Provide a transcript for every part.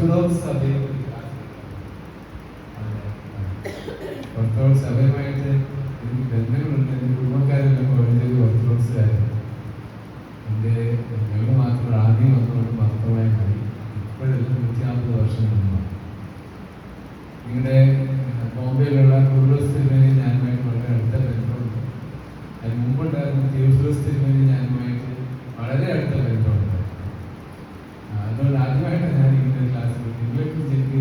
Orthodox സഭയിൽ orthodox സഭയുമായിട്ട് എനിക്ക് ബന്ധങ്ങളുണ്ട്. എൻ്റെ കുടുംബക്കാരെല്ലാം കോളേജിൽ ഓർത്തഡോക്സിലായിരുന്നു. ഞങ്ങൾ മാത്രം ആദ്യം വന്നുകൊണ്ട് മഹത്വമായി മാറി. ഇപ്പോഴെല്ലാം 150 വർഷം മുമ്പാണ്. നിങ്ങളുടെ ബോംബെയിലുള്ള കുർബസ് തിരുമേനി ഞാനുമായിട്ട് വളരെ അടുത്ത ബന്ധമുണ്ട്. അതിന് മുമ്പുണ്ടായിരുന്ന തിരുഫിലോസ് തിരുമേനി ഞാനുമായിട്ട് വളരെ അടുത്ത ബന്ധമുണ്ട്. അതുകൊണ്ട് ആദ്യമായിട്ടാണ് ഞാൻ ഇങ്ങനെ ക്ലാസ്സിൽ നിങ്ങളെക്കുറിച്ച് എനിക്ക്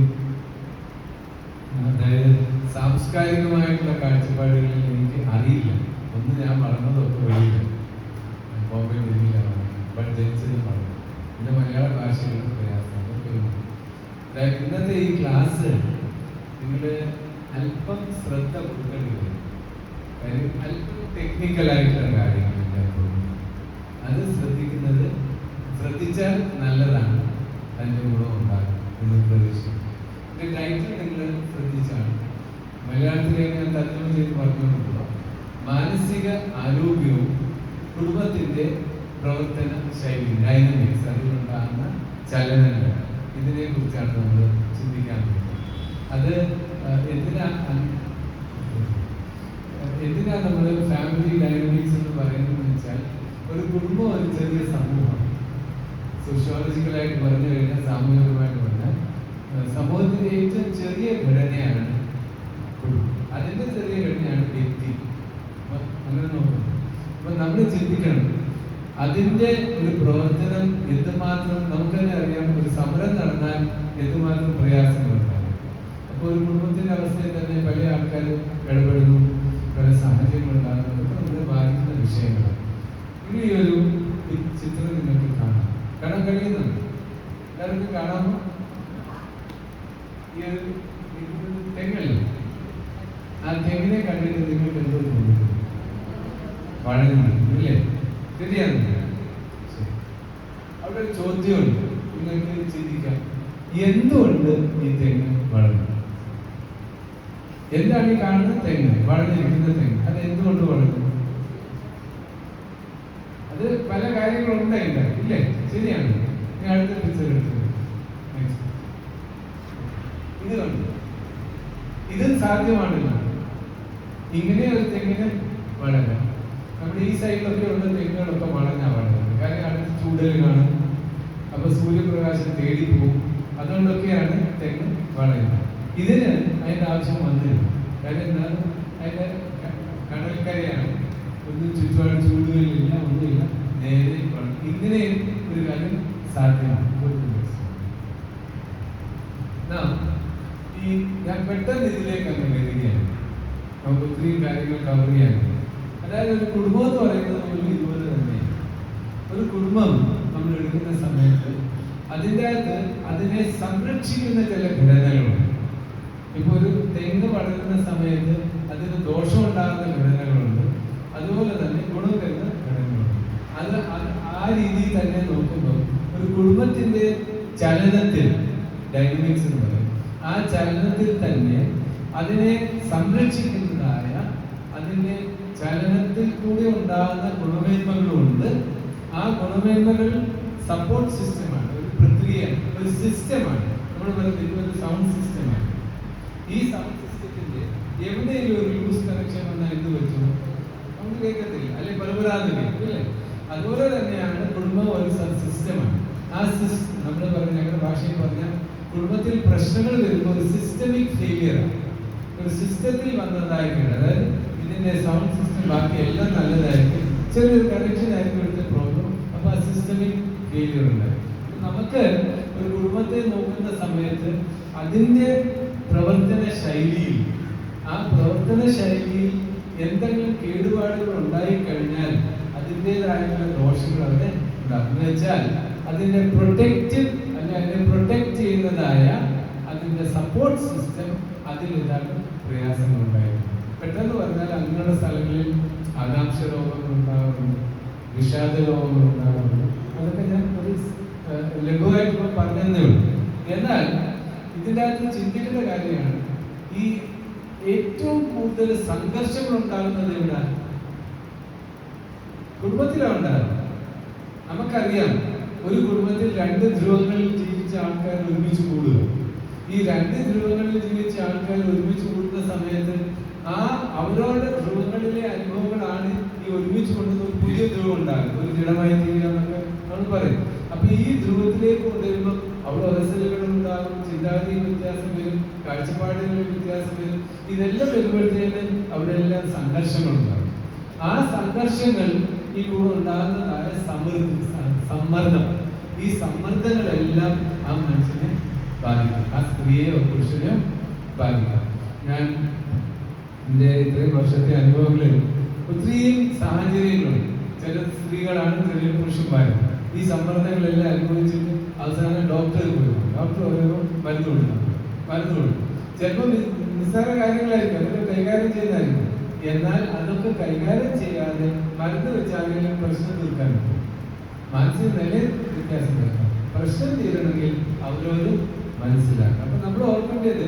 അതായത് സാംസ്കാരികമായിട്ടുള്ള കാഴ്ചപ്പാടുകളിൽ എനിക്ക് അറിയില്ല. ഒന്ന് ഞാൻ വളർന്നതൊക്കെ വഴിയില്ല, ബോംബെ വരില്ല, ബട്ട് ജനിച്ചത് പറഞ്ഞു. പിന്നെ മലയാള ഭാഷയുടെ പ്രയാസം അതൊക്കെ അതായത് ഇന്നത്തെ ഈ ക്ലാസ് നിങ്ങൾ അല്പം ശ്രദ്ധ കൊടുക്കേണ്ടി വരും. കാര്യം അല്പം ടെക്നിക്കലായിട്ടുള്ള കാര്യങ്ങളില്ല. അത് ശ്രദ്ധിച്ചാൽ നല്ലതാണ്, അതിൻ്റെ ഗുണം ഉണ്ടാകും എന്ന് പ്രതീക്ഷിക്കും. ഇതിൻ്റെ ടൈറ്റിൽ നിങ്ങൾ ശ്രദ്ധിച്ചാണ് മലയാളത്തിലേക്ക് ഞാൻ തർജ്ജമ ചെയ്ത് പറഞ്ഞുകൊണ്ടുള്ള മാനസിക ആരോഗ്യവും കുടുംബത്തിൻ്റെ പ്രവർത്തന ശൈലി, ഡൈനമിക്സ്, അതിലുണ്ടാകുന്ന ചലനങ്ങൾ, ഇതിനെ കുറിച്ചാണ് നമ്മൾ ചിന്തിക്കാൻ പോകുന്നത്. അത് എന്തിനാ നമ്മൾ ഫാമിലി ഡൈനാമിക്സ് എന്ന് പറയുന്നത് വെച്ചാൽ ഒരു കുടുംബം ഒരു ചെറിയ സമൂഹമാണ്. സോഷ്യോളജിക്കലായിട്ട് പറഞ്ഞു കഴിഞ്ഞാൽ, സാമൂഹികമായിട്ട് പറഞ്ഞാൽ സമൂഹത്തിൻ്റെ ഏറ്റവും ചെറിയ ഘടനയാണ് കുടുംബം. അതിൻ്റെ ചെറിയ ഘടനയാണ് വ്യക്തി. അങ്ങനെ നോക്കുന്നത്. അപ്പം നമ്മൾ ചിന്തിക്കണം അതിൻ്റെ ഒരു പ്രവർത്തനം എന്തുമാത്രം. നമുക്ക് തന്നെ അറിയാം, ഒരു സമരം നടന്നാൽ എന്തുമാത്രം പ്രയാസങ്ങളുണ്ടാകും. അപ്പോൾ ഒരു കുടുംബത്തിൻ്റെ അവസ്ഥയിൽ തന്നെ പല ആൾക്കാർ ഇടപെടുന്നു, പല സാഹചര്യങ്ങളുണ്ടാകുന്നു. അതൊക്കെ നമ്മളെ ബാധിക്കുന്ന വിഷയങ്ങളാണ്. ഇനി ഒരു ചിത്രം നിങ്ങൾക്ക് കാണാൻ കഴിയുന്നുണ്ട്. എല്ലാവർക്കും കാണാമോ? ഈ ഒരു തെങ്ങല്ലേ, ആ തെങ്ങിനെ കണ്ടിട്ട് നിങ്ങൾക്ക് എന്തോ തോന്നുന്നു? വളരുന്നുണ്ട് ഇല്ലേ? ശരിയാണ്. അവിടെ ഒരു ചോദ്യമുണ്ട്, നിങ്ങൾക്ക് ചിന്തിക്കാം. എന്തുകൊണ്ട് ഈ തെങ്ങ് വളരുന്നു? എന്താണ് ഈ കാണുന്ന തെങ്ങ്, വളർന്നിരിക്കുന്ന തെങ്ങ്? അത് എന്തുകൊണ്ട് വളരുന്നു? അത് പല കാര്യങ്ങളുണ്ടായില്ല ഇല്ലേ? ശരിയാണ്. ഞാൻ അടുത്ത പിക്ചർ എടുത്തത് ഇത് കണ്ടു. ഇതും സാധ്യമാണില്ല. ഇങ്ങനെ ഒരു തെങ്ങിന് വളരാം. നമ്മുടെ ഈ സൈഡിലൊക്കെ ഉള്ള തെങ്ങുകളൊക്കെ വളഞ്ഞാ വളരുന്നത്. കാരണം അടുത്ത് ചൂടൽ കാണും, അപ്പൊ സൂര്യപ്രകാശം തേടി പോകും. അതുകൊണ്ടൊക്കെയാണ് തെങ്ങ് വളരുന്നത്. ഇതിന് അതിൻ്റെ ആവശ്യം വന്നില്ല. കാര്യം എന്താണ്? അതിൻ്റെ കടൽക്കരയാണ്, ഒന്നും ചുറ്റുപാട് ചൂടുകളിലില്ല, ഒന്നുമില്ല, നേരെ ഇങ്ങനെ ഒരു കാര്യം സാധ്യമാണ്. ഞാൻ പെട്ടെന്ന് ഇതിലേക്ക് അങ്ങ് വരികയാണ്. നമുക്ക് ഒത്തിരി കാര്യങ്ങൾ കവർ ചെയ്യാനുണ്ട്. അതായത് ഒരു കുടുംബം എന്ന് പറയുന്നത് പോലും ഇതുപോലെ തന്നെയാണ്. ഒരു കുടുംബം നമ്മൾ എടുക്കുന്ന സമയത്ത് അതിൻ്റെ അകത്ത് അതിനെ സംരക്ഷിക്കുന്ന ചില ഘടനകളുണ്ട്. ഇപ്പോൾ ഒരു തെങ്ങ് വളരുന്ന സമയത്ത് അതിന് ദോഷമുണ്ടാകുന്ന ഘടനകളുണ്ട്, അതുപോലെ തന്നെ ഗുണം തരുന്ന ഘടനകളുണ്ട്. അത് ആ രീതിയിൽ തന്നെ നോക്കുമ്പോൾ ഒരു കുടുംബത്തിൻ്റെ ചലനത്തിൽ, ഡൈനാമിക്സ് എന്ന് പറയും, ആ ചലനത്തിൽ തന്നെ അതിനെ സംരക്ഷിക്കുന്നതായ അതിൻ്റെ ചലനത്തിൽ കൂടി ഉണ്ടാകുന്ന ഗുണമേന്മകളുണ്ട്. ആ ഗുണമേന്മകൾ സപ്പോർട്ട് സിസ്റ്റമാണ്, ഒരു പ്രക്രിയയാണ്, ഒരു സിസ്റ്റമാണ്. നമ്മൾ പറയുന്നത് ഒരു സൗണ്ട് സിസ്റ്റമാണ്. ഈ സൗണ്ട് സിസ്റ്റത്തിന്റെ എവിടെയെങ്കിലും ഒരു ലൂസ് കണക്ഷൻ വന്നാൽ എന്ത് വെച്ചു? നമുക്ക് കേൾക്കത്തില്ല, അല്ലെ പരമ്പരാഗത അല്ലേ? അതുപോലെ തന്നെയാണ് കുടുംബം ഒരു സിസ്റ്റമാണ്. ആ സിസ്റ്റം നമ്മൾ പറഞ്ഞ, ഞങ്ങളുടെ ഭാഷയിൽ പറഞ്ഞാൽ, കുടുംബത്തിൽ പ്രശ്നങ്ങൾ വരുമ്പോൾ ഒരു സിസ്റ്റമിക് ഫെയിലിയറാണ്. ഒരു സിസ്റ്റത്തിൽ വന്നതായിരിക്കും. അതായത് ഇതിന്റെ സൗണ്ട് സിസ്റ്റം ബാക്കി എല്ലാം നല്ലതായിരിക്കും, ചെറിയൊരു കണക്ഷൻ ആയിരിക്കും ഇവിടുത്തെ പ്രോബ്ലം. അപ്പൊ ആ സിസ്റ്റമിക് ഫെയിലിയർ ഉണ്ടായിരിക്കും. നമുക്ക് ഒരു കുടുംബത്തെ നോക്കുന്ന സമയത്ത് അതിന്റെ പ്രവർത്തന ശൈലിയിൽ, ആ പ്രവർത്തന ശൈലിയിൽ എന്തെങ്കിലും കേടുപാടുകൾ ഉണ്ടായിക്കഴിഞ്ഞാൽ അതിൻ്റെതായിട്ടുള്ള ദോഷങ്ങൾ അവിടെ ഉണ്ടാകും. എന്ന് വെച്ചാൽ അതിന്റെ പ്രൊട്ടക്റ്റീവ് അല്ലെങ്കിൽ അതിനെ പ്രൊട്ടക്ട് ചെയ്യുന്നതായ അതിന്റെ സപ്പോർട്ട് സിസ്റ്റം അതിൽ ഇതാണ് പ്രയാസങ്ങൾ ഉണ്ടായിരുന്നു. പെട്ടെന്ന് പറഞ്ഞാൽ അങ്ങനെയുള്ള സ്ഥലങ്ങളിൽ ആകാംക്ഷ രോഗങ്ങൾ ഉണ്ടാകാറുണ്ട്, വിഷാദ രോഗങ്ങൾ ഉണ്ടാകാറുണ്ട്. അതൊക്കെ ഞാൻ ഒരു ലഘുവായിട്ട് പറഞ്ഞതേ ഉള്ളൂ. എന്നാൽ ഇതിൻ്റെ അകത്ത് ചിന്തിക്കേണ്ട കാര്യമാണ്, ഈ ഏറ്റവും കൂടുതൽ സംഘർഷങ്ങൾ ഉണ്ടാകുന്നത് എവിടെയാണ്? കുടുംബത്തിലാണ് ഉണ്ടാകുന്നത്. നമുക്കറിയാം ഒരു കുടുംബത്തിൽ രണ്ട് ധ്രുവങ്ങളിൽ ജീവിച്ച ആൾക്കാർ ഒരുമിച്ച് കൂടുക. ഈ രണ്ട് ധ്രുവങ്ങളിൽ ജീവിച്ച ആൾക്കാർ ഒരുമിച്ച് കൂടുന്ന സമയത്ത് ആ അവരവരുടെ ധ്രുവങ്ങളിലെ അനുഭവങ്ങളാണ് ഈ ഒരുമിച്ച് കൊണ്ടുവന്ന ഒരു പുതിയ ധ്രുവം ഉണ്ടാകും. ഒരു ദൃഢമായി തീരുക എന്നൊക്കെ നമ്മൾ പറയും. അപ്പൊ ഈ ധ്രുവത്തിലേക്ക് കൊണ്ടുവരുമ്പോൾ അവിടെ അവസരങ്ങൾ ഉണ്ടാകും, ചിന്താഗതി വ്യത്യാസം വരും, കാഴ്ചപ്പാടുകളിൽ വ്യത്യാസം വരും. ഇതെല്ലാം വരുമ്പോഴത്തേക്ക് അവിടെ എല്ലാം സംഘർഷങ്ങളുണ്ടാകും. ആ സംഘർഷങ്ങൾ ഈ കൂടെ ഉണ്ടാകുന്നതായ സമ്മർദ്ദം, ഈ സമ്മർദ്ദങ്ങളെല്ലാം ആ മനുഷ്യനെ ബാധിക്കും, ആ സ്ത്രീയോ പുരുഷനെയോ ബാധിക്കാം. ഞാൻ എൻ്റെ ഇത്രയും വർഷത്തെ അനുഭവങ്ങളിൽ ഒത്തിരിയും സാഹചര്യങ്ങളുണ്ട്. ചില സ്ത്രീകളാണ്, ചില പുരുഷന്മാരും ഈ സമ്മർദ്ദങ്ങളെല്ലാം അനുഭവിച്ചിട്ട് അവസാനം ഡോക്ടറിൽ പോയി. ഡോക്ടർ പറയുമ്പോൾ മരുന്ന് കൊടുക്കും. ചിലപ്പോൾ നിസ്സാര കാര്യങ്ങളായിരിക്കും, അതൊക്കെ കൈകാര്യം ചെയ്യുന്നതായിരിക്കും. എന്നാൽ അതൊക്കെ കൈകാര്യം ചെയ്യാതെ മരുന്ന് വെച്ചാണെങ്കിലും പ്രശ്നം തീർക്കാൻ പറ്റും. മാനസിക നിലയിൽ വ്യത്യാസം തീർക്കാം. പ്രശ്നം തീരണമെങ്കിൽ അവരവരും മനസ്സിലാക്കാം. അപ്പൊ നമ്മൾ ഓർക്കേണ്ടത്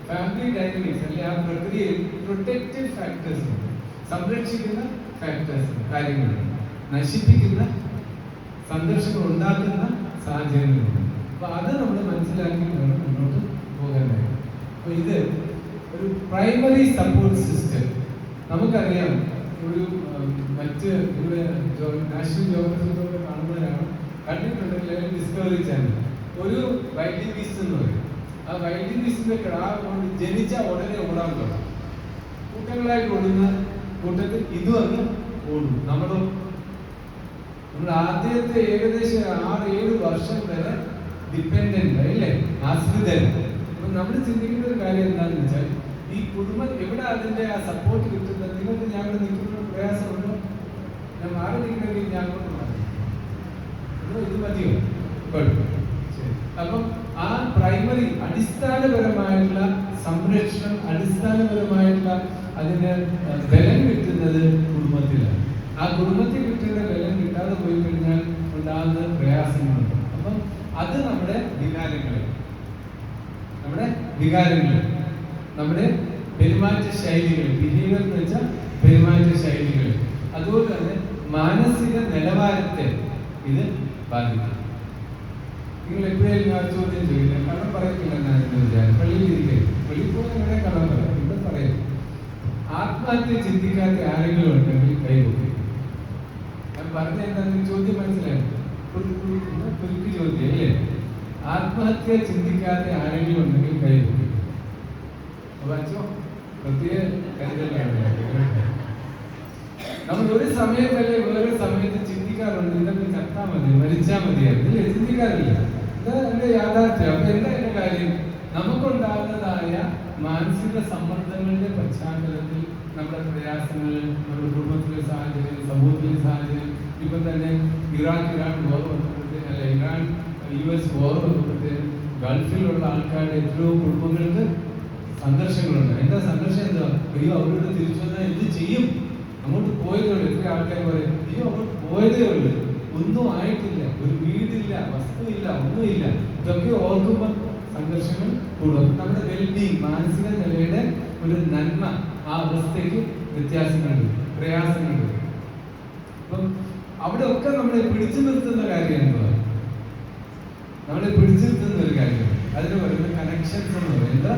ഫാമിലി ഡൈനാമിക്സ് അല്ലെ ആ പ്രക്രിയയിൽ പ്രൊട്ടക്റ്റീവ് ഫാക്ടേഴ്സ് ഉണ്ട്, സംരക്ഷിക്കുന്ന ഫാക്ടേഴ്സ്, കാര്യങ്ങളുണ്ട്, നശിപ്പിക്കുന്ന സംഘർഷങ്ങൾ ഉണ്ടാക്കുന്ന സാഹചര്യങ്ങളുണ്ട്. അപ്പൊ അത് നമ്മൾ മനസ്സിലാക്കി വേണം മുന്നോട്ട് പോകാനായിട്ട്. അപ്പൊ ഇത് ഒരു പ്രൈമറി സപ്പോർട്ട് സിസ്റ്റം. നമുക്കറിയാം, ഒരു മറ്റ് നാഷണൽ ജോഗ്രഫിയിലൊക്കെ കാണുന്നവരാണ് കണ്ടിട്ടുണ്ടെങ്കിൽ ഡിസ്കവറി ചാനൽ ഒരു വൈൽഡ് ബീസ്റ്റ് എന്ന് പറയും. ആ വൈൽഡ് ബീസ്റ്റിന്റെ ജനിച്ച ഉടനെ ഓടാൻ തുടങ്ങും. കൂട്ടങ്ങളായിട്ട് ഓടുന്ന കൂട്ടത്തിൽ ഇതും അങ്ങ് ഓടും. നമ്മൾ ആദ്യത്തെ ഏകദേശം 6-7 വർഷം വരെ ഡിപ്പെൻഡന്റ് അല്ലേ, ആശ്രിതൻ. അപ്പൊ നമ്മൾ ചിന്തിക്കുന്ന ഒരു കാര്യം എന്താണെന്ന് വെച്ചാൽ, ഈ കുടുംബം എവിടെ അതിന്റെ ആ സപ്പോർട്ട് കിട്ടുന്നത്? നിങ്ങൾക്ക് ഞാൻ നിൽക്കുന്ന പ്രയാസമുണ്ടോ? ഞാൻ മാറി നിൽക്കണമെങ്കിൽ ഞാൻ കൊണ്ട് മാറി, ഇത് മതിയോ? അപ്പം ആ പ്രൈമറി അടിസ്ഥാനപരമായിട്ടുള്ള സംരക്ഷണം, അടിസ്ഥാനപരമായിട്ടുള്ള അതിന് ബലം കിട്ടുന്നത് കുടുംബത്തിലാണ്. ആ കുടുംബത്തിൽ കിട്ടുന്ന ബലം കിട്ടാതെ പോയി കഴിഞ്ഞാൽ ഉണ്ടാകുന്ന പ്രയാസങ്ങളുണ്ട്. അപ്പം അത് നമ്മുടെ വികാരങ്ങൾ, നമ്മുടെ പെരുമാറ്റ ശൈലികൾ, ബിഹേവിയർ എന്ന് വെച്ചാൽ പെരുമാറ്റ ശൈലികൾ, അതുപോലെ തന്നെ മാനസിക നിലവാരത്തെ ഇത് ബാധിക്കും. നിങ്ങൾ എപ്പോഴും ഞാൻ ചോദ്യം ചോദിക്കില്ല, കള്ളം പറയത്തില്ല. ഞാൻ വിചാരം പള്ളിയിൽ ഇരിക്കും, പള്ളിയിൽ പോകുന്ന ഇവിടെ കള്ളം പറയാം, ഇവിടെ പറയും. ആത്മഹത്യ ചിന്തിക്കാത്ത ആരെങ്കിലും ഉണ്ടെങ്കിൽ കൈകൊട്ടി. ഞാൻ പറഞ്ഞ എന്താണെന്ന് ചോദ്യം മനസ്സിലായി, കുരുക്ക് ചോദ്യം അല്ലേ? ആത്മഹത്യ ചിന്തിക്കാത്ത ആരെങ്കിലും ഉണ്ടെങ്കിൽ കൈകൊട്ടി. വായിച്ചോ, പ്രത്യേക കരുതലാണ്. നമ്മൾ ഒരു സമയത്തല്ലേ വേറെ സമയത്ത് ചിന്തിക്കാറുണ്ട്, ഇതൊക്കെ ചത്താ മതി, മരിച്ചാൽ മതിയായിരുന്നു, ഇല്ലേ? ചിന്തിക്കാറില്ല. ഇതാ യാഥാർത്ഥ്യം. അപ്പൊ എന്താ എന്റെ കാര്യം? നമുക്കുണ്ടാകുന്നതായ മാനസിക സമ്മർദ്ദങ്ങളുടെ പശ്ചാത്തലത്തിൽ നമ്മുടെ പ്രയാസങ്ങൾ, നമ്മുടെ കുടുംബത്തിലെ സാഹചര്യം, സമൂഹത്തിലെ സാഹചര്യം, ഇപ്പൊ തന്നെ ഇറാൻ വാർ വന്നപ്പോഴത്തേക്ക്, അല്ല ഇറാൻ US വാർ വന്നപ്പോഴത്തേക്ക് ഗൾഫിലുള്ള ആൾക്കാരുടെ എത്രയോ കുടുംബങ്ങൾക്ക് സംഘർഷങ്ങളുണ്ട്. എന്താ സംഘർഷം? എന്താ? അയ്യോ അവരോട് തിരിച്ചു വന്നാൽ എന്ത് ചെയ്യും? അങ്ങോട്ട് പോയതേ ഉള്ളൂ. എത്ര ആൾക്കാർ പറയും, അയ്യോ അങ്ങോട്ട് പോയതേ ഉള്ളൂ, ഒന്നും ആയിട്ടില്ല, ഒരു വീടില്ല, വസ്തുവില്ല, ഒന്നുമില്ല. ഇതൊക്കെ ഓർക്കുമ്പോൾ സംഘർഷങ്ങൾ കൂടും. നമ്മുടെ വെൽബീങ്, മാനസിക നിലയുടെ ഒരു നന്മ, ആ അവസ്ഥയ്ക്ക് വ്യത്യാസങ്ങളുണ്ട്, പ്രയാസങ്ങളുണ്ട്. അപ്പം അവിടെ ഒക്കെ നമ്മളെ പിടിച്ചു നിർത്തുന്ന കാര്യം എന്തുവാ? നമ്മളെ പിടിച്ചു നിർത്തുന്ന ഒരു കാര്യം അതിന് പറയുന്നത് കണക്ഷൻസ് എന്ന് പറയും. എന്താ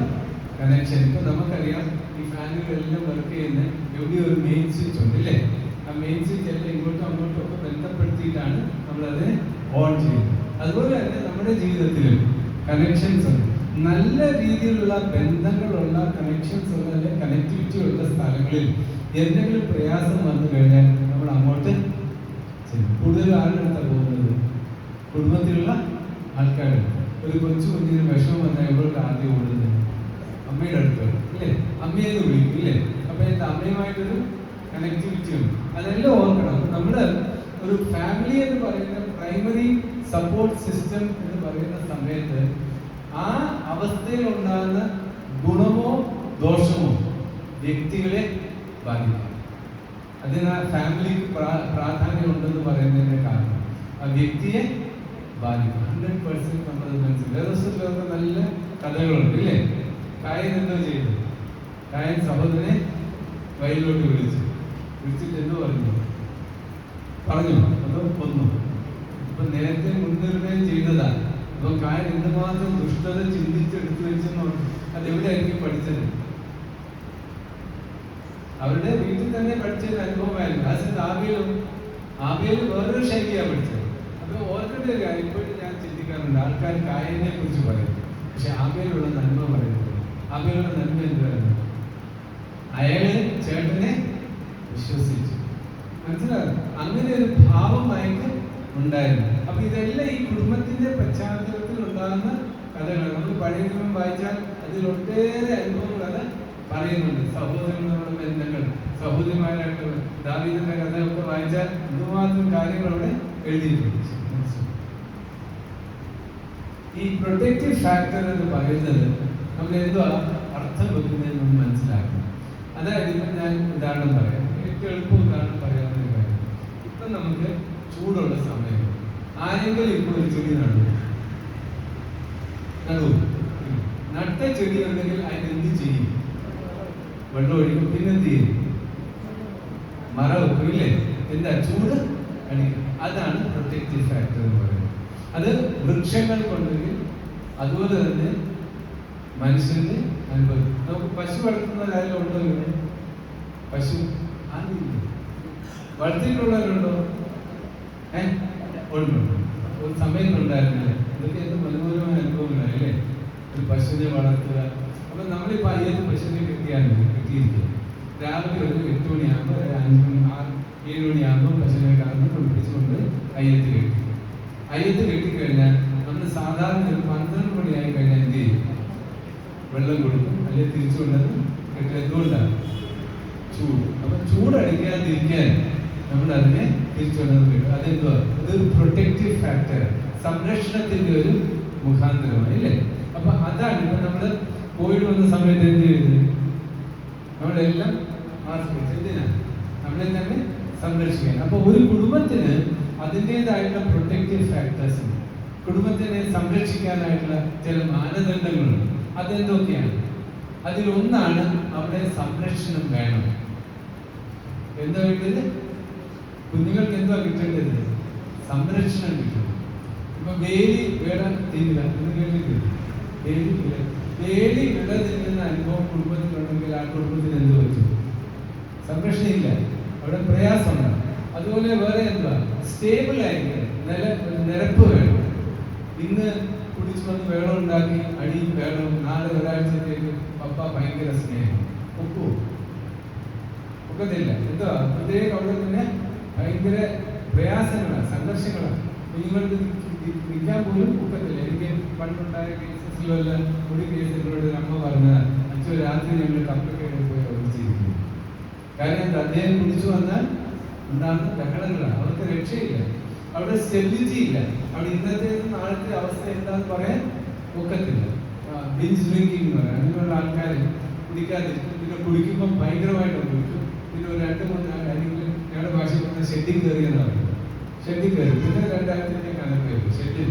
കണക്ഷൻ? ഇപ്പൊ നമുക്കറിയാം, ഈ ഫാനുകളെല്ലാം വർക്ക് ചെയ്യുന്ന എവിടെ ഒരു മെയിൻ സ്വിച്ച് ഉണ്ട്, ഇല്ലേ? ആ മെയിൻ സ്വിച്ച് എല്ലാം ഇങ്ങോട്ടും അങ്ങോട്ടും ഒക്കെ ബന്ധപ്പെടുത്തിയിട്ടാണ് നമ്മളത് ഓൺ ചെയ്യുന്നത്. അതുപോലെ തന്നെ നമ്മുടെ ജീവിതത്തിലും കണക്ഷൻസ് ഉണ്ട്. നല്ല രീതിയിലുള്ള ബന്ധങ്ങളുള്ള കണക്ഷൻസ് ഉള്ള, അല്ലെങ്കിൽ കണക്ടിവിറ്റി ഉള്ള സ്ഥലങ്ങളിൽ എന്തെങ്കിലും പ്രയാസം വന്നു കഴിഞ്ഞാൽ നമ്മൾ അങ്ങോട്ട് കൂടുതൽ ആളുകളെടുത്താണ് പോകുന്നത്, കുടുംബത്തിലുള്ള ആൾക്കാർ. ഒരു കുഞ്ഞിന് വിഷമം വന്നാൽ എവിടെ ആദ്യം ഓടുന്നത്? അമ്മയുടെ അടുത്ത്, ഇല്ലേ? അമ്മയെന്ന് വിളിക്കും, ഇല്ലേ? അപ്പൊ എന്താ, അമ്മയുമായിട്ടൊരു കണക്ടിവിറ്റി ഉണ്ട്. അതെല്ലാം ഓർക്കണം. അപ്പൊ നമ്മള് ഒരു ഫാമിലി എന്ന് പറയുന്ന പ്രൈമറി സപ്പോർട്ട് സിസ്റ്റം എന്ന് പറയുന്ന സമയത്ത് ആ അവസ്ഥയിൽ ഉണ്ടാകുന്ന ഗുണമോ ദോഷമോ വ്യക്തികളെ ബാധിക്കും. അതിന് ആ ഫാമിലിക്ക് പ്രാധാന്യം ഉണ്ടെന്ന് പറയുന്നതിന്റെ കാരണം ആ വ്യക്തിയെ ബാധിക്കും. 100% നമ്മളത് മനസ്സിലാക്കും. നല്ല കഥകളുണ്ട്, ഇല്ലേ? കായൻ എന്തോ ചെയ്തു? കായൻ സഹോദരനെ വയലിലോട്ട് വിളിച്ചിട്ട് എന്തോ പറഞ്ഞു അതോ കൊന്നു. ഇപ്പൊ നേരത്തെ മുൻപ് അപ്പൊ കായൻ എന്തുമാത്രം ദുഷ്ടത ചിന്തിച്ചെടുത്തു വെച്ചെന്നോ അതെവിടെയായിരിക്കും പഠിച്ചത്? അവരുടെ വീട്ടിൽ തന്നെ പഠിച്ചൊരു അനുഭവമായിരുന്നു. ആ ആബേൽ വേറൊരു ശൈലിയാണ് പഠിച്ചത്. അപ്പൊ ഓർക്കേണ്ട ഒരു കാര്യം ഇപ്പോഴും ഞാൻ ചിന്തിക്കാറുണ്ട്. ആൾക്കാർ കായനെ കുറിച്ച് പറയും, പക്ഷെ ആബേലുള്ള നന്മ പറയുന്നത്. ആബേലുള്ള നന്മ എന്താണ്? അയാള് ചേട്ടനെ വിശ്വസിച്ചു. മനസ്സിലാകും? അങ്ങനെ ഒരു ഭാവം അയാൾക്ക് ഉണ്ടായിരുന്നു. അപ്പൊ ഇതെല്ലാം ഈ കുടുംബത്തിന്റെ പശ്ചാത്തലത്തിൽ ഉണ്ടാകുന്ന കഥകൾ. നമ്മൾ പഴയ നിയമം വായിച്ചാൽ അതിൽ ഒട്ടേറെ അനുഭവങ്ങൾ അത് പറയുന്നുണ്ട്. സഹോദരങ്ങളുടെ ബന്ധങ്ങൾ, സഹോദരിമാരായിട്ടുള്ള ദാവീദിന്റെ കഥയൊക്കെ വായിച്ചാൽ എന്തുമാത്രം കാര്യങ്ങൾ അവിടെ എഴുതിയിട്ടുണ്ട്. ഈ പ്രൊട്ടക്റ്റീവ് ഫാക്ടർ എന്ന് പറയുന്നത് നമ്മൾ എന്തോ അർത്ഥം വെക്കുന്നതിന് നമ്മൾ മനസ്സിലാക്കണം. അതായത് ഇപ്പം ഞാൻ ഉദാഹരണം പറയാം, ഏറ്റവും എളുപ്പം ഉദാഹരണം പറയാവുന്ന ഒരു കാര്യം. ഇപ്പം നമുക്ക് ചൂടുള്ള സമയം, ആരെങ്കിലും ഇപ്പോൾ ഒരു ചെടി നട്ട ചെടി ഉണ്ടെങ്കിൽ അതിനെന്ത് ചെയ്യും? വെള്ളം ഒഴിക്കും, പിന്നെന്ത് ചെയ്യും? മറ വെക്കും, ഇല്ലേ? എന്താ? ചൂട് അടിക്കും. അതാണ് പ്രൊട്ടക്റ്റീവ് ഫാക്ടർ എന്ന് പറയുന്നത്. അത് വൃക്ഷങ്ങൾ കൊണ്ടെങ്കിൽ അതുപോലെ തന്നെ മനുഷ്യന്റെ അനുഭവം. നമുക്ക് പശു വളർത്തുന്ന കാര്യം ഉണ്ടോ? ഇവിടെ പശു വളർത്തിയിട്ടുള്ളവരുണ്ടോ? ഉണ്ട്. ഒരു സമയത്തുണ്ടായിരുന്നില്ല. ഇതൊക്കെ എന്ത് മനോഹരമായ അനുഭവങ്ങളല്ലേ? ഒരു പശുവിനെ വളർത്തുക. അപ്പൊ നമ്മളിപ്പോ ഏത് പശുവിനെ കിട്ടിയിരിക്കും. രാവിലെ ഒരു 8 മണിയാകുമ്പോൾ 7 മണിയാകുമ്പോൾ പശുവിനെ കറന്ന് കുളിപ്പിച്ചുകൊണ്ട് അയ്യത്ത് കെട്ടിക്കഴിഞ്ഞാൽ നമ്മൾ സാധാരണ ഒരു 12 മണിയായി കഴിഞ്ഞാൽ എന്ത് ചെയ്യും? വെള്ളം കൊടുക്കും, അല്ലെങ്കിൽ തിരിച്ചു കൊണ്ടുവന്ന് കെട്ടുക. എന്തുകൊണ്ടാണ്? ചൂട്. അപ്പൊ ചൂടടിക്കാതിരിക്കാൻ നമ്മൾ അതിനെ തിരിച്ചു കൊണ്ടുവന്ന് കെട്ടും. അതെന്തുവാ? ഇതൊരു പ്രൊട്ടക്റ്റീവ് ഫാക്ടർ, സംരക്ഷണത്തിന്റെ ഒരു മുഖാന്തരമാണ്, ഇല്ലേ? അപ്പൊ അതാണ് ഇപ്പൊ നമ്മള് കോവിഡ് വന്ന സമയത്ത് എന്ത് ചെയ്തത്? നമ്മളെല്ലാം മാസ്ക് വെച്ച് എന്തിനാ? നമ്മളെ തന്നെ സംരക്ഷിക്കാൻ. അപ്പൊ ഒരു കുടുംബത്തിന് അതിൻ്റെതായിട്ടുള്ള പ്രൊട്ടക്റ്റീവ് ഫാക്ടേഴ്സ് ഉണ്ട്. കുടുംബത്തിനെ സംരക്ഷിക്കാനായിട്ടുള്ള ചില മാനദണ്ഡങ്ങളുണ്ട്. അതെന്തൊക്കെയാണ്? അതിലൊന്നാണ് അവിടെ സംരക്ഷണം വേണം. എന്താ വേണ്ടത്? കുഞ്ഞുങ്ങൾക്ക് എന്താ കിട്ടേണ്ടത്? സംരക്ഷണം കിട്ടണം. ഇപ്പൊ വേലി വിള തിന്നുക എന്ന് കേട്ടിട്ടില്ല? വേലി വിള തിന്നുന്ന അനുഭവം കുടുംബത്തിലുണ്ടെങ്കിൽ ആ കുടുംബത്തിന് എന്ത് പറ്റും? സംരക്ഷണം ഇല്ല, അവിടെ പ്രയാസമുണ്ടാകും. അതുപോലെ വേറെ എന്താ? സ്റ്റേബിൾ ആയിരിക്കണം, നിരപ്പ് വേണം. ഇന്ന് കുടിച്ചു വന്ന് വേളം ഉണ്ടാക്കി അടി വേണം, നാളെ ഒരാഴ്ചത്തേക്ക് പപ്പ ഭയങ്കര സ്നേഹം, ഒക്കത്തില്ല. എന്താ? പ്രത്യേക അവിടെ തന്നെ ഭയങ്കര പ്രയാസങ്ങളാണ്, സംഘർഷങ്ങളാണ്. കുഞ്ഞുങ്ങൾക്ക് നിൽക്കാൻ പോലും ഒക്കത്തില്ല. എനിക്ക് പണ്ടുണ്ടായ കേസസിലല്ല ഒരു കേസുകളോട് അമ്മ പറഞ്ഞത്, അച്ഛൻ രാത്രി ഞങ്ങൾ കപ്പക്കേട് പോയി ഒളിച്ചിരിക്കുന്നു. കാര്യം എന്താ? അദ്ദേഹം കുടിച്ചു വന്നാൽ ഉണ്ടാകുന്ന ബഹളങ്ങളാണ്. അവർക്ക് രക്ഷയില്ല, അവിടെ സ്റ്റെബിലിറ്റി ഇല്ല. അവിടെ ഇന്നത്തെ നാളത്തെ അവസ്ഥ എന്താന്ന് പറയാൻ ഒക്കത്തില്ല. ബിഞ്ച് ഡ്രിങ്കിങ് എന്ന് പറയാം. അങ്ങനെയുള്ള ആൾക്കാർ കുടിക്കാതിരിക്കും, പിന്നെ കുടിക്കുമ്പോൾ ഭയങ്കരമായിട്ട് കുടിക്കും. പിന്നെ ഒരു 2-3 അല്ലെങ്കിൽ ഞങ്ങളുടെ ഭാഷ പറഞ്ഞ ഷെഡിൽ കയറിയെന്ന് പറയും. ഷെഡിൽ കയറി പിന്നെ 2000 കണക്ക് വരും ഷെഡിൽ.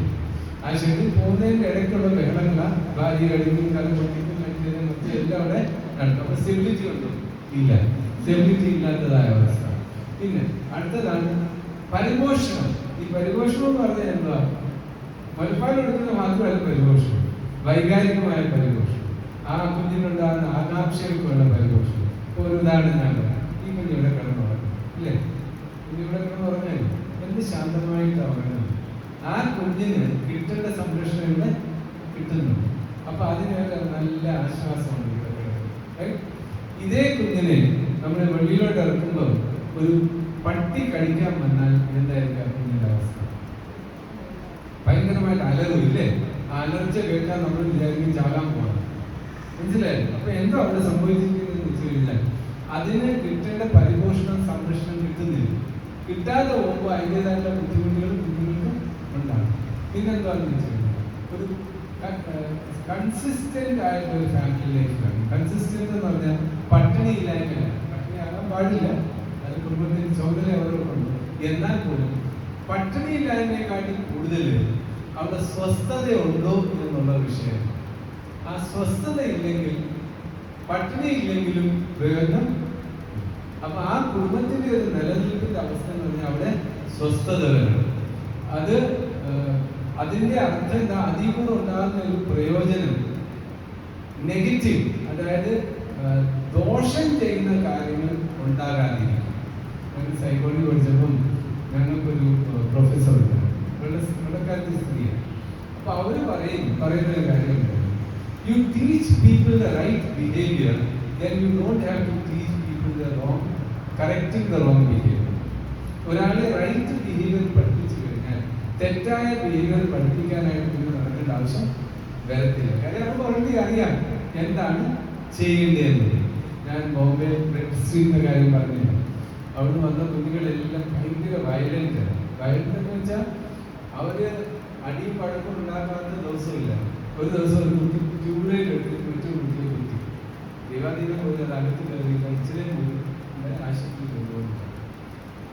ആ ഷെഡിൽ പോകുന്നതിൻ്റെ ഇടയ്ക്കുള്ള ബഹളങ്ങളാണ്. ഭാര്യ കഴിക്കും, കല പൊട്ടിക്കും, മറ്റേ എല്ലാം അവിടെ നടക്കും. അപ്പൊ സ്റ്റെബിലിറ്റി ഉണ്ടോ? ഇല്ല, സ്റ്റെബിലിറ്റി ഇല്ലാത്തതായ അവസ്ഥ. പിന്നെ അടുത്തതാണ് പരിപോഷണം. ഈ പരിപോഷണം എന്ന് പറഞ്ഞാൽ എന്താ? മുലപ്പാൽ എടുക്കുന്നത് മാത്രമല്ല പരിപോഷണം, വൈകാരികമായ പരിപോഷണം, ആ കുഞ്ഞിനുണ്ടാകുന്ന ആകാംക്ഷകൾക്കുള്ള പരിപോഷണം. ഇപ്പൊ ഒരു ഉദാഹരണം ഞാൻ പറയാം. ഈ കുഞ്ഞിവിടെ കിടന്നു പറഞ്ഞു, ഇല്ലേ? കുഞ്ഞിവിടെ കിടന്നു പറഞ്ഞാൽ എന്ത് ശാന്തമായിട്ടാണ് പറയുന്നത്. ആ കുഞ്ഞിന് കിട്ടേണ്ട സംരക്ഷണം ഇവിടെ കിട്ടുന്നുണ്ട്. അപ്പൊ അതിനൊക്കെ നല്ല ആശ്വാസമുണ്ട്. ഇതേ കുഞ്ഞിനെ നമ്മൾ വെളിയിലോട്ട് ഇറക്കുമ്പോൾ ഒരു പട്ടി കടിക്കാൻ വന്നാൽ എന്തായിരിക്കും കുഞ്ഞിന്റെ അവസ്ഥ? ഭയങ്കരമായിട്ട് അലറും, ഇല്ലേ? ആ അലർച്ച കേട്ടാൽ നമ്മൾ വിചാരിക്കും ചാകാൻ പോകണം. മനസ്സിലായിരുന്നു? അപ്പൊ എന്താ അവിടെ സംഭവിച്ചിരിക്കുന്നതെന്ന് വെച്ച് കഴിഞ്ഞാൽ അതിന് കിട്ടേണ്ട പരിപോഷണം, സംരക്ഷണം കിട്ടുന്നില്ല. കിട്ടാതെ പോകുമ്പോൾ അതിൻ്റെതായിട്ടുള്ള ബുദ്ധിമുട്ടുകൾ കുഞ്ഞുങ്ങൾക്ക് ഉണ്ടാകും. പിന്നെന്താണെന്ന് വെച്ച് കഴിഞ്ഞാൽ ഒരു കൺസിസ്റ്റന്റ് ആയിട്ടുള്ള ഒരു ഫാമിലി ലൈഫ് വേണം. കൺസിസ്റ്റന്റ് എന്ന് പറഞ്ഞാൽ പട്ടിണി ഇല്ലായ്മയില്ല, പട്ടിണി ആകാൻ പാടില്ല, അത് കുടുംബത്തിന് ചുമതല അവരോടുണ്ട്. എന്നാൽ പോലും പട്ടിണി ഇല്ലായ്മയെക്കാട്ടി കൂടുതൽ അവിടെ സ്വസ്ഥതയുണ്ടോ എന്നുള്ള വിഷയം. ആ സ്വസ്ഥത ഇല്ലെങ്കിൽ, പട്ടിണി ഇല്ലെങ്കിലും പ്രയോജനം. അപ്പൊ ആ കുടുംബത്തിന്റെ ഒരു നിലനിൽപ്പിന്റെ അവസ്ഥ എന്ന് പറഞ്ഞാൽ അവിടെ സ്വസ്ഥത വേണം. അത് അതിന്റെ അർത്ഥം എന്താ? അതിൽ കൂടെ ഉണ്ടാകുന്ന ഒരു പ്രയോജനം നെഗറ്റീവ്, അതായത് ദോഷം ചെയ്യുന്ന കാര്യങ്ങൾ ഉണ്ടാകാതിരിക്കും. ഞങ്ങൾ സൈക്കോളജി പഠിച്ചപ്പം ഞങ്ങൾക്കൊരു പ്രൊഫസർ ഉണ്ട്, വെള്ളക്കാലത്ത് സ്ത്രീയാണ്. അപ്പൊ അവര് പറയുന്ന ഒരു കാര്യമുണ്ട്, you teach people the right behavior, then you don't have to teach people the wrong, correcting the wrong behavior. ഒരാളെ റൈറ്റ് ബിഹേവിയർ പഠിപ്പിച്ചു കഴിഞ്ഞാൽ തെറ്റായ ബിഹേവിയർ പഠിപ്പിക്കാനായിട്ട് നിങ്ങൾ നടക്കേണ്ട ആവശ്യം വരത്തില്ല. കാര്യം നമുക്ക് ഓൾറെഡി അറിയാം എന്താണ് ചെയ്യേണ്ടതെന്ന്. ഞാൻ ബോംബെ റെഡ് സ്ട്രീറ്റിന്റെ കാര്യം പറഞ്ഞില്ല. അവിടുന്ന് വന്ന കുട്ടികളെല്ലാം ഭയങ്കര വയലന്റ് എന്ന് വെച്ചാൽ അവര് അടിയും പഴക്കം ഉണ്ടാക്കാത്ത ദിവസമില്ല. ഒരു ദിവസം ഒരു കുട്ടി ട്യൂബ്ലൈറ്റ് മറ്റൊരു കുട്ടിയെ കുത്തി ദൈവാധീനം പോയി അത് അകത്ത് കയറി കഴിച്ചിലേ പോയി ആശുപത്രിയിൽ കൊണ്ടുപോകുന്നു.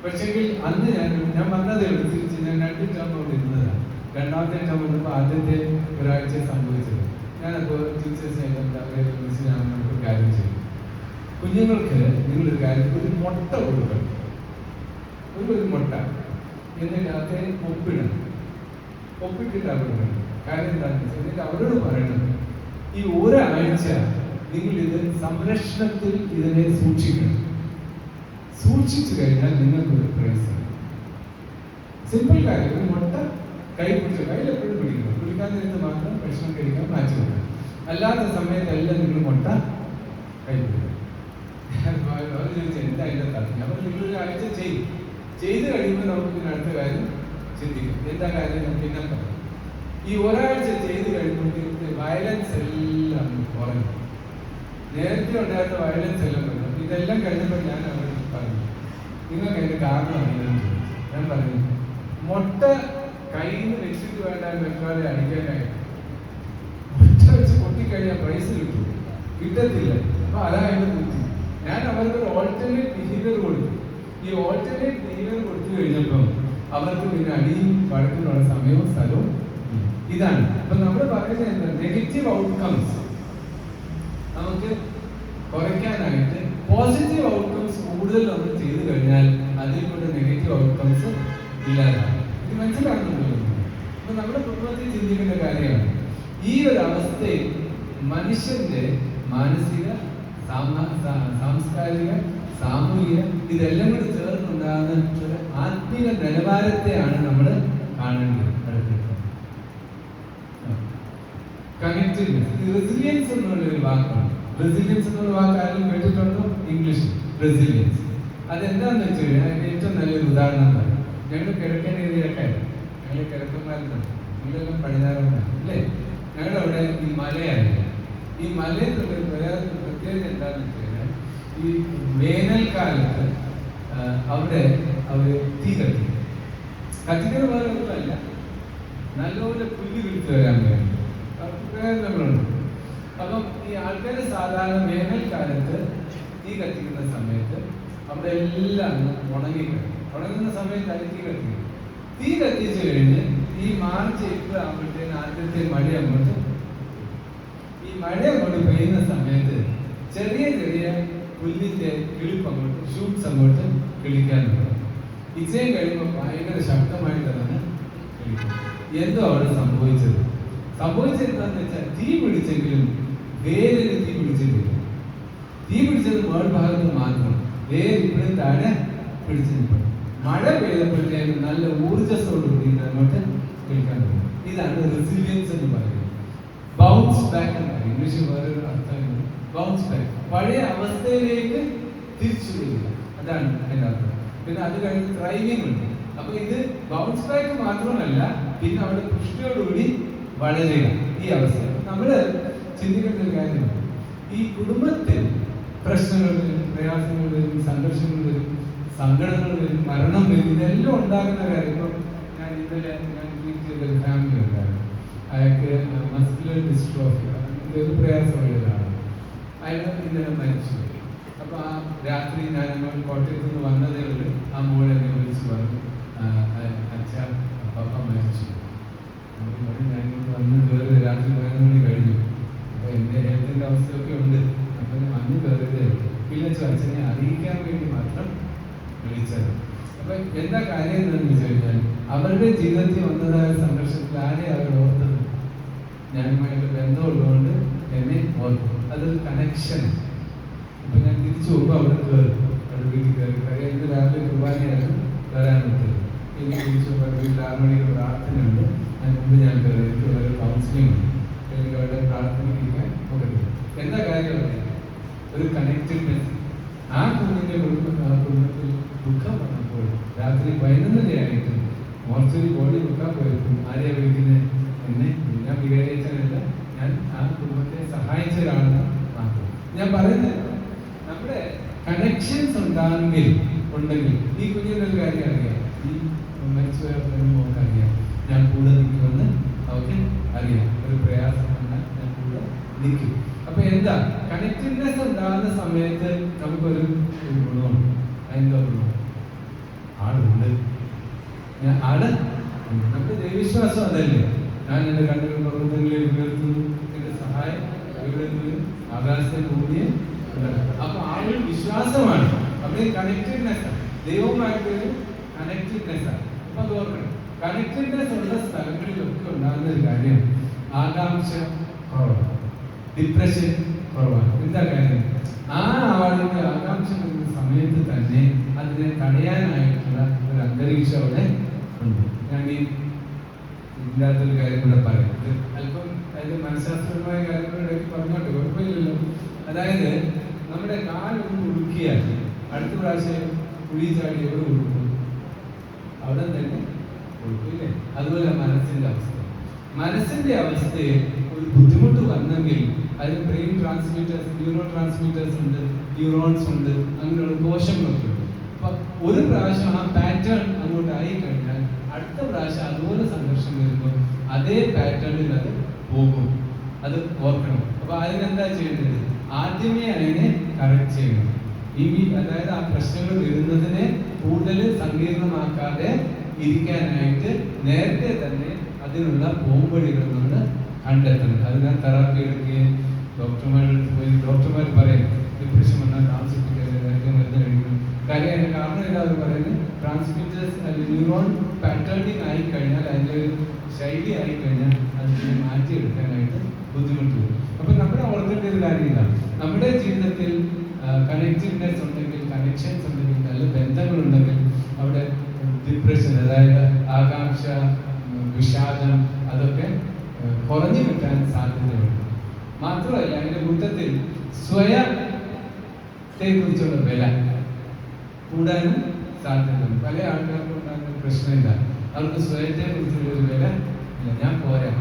പക്ഷെങ്കിൽ അന്ന് ഞാൻ വന്നതേ ഉള്ളൂ, തിരിച്ച് ഞാൻ 2 ടേം കൊണ്ട് ഇരുന്നതാണ്. 2ാമത്തെ ടേം വന്നപ്പോൾ ആദ്യത്തെ ഒരാഴ്ച സംഭവിച്ചത് ഞാനപ്പോൾ ടീച്ചേഴ്സായിട്ട് അവരെ മനസ്സിലാകുന്ന കാര്യം ചെയ്യും. കുഞ്ഞുങ്ങൾക്ക് നിങ്ങളൊരു കാര്യം, ഒരു മുട്ട കൊടുക്കണം, ഒരു മുട്ട, എന്നിട്ട് അതേ ഒപ്പിട്ടിട്ടാണ് കൊടുക്കണം. കാര്യം എന്താണെന്ന് വെച്ചാൽ എന്നിട്ട് അവരോട് പറയണം, ഈ ഒരാഴ്ച നിങ്ങൾ ഇത് സംരക്ഷണത്തിൽ ഇതിനെ സൂക്ഷിക്കണം. സൂക്ഷിച്ചു കഴിഞ്ഞാൽ നിങ്ങൾക്കൊരു പ്രൈസ്. സിമ്പിൾ കാര്യം. ഒരു മുട്ട കയ്യിൽ എപ്പോഴും പിടിക്കണം. പിടിക്കാൻ നേരത്ത് മാത്രം ഭക്ഷണം കഴിക്കാൻ മാറ്റി വെക്കണം. അല്ലാത്ത സമയത്തെല്ലാം നിങ്ങൾ മുട്ട കൈ പിടിക്കണം. അവർ ചോദിച്ചാൽ എന്താ അതിൻ്റെ താല്പര്യം? അപ്പോൾ നിങ്ങളൊരു ആഴ്ച ചെയ്ത് കഴിയുമ്പോൾ നമുക്ക് പിന്നെ അടുത്ത കാര്യം ചിന്തിക്കും. എന്താ കാര്യം നമുക്ക് പിന്നെ പറയാം. ഈ ഒരാഴ്ച ചെയ്ത് കഴിയുമ്പോഴത്തേക്ക് വയലൻസ് എല്ലാം കുറഞ്ഞു. നേരത്തെ ഉണ്ടായിരുന്ന വയലൻസ് എല്ലാം പറഞ്ഞു. ഇതെല്ലാം കഴിഞ്ഞപ്പോൾ ഞാൻ അവരോട് പറഞ്ഞു, നിങ്ങൾക്ക് അതിൻ്റെ കാരണം അറിയാമെന്ന് ചോദിച്ചു. ഞാൻ പറഞ്ഞു, മുട്ട കയ്യിൽ നിന്ന് വെച്ചിട്ട് വേണ്ട മറ്റൊരാളെ അടിക്കാനായിട്ട്. മുട്ട വെച്ച് പൊട്ടിക്കഴിഞ്ഞാൽ പ്രൈസ് കിട്ടത്തില്ല. അപ്പൊ അതായത് കുത്തി. ഞാൻ അവർക്കൊരു ഓൾട്ടർനേറ്റ് ബിഹേവിയർ കൊടുത്തു. ഈ ഓൾട്ടർനേറ്റ് ബിഹേവിയർ കൊടുത്തു കഴിഞ്ഞപ്പോൾ അവർക്ക് പിന്നെ അടിയും വഴക്കിനുള്ള സമയവും സ്ഥലവും ഇതാണ്. അപ്പൊ നമ്മൾ പറയുന്നത് എന്താ? നെഗറ്റീവ് ഔട്ട്കംസ് നമുക്ക് കുറയ്ക്കാനായിട്ട് പോസിറ്റീവ് ഔട്ട്കംസ് കൂടുതൽ നമ്മൾ ചെയ്തു കഴിഞ്ഞാൽ അതിൽ കൂടെ നെഗറ്റീവ് ഔട്ട്കംസ് ഇല്ലാതാണ്. ഇത് മനസ്സിലാക്കുന്നുണ്ടല്ലോ. അപ്പൊ നമ്മുടെ കുടുംബത്തിൽ ചിന്തിക്കേണ്ട കാര്യമാണ്, ഈ ഒരു അവസ്ഥയിൽ മനുഷ്യന്റെ മാനസിക, സാംസ്കാരിക, സാമൂഹിക ഇതെല്ലാം കൂടി ചേർന്നുണ്ടാകുന്ന ഒരു ആത്മീയ നിലവാരത്തെയാണ് നമ്മൾ കാണേണ്ടത്. കണക്റ്റഡ്നെസ്. റെസിലിയൻസ് എന്നുള്ളൊരു വാക്കാണ്. റെസിലിയൻസ് എന്നുള്ള വാക്ക് ആരും കേട്ടിട്ടുണ്ടോ? English resilience. അതെന്താന്ന് വെച്ച് കഴിഞ്ഞാൽ അതിന്റെ ഏറ്റവും നല്ലൊരു ഉദാഹരണം പറയും. ഞങ്ങൾ കിഴക്കൻ ഏരിയക്കാരും, ഞങ്ങൾ കിഴക്കന്മാരുന്നുണ്ട്, നിങ്ങളെല്ലാം പടിഞ്ഞാറന്മാർ അല്ലേ? ഞങ്ങളവിടെ ഈ മലയായിരുന്നു. ഈ മലയിൽ പ്രത്യേകത എന്താണെന്ന് വെച്ച് കഴിഞ്ഞാൽ ഈ വേനൽക്കാലത്ത് അവിടെ അവര് തീ കത്തിക്കുന്ന പോലെ ഒന്നുമല്ല, നല്ലപോലെ പുല്ല് വിളിച്ചു വരാൻ വേണ്ടി പ്രയോജനങ്ങളുണ്ട്. അപ്പം ഈ ആൾക്കാർ സാധാരണ വേനൽക്കാലത്ത് തീ കത്തിക്കുന്ന സമയത്ത് അവിടെ എല്ലാം ഉണങ്ങുന്ന സമയത്താണ് തീ കത്തിച്ചു കഴിഞ്ഞ് ഈ മാർച്ച് ഏപ്രിൽ ആകുമ്പോഴത്തേന് ആദ്യത്തെ മഴ അങ്ങോട്ട് പെയ്യുന്ന സമയത്ത് ചെറിയ പുല്ലിന്റെ കിളിപ്പ് അങ്ങോട്ട് ഷൂട്ട്സ് അങ്ങോട്ട് കിളിക്കാനുണ്ട്. ഇച്ചയും കഴിയുമ്പോൾ ഭയങ്കര ശക്തമായിട്ടാണ് കിളിക്കുന്നത്. എന്തോ അവിടെ സംഭവിച്ചെന്താന്ന് വെച്ചാൽ തീ പിടിച്ചെങ്കിലും വേരിന് തീ പിടിച്ചിട്ടില്ല. തീ പിടിച്ചത് മേൽഭാഗത്ത് മാത്രം, വേര് ഇപ്പോഴും താഴെ പിടിച്ചു നിൽക്കണം. മഴ പെയ്തപ്പോഴത്തേക്കും നല്ല ഊർജസ്സോടുകൂടി അങ്ങോട്ട് കേൾക്കാൻ പറ്റും. ഇതാണ് റെസിലിയൻസ് എന്ന് പറയുന്നത്. ബൗൺസ് ബാക്ക് എന്ന് പറയും. ഇംഗ്ലീഷിൽ വേറൊരു അർത്ഥമാണ് ബൗൺസ് ബാക്ക്. പഴയ അവസ്ഥയിലേക്ക് തിരിച്ചു വരിക, അതാണ് അതിൻ്റെ അർത്ഥം. പിന്നെ അത് കഴിഞ്ഞ് ത്രൈവിംഗ് ഉണ്ട്. അപ്പൊ ഇത് ബൗൺസ് ബാക്ക് മാത്രമല്ല, പിന്നെ അവിടെ പുഷ്ടിയോടുകൂടി വളരുക. ഈ അവസ്ഥ നമ്മള് ചിന്തിക്കേണ്ട ഒരു കാര്യമാണ്. ഈ കുടുംബത്തിൽ പ്രശ്നങ്ങൾ വരും, പ്രയാസങ്ങൾ വരും, സംഘർഷങ്ങൾ വരും, സങ്കടങ്ങൾ വരും, മരണം വരും. ഇതെല്ലാം ഉണ്ടാകുന്ന കാര്യം. ഇപ്പം ഞാൻ ഇന്നലെ ട്രീറ്റ് ചെയ്തൊരു ഫാമിലി ഉണ്ടായിരുന്നു. അയാൾക്ക് മസ്കുലർ ഡിസ്ട്രോഫി, ഒരു പ്രയാസമുള്ളതാണ്. അയാൾ ഇന്നലെ മരിച്ചു. അപ്പൊ ആ രാത്രി ഞാൻ കോട്ടയത്ത് നിന്ന് വന്നതേ ഉള്ളൂ. ആ മോളെ എന്നെ വിളിച്ച് പറഞ്ഞു, അച്ഛ പപ്പ മരിച്ചു. ഞാൻ വന്ന് കയറി രാത്രി 11 മണി കഴിഞ്ഞു. അപ്പൊ എന്റെ ഹെൽത്തിന്റെ അവസ്ഥയൊക്കെ ഉണ്ട്. അപ്പൊ അന്ന് കയറിയതേ ഉള്ളൂ. പിന്നെ അച്ഛനെ അറിയിക്കാൻ വേണ്ടി മാത്രം വിളിച്ചത്. അപ്പൊ എന്താ കാര്യം എന്താണെന്ന് വെച്ച് കഴിഞ്ഞാൽ അവരുടെ ജീവിതത്തിൽ വന്നതായ സംഘർഷത്തിൽ ആരെയും ഞാനുമായിട്ട് ബന്ധമുള്ളതുകൊണ്ട് എന്നെ ഓർക്കും. അതൊരു കണക്ഷൻ. അപ്പൊ ഞാൻ തിരിച്ചു പോകുമ്പോൾ അവിടെ കയറും, അവിടെ വീട്ടിൽ കയറി. കാര്യം ഇന്ന് രാവിലെ കുർബാനയായിരുന്നു, വരാൻ പറ്റും. ഇനി തിരിച്ചു വീട്ടിൽ 6 മണിക്ക് പ്രാർത്ഥനയുണ്ട്. അതിന് മുമ്പ് ഞാൻ കയറി, എനിക്ക് വളരെ കൗൺസിലിംഗ് ഉണ്ട്. എനിക്ക് അവിടെ പ്രാർത്ഥനയ്ക്കാൻ പറ്റും. എന്താ കാര്യം അറിയാം? ഒരു കണക്റ്റഡ്നെസ്. ആ കുഞ്ഞിന്റെ കുടുംബത്തിൽ ദുഃഖം വന്നപ്പോൾ രാത്രി 11:30 മോർച്ചറി ബോഡി വെക്കാൻ പോയപ്പോൾ ആരെയാ വിളിക്കുന്നത്? എന്നെ. ഞാൻ വികാരിച്ചതല്ല, ഞാൻ ആ കുടുംബത്തെ സഹായിച്ച ഒരാളെന്ന് മാത്രം. ഞാൻ പറയുന്നത് നമ്മുടെ കണക്ഷൻസ് ഉണ്ടെങ്കിൽ ഈ കുഞ്ഞിനൊരു കാര്യം അറിയാം, ഈ മരിച്ചുപോയ അറിയാം, ഞാൻ കൂടെ നിൽക്കുമെന്ന് അവർക്ക് അറിയാം. ഒരു പ്രയാസം വന്നാൽ ഞാൻ കൂടെ നിൽക്കും. അപ്പൊ എന്താ കണക്റ്റഡ്നെസ് ഉണ്ടാകുന്ന സമയത്ത് നമുക്കൊരു ഗുണമുണ്ട്. അതിൻ്റെ ഗുണം ആളുണ്ട്. ആള് നമുക്ക് ദൈവവിശ്വാസം അതല്ലേ. ഞാൻ എൻ്റെ കണ്ണുകൾ പർവ്വതങ്ങളിൽ ഉയർത്തുന്നു, എൻ്റെ സഹായം ആകാശത്തെ ഭൂമിയെ. അപ്പൊ ആള് വിശ്വാസമാണ്. അപ്പൊ കണക്റ്റഡ്നെസ് ആണ്, ദൈവവുമായിട്ടൊരു കണക്റ്റഡ്നെസ് ആണ്. അപ്പൊ അത് ഓർക്കണം. കണക്റ്റഡ്നെസ് ഉള്ള സ്ഥലങ്ങളിലൊക്കെ ഉണ്ടാകുന്ന ഒരു കാര്യം ആകാംക്ഷ കുറവാണ്, ഡിപ്രഷൻ കുറവാണ്. എന്താ കാര്യം? ആ ആളിന്റെ ആകാംക്ഷ വരുന്ന സമയത്ത് തന്നെ അതിനെ തടയാനായിട്ടുള്ള ഒരു അന്തരീക്ഷം അവിടെ ഉണ്ട്. ഞാൻ ഈ ഇല്ലാത്തൊരു കാര്യം കൂടെ പറയാം. അല്പം അതിന്റെ മനഃശാസ്ത്രപരമായ കാര്യങ്ങളുടെ പറഞ്ഞോട്ടെ, കുഴപ്പമില്ലല്ലോ. അതായത് നമ്മുടെ കാലൊന്ന് ഉടുക്കിയാൽ അടുത്ത പ്രാവശ്യം കുഴി ചാടി എവിടെ ഉടുക്കും? അവിടെ തന്നെ ഉടുക്കില്ലേ? അതുപോലെ മനസ്സിന്റെ അവസ്ഥയിൽ ഒരു ബുദ്ധിമുട്ട് വന്നെങ്കിൽ അതിന് ബ്രെയിൻ ട്രാൻസ്മിറ്റേഴ്സ്, ന്യൂറോ ട്രാൻസ്മിറ്റേഴ്സ് ഉണ്ട്, ന്യൂറോൺസ് ഉണ്ട്, അങ്ങനെയുള്ള കോശങ്ങളൊക്കെ ഉണ്ട്. അപ്പൊ ഒരു പ്രാവശ്യം ആ പാറ്റേൺ അങ്ങോട്ട് ആയി കഴിഞ്ഞാൽ അടുത്ത പ്രാവശ്യം അതുപോലെ സംഘർഷം വരുമ്പോൾ അതേ പാറ്റേണിൽ അത് പോകും. അത് ഓർക്കണം. അപ്പൊ അതിനെന്താ ചെയ്യേണ്ടത്? ആദ്യമേ അതിനെ കറക്റ്റ് ചെയ്യണം. അതായത് ആ പ്രശ്നങ്ങൾ വരുന്നതിനെ കൂടുതൽ സങ്കീർണമാക്കാതെ ഇരിക്കാനായിട്ട് നേരത്തെ തന്നെ അതിനുള്ള പോംവഴികൾ നമ്മൾ കണ്ടെത്തണം. അതിനാ തെറാപ്പി എടുക്കുകയും ഡോക്ടർമാരുടെ പോയി ഡോക്ടർമാർ പറയും ഡിപ്രഷൻ വന്നാൽ മരുന്ന് കഴിക്കണം. കാര്യം അതിന് കാരണം എന്താ അവർ പറയുന്നത്? ട്രാൻസ്മിറ്റേഴ്സ് അല്ലെങ്കിൽ ന്യൂറോൺ പാറ്റേണിങ് ആയിക്കഴിഞ്ഞാൽ, അതിൻ്റെ ഒരു ശൈലി ആയിക്കഴിഞ്ഞാൽ അതിനെ മാറ്റിയെടുക്കാനായിട്ട് ബുദ്ധിമുട്ട് വരും. അപ്പൊ നമ്മുടെ ഓർക്കേണ്ട ഒരു കാര്യമില്ല, നമ്മുടെ ജീവിതത്തിൽ കണക്റ്റഡ്നെസ് ഉണ്ടെങ്കിൽ, കണക്ഷൻസ് ഉണ്ടെങ്കിൽ, നല്ല ബന്ധങ്ങളുണ്ടെങ്കിൽ അവിടെ ഡിപ്രഷൻ, അതായത് ആകാംക്ഷ, വിഷാദം, അതൊക്കെ കുറഞ്ഞു കിട്ടാൻ സാധ്യതയുണ്ട്. മാത്രമല്ല അതിന്റെ കൂട്ടത്തിൽ സ്വയത്തെ കുറിച്ചുള്ള വില കൂടാനും സാധ്യതയുണ്ട്. പല ആൾക്കാർക്കും ഉണ്ടാകുന്ന പ്രശ്നമില്ല, അവർക്ക് സ്വയത്തെ കുറിച്ചുള്ള ഒരു വില ഇല്ല. ഞാൻ പോരാ,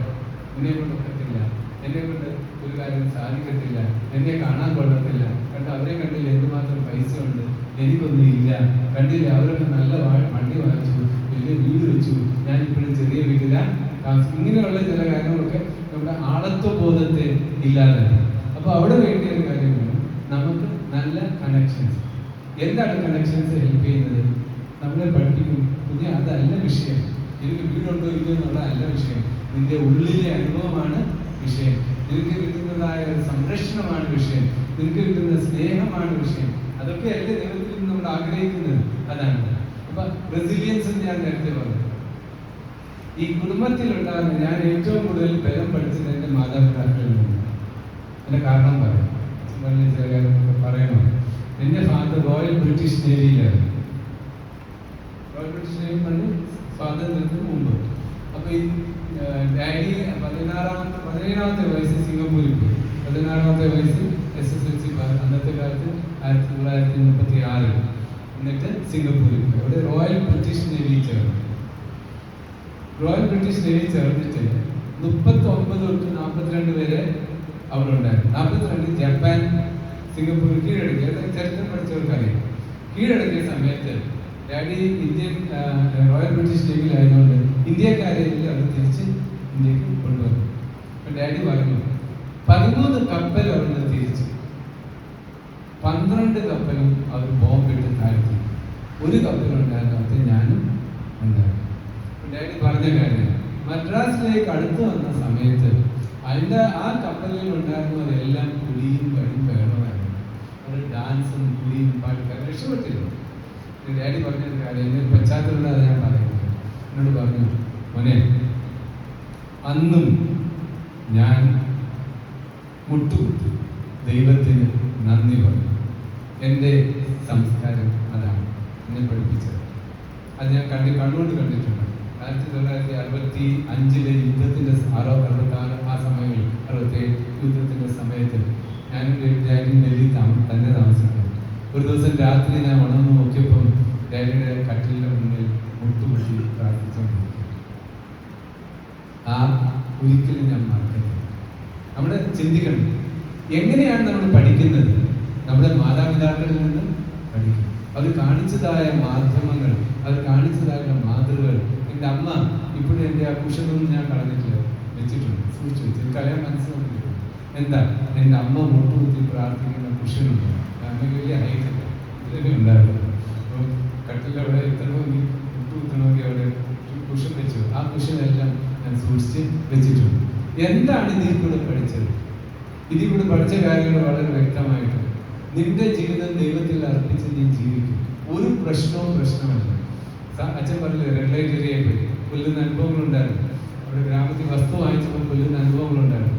എന്നെ കൊണ്ട് ഒക്കത്തില്ല, എന്നെ കൊണ്ട് ഒരു കാര്യം സാധിക്കത്തില്ല, എന്നെ കാണാൻ കൊള്ളത്തില്ല, കണ്ട് അവരെ കണ്ടില്ല എന്തുമാത്രം പൈസ ഉണ്ട്, എനിക്കൊന്നും ഇല്ല, കണ്ടില്ല അവരൊക്കെ നല്ല വണ്ടി വാങ്ങിച്ചു, വലിയ വീട് വെച്ചു, ഞാൻ ഇപ്പോഴും ചെറിയ വീട്ടിലാണ്. ഇങ്ങനെയുള്ള ചില കാര്യങ്ങളൊക്കെ നമ്മുടെ ആളത്വബോധത്തെ ഇല്ലാതെ. അപ്പൊ അവിടെ വേണ്ടിയ ഒരു കാര്യമാണ് നമുക്ക് നല്ല കണക്ഷൻസ്. എന്താണ് കണക്ഷൻസ് ഹെൽപ്പ് ചെയ്യുന്നത്? നമ്മളെ പഠിപ്പിക്കും. പുതിയ അതല്ല വിഷയം, എനിക്ക് വീടുണ്ടോ ഇല്ലയോ എന്നുള്ളതല്ല വിഷയം, നിന്റെ ഉള്ളിലെ അനുഭവമാണ് വിഷയം. നിനക്ക് കിട്ടുന്നതായ ഒരു സംരക്ഷണമാണ് വിഷയം, നിനക്ക് കിട്ടുന്ന സ്നേഹമാണ് വിഷയം. അതൊക്കെയല്ലേ ദൈവത്തിൽ നിന്ന് നമ്മൾ ആഗ്രഹിക്കുന്നത്. അതാണ്. അപ്പൊ റെസിലിയൻസ് ഞാൻ നേരത്തെ പറഞ്ഞു. ഈ കുടുംബത്തിലുണ്ടാകുന്ന ഞാൻ ഏറ്റവും കൂടുതൽ ബലം പഠിച്ചത് എൻ്റെ മാതാപിതാക്കളിൽ നിന്ന്. അതിന്റെ കാരണം പറയാം, ചില കാര്യങ്ങളൊക്കെ പറയണം. എൻ്റെ ഫാദർ റോയൽ ബ്രിട്ടീഷ് നേവിയിലായിരുന്നു. റോയൽ ബ്രിട്ടീഷ് നേവി പണ്ട് സ്വാതന്ത്ര്യത്തിന് മുമ്പ്. അപ്പൊ ഈ ഡാഡി 17ാമത്തെ വയസ്സിൽ സിംഗപ്പൂരിൽ പോയി. 16ാമത്തെ വയസ്സിൽ SSLC അന്നത്തെ കാലത്ത് 1936 എന്നിട്ട് സിംഗപ്പൂരിൽ പോയി. അവിടെ റോയൽ ബ്രിട്ടീഷ് നേവി ചേർന്നു. റോയൽ ബ്രിട്ടീഷ് നേവി ചേർന്നിട്ട് 39 തൊട്ട് 42 വരെ അവിടെ ഉണ്ടായിരുന്നു. 42 ജപ്പാൻ സിംഗപ്പൂർ കീഴടക്കി. ചരിത്രം പഠിച്ചവർക്കറിയാം. കീഴടക്കിയ സമയത്ത് ഡാഡി ഇന്ത്യൻ റോയൽ ബ്രിട്ടീഷ് നേവിയിലായതുകൊണ്ട് ഇന്ത്യക്കാരെ അവർ തിരിച്ച് ഇന്ത്യക്ക് കൊണ്ടുവന്നു. അപ്പൊ ഡാഡി പറഞ്ഞു 13 കപ്പൽ അവിടുന്ന് തിരിച്ചു, 12 കപ്പലും അവർ ബോംബിട്ട് താഴ്ത്തി. ഒരു കപ്പലുണ്ടായിരുന്നു, അത് ഞാനും ഉണ്ടായിരുന്നു. ഡാഡി പറഞ്ഞ കാര്യം, മദ്രാസിലേക്ക് അടുത്ത് വന്ന സമയത്ത് അതിൻ്റെ ആ കപ്പലിൽ ഉണ്ടായിരുന്നവരെല്ലാം കുടിയും വഴിയും ബഹളമായിരുന്നു. അവർ ഡാൻസും കുടിയും പാട്ടൊക്കെ രക്ഷപ്പെട്ടിരുന്നു. ഡാഡി പറഞ്ഞൊരു കാര്യം, എൻ്റെ പശ്ചാത്തലം അത് ഞാൻ പറയുന്നത്. എന്നോട് പറഞ്ഞു, മോനെ, അന്നും ഞാൻ മുട്ടുകുത്തി ദൈവത്തിന് നന്ദി പറഞ്ഞു. എൻ്റെ സംസ്കാരം അതാണ് എന്നെ പഠിപ്പിച്ചത്. അത് ഞാൻ കണ്ണുകൊണ്ട് കണ്ടിട്ടുണ്ട്. 1965 യുദ്ധത്തിൻ്റെ 66 ആ സമയങ്ങളിൽ 67 യുദ്ധത്തിൻ്റെ സമയത്ത് ഞാനും ഡാഡിയും ഡൽഹിയിൽ തന്നെ താമസിക്കുന്നു. ഒരു ദിവസം രാത്രി ഞാൻ ഉണർന്നു നോക്കിയപ്പം ഡാഡിയുടെ കട്ടിലിൻ്റെ മുന്നിൽ മുട്ടുകുത്തി പ്രാർത്ഥിച്ചുകൊണ്ടിരിക്കുന്നു. ആ ഒരിക്കലും ഞാൻ മറക്കരുത്. നമ്മൾ ചിന്തിക്കണം, എങ്ങനെയാണ് നമ്മൾ പഠിക്കുന്നത്? നമ്മുടെ മാതാപിതാക്കളിൽ നിന്ന് പഠിക്കും. അവർ കാണിച്ചതായ മാധ്യമങ്ങൾ, അവർ കാണിച്ചതായ മാതൃകൾ. എൻ്റെ അമ്മ ഇപ്പോഴും എൻ്റെ ആ കുഷനൊന്നും ഞാൻ കളഞ്ഞിട്ടില്ല, വെച്ചിട്ടുണ്ട്, സൂക്ഷിച്ചു വെച്ചു. കളയാൻ മനസ്സിലാക്കിയിട്ടുണ്ട്. എന്താ, എൻ്റെ അമ്മ മുട്ടുകുത്തി പ്രാർത്ഥിക്കുന്ന കുഷനുണ്ട്. അമ്മയ്ക്ക് വലിയ ഹൈറ്റില്ല, ഇതിലൊക്കെ ഉണ്ടായിരുന്നു. അപ്പോൾ കട്ടിലവിടെ എത്തണമെങ്കിൽ മുട്ടുകുത്തണമെങ്കിൽ അവിടെ കുഷൻ വെച്ചു. ആ കുഷനെല്ലാം ഞാൻ സൂക്ഷിച്ച് വെച്ചിട്ടുണ്ട്. എന്താണ് ഇതിൽ കൂടെ പഠിച്ചത്? ഇതിൽ കൂടെ പഠിച്ച കാര്യങ്ങൾ വളരെ വ്യക്തമായിട്ട്, നിന്റെ ജീവിതം ദൈവത്തിൽ അർപ്പിച്ച് നീ ജീവിക്കും. ഒരു പ്രശ്നമല്ല. അച്ഛൻ പറഞ്ഞില്ലേ, റെഡ് ലൈറ്റ് ഏരിയയിൽ പോയി കൊല്ലുന്ന അനുഭവങ്ങളുണ്ടായിരുന്നു. അവിടെ ഗ്രാമത്തിൽ വസ്തു വാങ്ങിച്ചപ്പോൾ കൊല്ലുന്ന അനുഭവങ്ങളുണ്ടായിരുന്നു.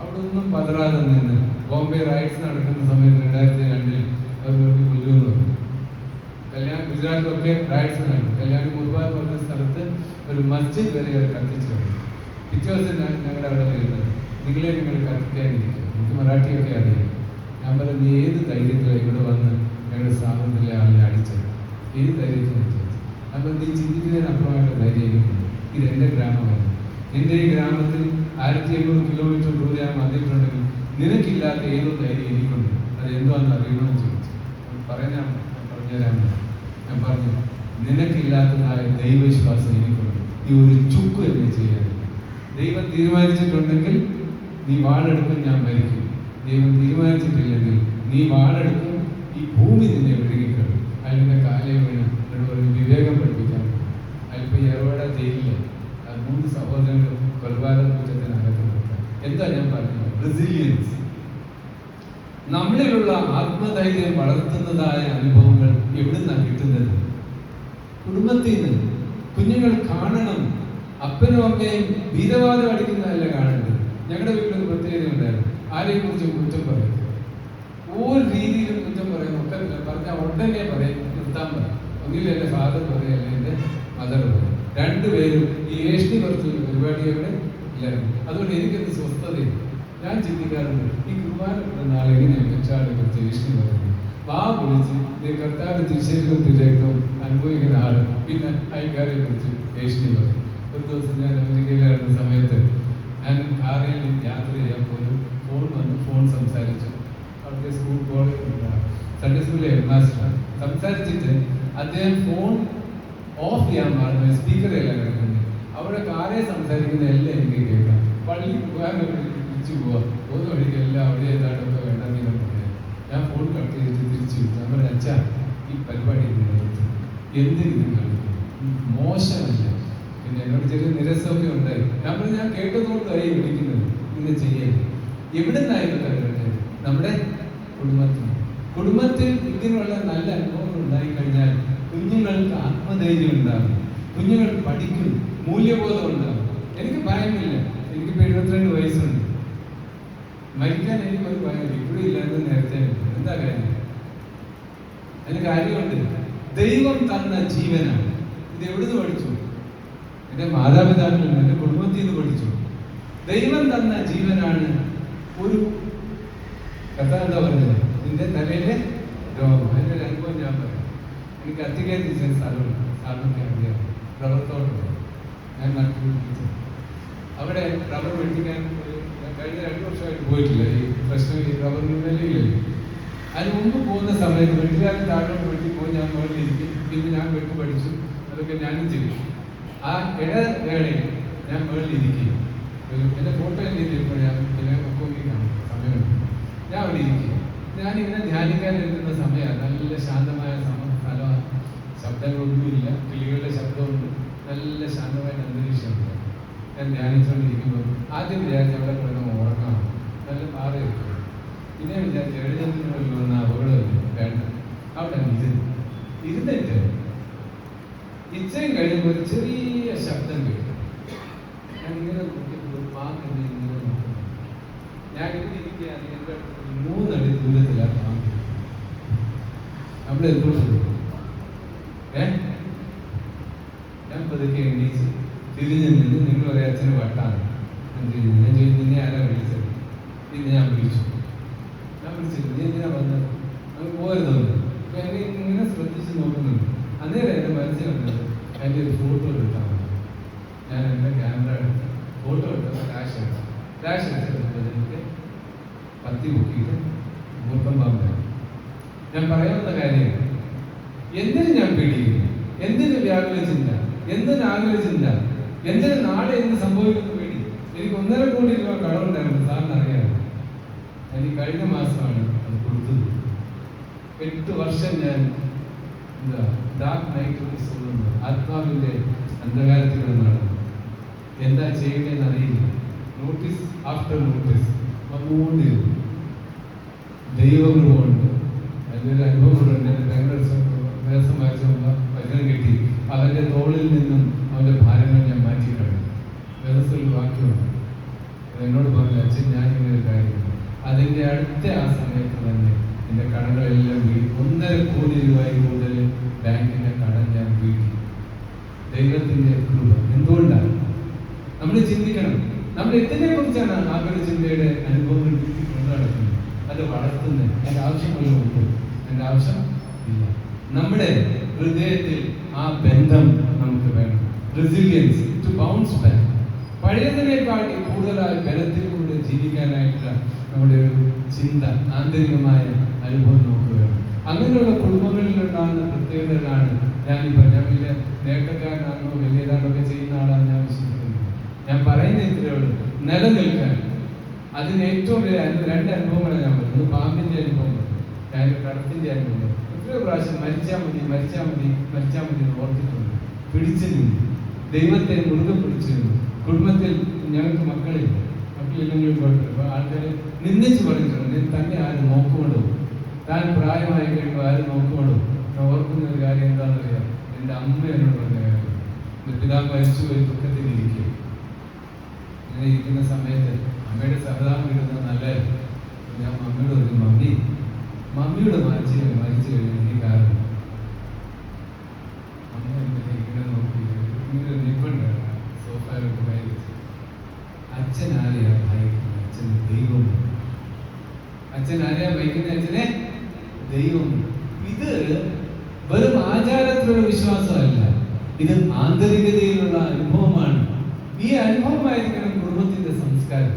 അവിടെ ഒന്നും പതറാതെ നിന്ന് ബോംബെ റൈറ്റ്സ് നടക്കുന്ന സമയത്ത് 2002 അവർ കൊല്ലുമെന്ന് പറഞ്ഞു. ഗുജറാത്തിലൊക്കെ റൈറ്റ്സ് നടക്കും. കല്യാണം മുർബാദ് പറഞ്ഞ സ്ഥലത്ത് ഒരു മസ്ജിദ് വരെ അവർ കത്തിച്ചു. പിറ്റേ ദിവസം ഞങ്ങളുടെ അവിടെ വരുന്നത്, നിങ്ങൾ കത്തിക്കാനിരിക്കും. എനിക്ക് മറാഠിയൊക്കെ അറിയാം. ഞാൻ പറഞ്ഞു, ഏത് ധൈര്യത്തിലാണ് ഇവിടെ വന്ന് ഞങ്ങളുടെ സ്ഥാപനത്തിലെ ആളിനെ അടിച്ചത്? ഏത് ധൈര്യത്തിലാണ് ചോദിച്ചത്? അപ്പോൾ നീ ചിന്തിക്കുന്നതിനപ്പുറമായിട്ട് ധൈര്യം എനിക്കുണ്ട്. ഇത് എൻ്റെ ഗ്രാമമാണ്. എൻ്റെ ഈ ഗ്രാമത്തിൽ 1500 കിലോമീറ്റർ ദൂരെ ഞാൻ വന്നിട്ടുണ്ടെങ്കിൽ നിനക്കില്ലാത്ത ഏതോ ധൈര്യം എനിക്കുണ്ട്. അത് എന്തുവാണെന്ന് അറിയണമെന്ന് ചോദിച്ചു. പറഞ്ഞുതരാമെന്ന് ഞാൻ പറഞ്ഞു, നിനക്കില്ലാത്തതായ ദൈവവിശ്വാസം എനിക്കുണ്ട്. നീ ഒരു ചുക്ക് എന്നെ ചെയ്യാൻ. ദൈവം തീരുമാനിച്ചിട്ടുണ്ടെങ്കിൽ നീ വാളെടുക്കും, ഞാൻ മരിക്കും. ദൈവം തീരുമാനിച്ചിട്ടില്ലെങ്കിൽ നീ വാളെടുക്കും, ഈ ഭൂമി നിന്നെ വിഴുങ്ങിക്കളും. അതിൻ്റെ കാലേ വീണ് ഒരു വിവേകം പഠിപ്പിക്കാൻ. അതിപ്പോൾ എറോട ജയിലില്ല, 3 സഹോദരങ്ങൾ കൊലപാതക കുറ്റത്തിന് അകത്തുനിൽക്കുക. എന്താ ഞാൻ പറഞ്ഞത്? റെസിലിയൻസ്. നമ്മളിലുള്ള ആത്മധൈര്യം വളർത്തുന്നതായ അനുഭവങ്ങൾ എവിടുന്നാണ് കിട്ടുന്നത്? കുടുംബത്തിൽ നിന്ന്. കുഞ്ഞുങ്ങൾ കാണണം, അപ്പനും അമ്മയും ഭീതവാദം അടിക്കുന്നതല്ല കാണേണ്ടത്. ഞങ്ങളുടെ വീട്ടിലൊരു പ്രത്യേകത ഉണ്ടായിരുന്നു, ആരെയും കുറിച്ച് കുറ്റം പറയും. ഒരു രീതിയിലും കുറ്റം പറയുന്ന ഒക്കെ പറഞ്ഞാൽ ഉടനെ പറയും, നിർത്താൻ പറയും. ഒന്നിലും എൻ്റെ ഫാദർ പറയും, അല്ലെങ്കിൽ എൻ്റെ മദർ പറയും. രണ്ടുപേരും ഈ ഏഷ്ണി കുറച്ച് പരിപാടിയുടെ ഇല്ലായിരുന്നു. അതുകൊണ്ട് എനിക്കെന്ത് സ്വസ്ഥതയും. ഞാൻ ചിന്തിക്കാറുണ്ട്, ഈ കുർബാന നാളെ എങ്ങനെയാണ് വെച്ചാളെ കുറിച്ച് ഏഷ്ണി പറയുന്നത്? വാ വിളിച്ച് കർത്താവ് തിരിച്ചേക്കും അനുഭവിക്കുന്ന ആള് പിന്നെ അയൽക്കാരെ കുറിച്ച് ഏഷ്ണി പറയും. ഒരു ദിവസം ഞാൻ അമേരിക്കയിലായിരുന്ന സമയത്ത് ഞാൻ കാറിൽ യാത്ര ചെയ്യാൻ പോലും ഫോൺ സംസാരിച്ചു. അവിടുത്തെ സ്കൂൾ സൺഡേ സ്കൂളിലെ ഹെഡ് മാസ്റ്റർ സംസാരിച്ചിട്ട് അദ്ദേഹം ഫോൺ ഓഫ് ചെയ്യാൻ പാടുന്ന സ്പീക്കറെല്ലാം കിടക്കുന്നത്. അവിടെ കാറെ സംസാരിക്കുന്ന എല്ലാം എനിക്ക് കേൾക്കാം. പള്ളി തിരിച്ചു പോവാം, പോകുന്ന വഴിക്ക് എല്ലാം അവിടെ ഏതാണ്ടൊക്കെ വേണ്ടെങ്കിലും പറയാം. ഞാൻ ഫോൺ കട്ട് ചെയ്തിട്ട് തിരിച്ചു വിട്ടു. നമ്മുടെ അച്ഛാ, ഈ പരിപാടി എന്തിനു കാണിക്കും? മോശമല്ല. പിന്നെ എന്നോട് ചെറിയ നിരസമൊക്കെ ഉണ്ടായി. ഞാൻ കേട്ടതുകൊണ്ടായി വിളിക്കുന്നത്. ഇങ്ങനെ ചെയ്യരുത്. എവിടെ നിന്നായിരുന്നു കരുതേണ്ടത്? നമ്മുടെ കുടുംബത്തിൽ ഇങ്ങനെയുള്ള നല്ല അനുഭവങ്ങൾ ഉണ്ടായിക്കഴിഞ്ഞാൽ കുഞ്ഞുങ്ങൾക്ക് ആത്മധൈര്യം ഉണ്ടാകും, കുഞ്ഞുങ്ങൾ പഠിക്കും, മൂല്യബോധം ഉണ്ടാകും. എനിക്ക് ഭയമില്ല. എനിക്കിപ്പോൾ 72 വയസ്സുണ്ട്. മരിക്കാൻ എനിക്കൊരു ഭയമില്ല. ഇപ്പോഴും ഇല്ലാതെ നേരത്തെ. എന്താ കാര്യം? അതിന് കാര്യമുണ്ട്. ദൈവം തന്ന ജീവനാണ്. ഇത് എവിടുന്ന് പഠിച്ചു? എൻ്റെ മാതാപിതാക്കളിൽ നിന്ന്, എൻ്റെ കുടുംബത്തിൽ നിന്ന് പഠിച്ചു. ദൈവം തന്ന ജീവനാണ്. ഒരു കഥ എന്താ പറഞ്ഞത്? നിന്റെ തലയിലെ രോഗം. അതിൻ്റെ ഒരു അനുഭവം ഞാൻ പറയാം. എനിക്ക് അധികം തിരിച്ച സ്ഥലമുണ്ട്, സാറിനൊക്കെ അറിയാം. റബ്ബർ തോട്ടം ഞാൻ നാട്ടിൽ അവിടെ റബ്ബർ വെട്ടിക്കാൻ കഴിഞ്ഞ 2 വർഷമായിട്ട് പോയിട്ടില്ല. ഈ പ്രശ്നം ഈ റബ്ബറിന് വിലയില്ലല്ലോ. അതിന് മുമ്പ് പോകുന്ന സമയത്ത് വെട്ടുകാരൻ താഴോട്ട് വെട്ടി പോയി ഞാൻ മുകളിലിരിക്കും. പിന്നെ ഞാൻ വെട്ട് പഠിച്ചു, അതൊക്കെ ഞാനും ചെയ്യും. ആ ഇടവേളയിൽ ഞാൻ മുകളിലിരിക്കും. എൻ്റെ ഫോട്ടോ എഴുതിയപ്പോൾ ഞാൻ പിന്നെ ഒക്കെ കാണും, സമയമുണ്ട്. ഞാൻ അവിടെ ഇരിക്കും. ഞാനിങ്ങനെ ധ്യാനിക്കാനിരിക്കുന്ന സമയമാണ്. നല്ല ശാന്തമായ സ്ഥലമാണ്, ശബ്ദങ്ങളൊന്നുമില്ല, കിളികളുടെ ശബ്ദമുണ്ട്, നല്ല ശാന്തമായ അന്തരീക്ഷമുണ്ട്. ഞാൻ ധ്യാനിച്ചുകൊണ്ടിരിക്കുമ്പോൾ ആദ്യം വിചാരിച്ച് അവിടെ കിടന്ന് ഉറങ്ങാം, നല്ല പാറയിരിക്കും. പിന്നെ വിചാരിച്ചു എഴുതുന്നതിനുള്ള വന്ന അപകടമില്ല, വേണ്ട. അവിടെ ഇരുന്നിട്ട് ഇച്ചയും കഴിയുമ്പോൾ ഒരു ചെറിയ ശബ്ദം കേട്ടു. ഞാൻ ഇങ്ങനെ നോക്കിയപ്പോൾ പാങ്ങനെ ഇങ്ങനെ നോക്കും. എൻ്റെ 3 അടി ദൂരത്തിലാണ് പാമ്പ്. നമ്മളെന്തോ ഞാൻ പതുക്കെ എണീച്ച് തിരിഞ്ഞു നിന്ന് നിങ്ങൾ പറയാം അച്ഛന് വട്ടാണ്. ഞാൻ ചോദിച്ചു നിന്നെ ആരാ വിളിച്ചത്? പിന്നെ ഞാൻ വിളിച്ചു. നീ എന്തിനാ വന്നത്? നമുക്ക് പോരുന്നുണ്ട്. എന്നെ ഇങ്ങനെ ശ്രദ്ധിച്ച് നോക്കുന്നുണ്ട്. അന്നേരം എൻ്റെ മനസ്സിൽ വന്നത് എൻ്റെ ഒരു ഫോട്ടോ എടുത്താണ്. ഞാൻ എൻ്റെ ക്യാമറ എടുത്ത് ഫോട്ടോ എടുത്തപ്പോൾ ഫ്ലാഷ് എടുത്തപ്പോൾ എനിക്ക് കത്തി പൊക്കിയിട്ട് മൂർഖം പാമ്പാണ്. ഞാൻ പറയാവുന്ന കാര്യം, എന്തിനു ഞാൻ പേടിക്കുന്നു? എന്തിനു വ്യാകുലച്ചില്ല? എന്തിനു ആഗ്രഹിച്ചില്ല? എന്തിനു നാളെ എന്ത് സംഭവിക്കുന്നു പേടി? എനിക്ക് 1.5 കോടി രൂപ കടമുണ്ടായിരുന്നു. സാറിന് അറിയാമോ? എനിക്ക് കഴിഞ്ഞ മാസമാണ് അത് കൊടുത്തത്. 8 വർഷം ഞാൻ ഡാർക്ക് നൈറ്റ് ആത്മാവിന്റെ അന്ധകാരത്തിലൂടെ നടന്നു. എന്താ ചെയ്യേണ്ടതെന്ന് അറിയില്ല. നോട്ടീസ് ആഫ്റ്റർ നോട്ടീസ് വന്നുകൊണ്ടിരുന്നു. ദൈവങ്ങളുമുണ്ട്. അതിലൊരു അനുഭവമുണ്ട്. എൻ്റെ ദിവസം വായിച്ചുള്ള വചനം കിട്ടി. അവന്റെ തോളിൽ നിന്നും അവന്റെ ഭാരങ്ങൾ ഞാൻ മാറ്റി കഴിഞ്ഞു. വ്യവസ്ഥയിൽ വാക്യമുണ്ട്. എന്നോട് പറഞ്ഞു, അച്ഛൻ ഞാൻ ഇങ്ങനെ കാര്യം. അതിൻ്റെ അടുത്ത ആ സമയത്ത് തന്നെ എൻ്റെ കടങ്ങളെല്ലാം വീട്ടി. 1.5 കോടി രൂപയിൽ കൂടുതൽ ബാങ്കിന്റെ കടം ഞാൻ വീട്ടി. ദൈവത്തിന്റെ കൃപ. എന്തുകൊണ്ടാണ്? നമ്മൾ ചിന്തിക്കണം, നമ്മൾ എന്തിനെ കുറിച്ചാണ് ആഗ്രഹചിന്തയുടെ അനുഭവങ്ങൾ കൊണ്ടു നടക്കുന്നത്? അത് വളർത്തുന്നത്. എൻ്റെ ആവശ്യമുള്ളതുണ്ട്, എൻ്റെ ആവശ്യം ഇല്ല. നമ്മുടെ ഹൃദയത്തിൽ ആ ബന്ധം നമുക്ക് വേണം. Resilience, to bounce back. പഴയതിനേക്കാട്ടി കൂടുതലായി ബലത്തിലൂടെ ജീവിക്കാനായിട്ടുള്ള നമ്മുടെ ഒരു ചിന്ത, ആന്തരികമായ അനുഭവം നമുക്ക് വേണം. അങ്ങനെയുള്ള കുടുംബങ്ങളിലുണ്ടാകുന്ന പ്രത്യേകതകളാണ് ഞാനിപ്പോൾ. ഞാൻ വലിയ നേട്ടക്കാരനാണോ വലിയതാണൊക്കെ ചെയ്യുന്ന ആളാണ് ഞാൻ വിശ്വസിക്കുന്നത്. ഞാൻ പറയുന്ന ഇത്രയേ ഉള്ളൂ, നിലനിൽക്കാൻ അതിന് ഏറ്റവും വലിയ 2 അനുഭവങ്ങളാണ് ഞാൻ പറയുന്നത്. പാമ്പിന്റെ അനുഭവം, ഞാൻ കടത്തിന്റെ അനുഭവം. എത്രയോ പ്രാവശ്യം മരിച്ചാൽ മതി എന്ന് ഓർത്തിട്ടുണ്ട്. പിടിച്ചു നിന്ന് ദൈവത്തെ മുറുകെ പിടിച്ചു നിന്ന്. കുടുംബത്തിൽ ഞങ്ങൾക്ക് മക്കളില്ലെങ്കിലും കുഴപ്പമില്ല. ആൾക്കാർ നിന്നിച്ച് പറഞ്ഞിട്ടുണ്ട്, തന്നെ ആരും നോക്കുകൊള്ളൂ, താൻ പ്രായമായി കഴിയുമ്പോൾ ആരും നോക്കുകൊള്ളൂ. ഞാൻ ഓർക്കുന്ന ഒരു കാര്യം എന്താണെന്ന് അറിയാം. എൻ്റെ അമ്മ എന്നോട് പറഞ്ഞ കാര്യം. എൻ്റെ പിതാവ് മരിച്ചു പോയി ദുഃഖത്തിലിരിക്കുക. ഇങ്ങനെ ഇരിക്കുന്ന സമയത്ത് അമ്മയുടെ സഹതാപം കിട്ടുന്നത് നല്ലതായിരുന്നു. ഞാൻ മമ്മിയോട് പറഞ്ഞു, മമ്മിയുടെ മരിച്ചു കഴിഞ്ഞാൽ എനിക്ക് കാരണം. അമ്മ ഇങ്ങനെ നോക്കി ഇങ്ങനെ നിൽപ്പുണ്ട് സോഫയിലൊക്കെ കൈ വെച്ച്. അച്ഛൻ ആരെയാ ഭയക്കുന്നത്? അച്ഛന് ദൈവം. അച്ഛൻ ആരെയാ ഭയക്കുന്നത്? അച്ഛനെ ദൈവം. ഇത് വെറും ആചാരത്തിലുള്ള വിശ്വാസമല്ല, ഇത് ആന്തരികതയിലുള്ള അനുഭവമാണ്. ഈ അനുഭവമായിരിക്കണം കുടുംബത്തിന്റെ സംസ്കാരം.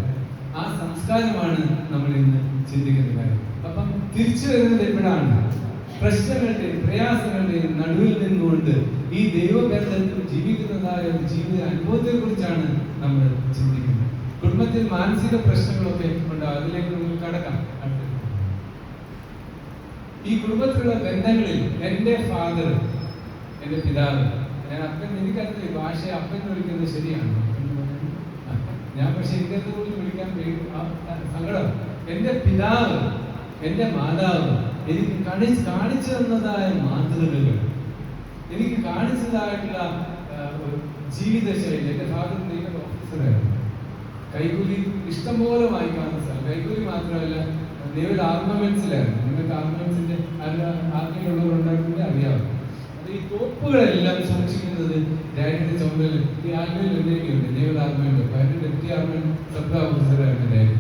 ആ സംസ്കാരമാണ് നമ്മൾ ഇന്ന് ചിന്തിക്കുന്ന കാര്യം. അപ്പം തിരിച്ചു വരുന്നത് എപ്പോഴാണ്? പ്രശ്നങ്ങളുടെയും പ്രയാസങ്ങളുടെയും നടുവിൽ നിന്നുകൊണ്ട് ഈ ദൈവബന്ധത്തിൽ ജീവിക്കുന്നതായ ഒരു ജീവിത അനുഭവത്തെ കുറിച്ചാണ് നമ്മൾ ചിന്തിക്കുന്നത്. കുടുംബത്തിൽ മാനസിക പ്രശ്നങ്ങളൊക്കെ ഉണ്ടാവും. അതിലേക്ക് നമുക്ക് കടക്കാം. ഈ കുടുംബത്തിലുള്ള ബന്ധങ്ങളിൽ എൻ്റെ ഫാദർ, എൻ്റെ പിതാവ്, ഞാൻ അപ്പൻ, എനിക്കറിയില്ല ഭാഷ അപ്പൻ വിളിക്കുന്നത് ശരിയാണ് ഞാൻ, പക്ഷെ എനിക്കത് പോലും വിളിക്കാൻ സങ്കടം. എൻ്റെ പിതാവ്, എൻ്റെ മാതാവ് എനിക്ക് കാണിച്ചു തന്നതായ മാതൃകകൾ, എനിക്ക് കാണിച്ചതായിട്ടുള്ള ജീവിതശൈലി. എൻ്റെ ഫാദർ ലീഗൽ ഓഫീസറായിരുന്നു. കൈക്കൂലി ഇഷ്ടംപോലെ വാങ്ങിക്കാവുന്ന സ്ഥലം. കൈക്കൂലി മാത്രമല്ല, നേവൽ ആർമമെന്റ്സിലായിരുന്നു. നിങ്ങൾക്ക് ആർമമെന്റ്സിന്റെ ആർമിയിലുള്ളവരുണ്ടാക്കുന്നത് അറിയാവും. അത് ഈ തോപ്പുകളെല്ലാം സൂക്ഷിക്കുന്നത് ഡാഡിയുടെ ചുമതല. ഈ ആർമിയിൽ എന്തെങ്കിലുണ്ട്, നേവൽ ആർമിയുണ്ട്. അതിന്റെ ഡെപ്റ്റി ആർമി സബ് ഓഫീസറായിരുന്നു ഡാഡി.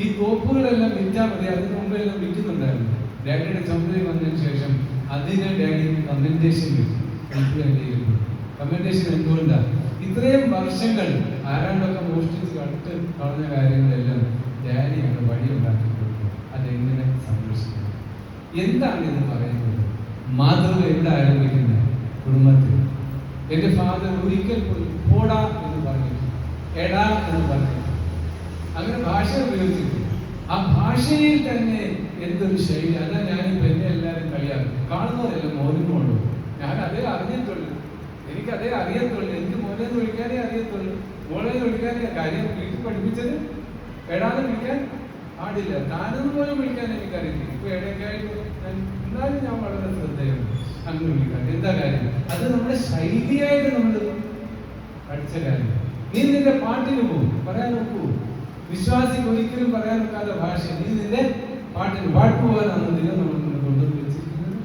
ഈ തോപ്പുകളെല്ലാം വിറ്റാൽ മതി, അതിന് മുമ്പെല്ലാം വിൽക്കുന്നുണ്ടായിരുന്നു. ഡാഡിയുടെ ചുമതല വന്നതിന് ശേഷം അതിന് ഡാഡി കമന്റേഷൻ വിൽക്കും. കമന്റേഷൻ എന്തുകൊണ്ടാണ്? ഇത്രയും വർഷങ്ങൾ ആരാണ്ടൊക്കെ മോഷ്ടിച്ച് കളഞ്ഞ കാര്യങ്ങളെല്ലാം ഡാഡിയാണ് വഴിയുണ്ടാക്കി കൊടുക്കുന്നത്. അതെങ്ങനെ സംരക്ഷിക്കണം? എന്താണ് ഇത് പറയുന്നത്? മാതൃക എവിടെ ആരംഭിക്കുന്നത്? കുടുംബത്തിൽ. എൻ്റെ ഫാദർ ഒരിക്കൽ പോലും പോടാ എന്ന് പറഞ്ഞു, എടാ എന്ന് പറഞ്ഞു, അങ്ങനെ ഭാഷ ഉപയോഗിച്ചിട്ട് ആ ഭാഷയിൽ തന്നെ എന്തൊരു ശൈലി. അതാ ഞാനിപ്പോൾ എന്നെ എല്ലാവരും കളിയാക്കും. കാണുന്നവരെല്ലാം മോനും കൊണ്ടു. ഞാൻ അതേ അറിഞ്ഞിട്ടുള്ളൂ, എനിക്കതേ അറിയത്തുള്ളൂ. എനിക്ക് മോനെ വിളിക്കാനേ അറിയത്തുള്ളൂ, മോളെ വിളിക്കാനേ. കാര്യം വീട്ടിൽ പഠിപ്പിച്ചത് എടാന്ന് വിളിക്കാൻ പാടില്ല, താനെന്ന് പോലും വിളിക്കാൻ എനിക്കറിയില്ല. ഇപ്പൊ ഇടയ്ക്കായിട്ട് എന്നാലും ഞാൻ വളരെ ശ്രദ്ധയാണ് അങ്ങനെ വിളിക്കാൻ. എന്താ കാര്യം? അത് നമ്മുടെ ശൈലിയായിട്ട് നമ്മൾ പഠിച്ച കാര്യം. നീ നിന്റെ പാട്ടിന് പോകും, പറയാൻ നോക്കൂ. വിശ്വാസിക്ക് ഒരിക്കലും പറയാൻ ഒക്കാത്ത ഭാഷ. നീ നിന്റെ പാട്ടുപോകാനാണ് ദൈവം നമ്മൾ കൊണ്ടുവന്ന് വെച്ചിരിക്കുന്നത്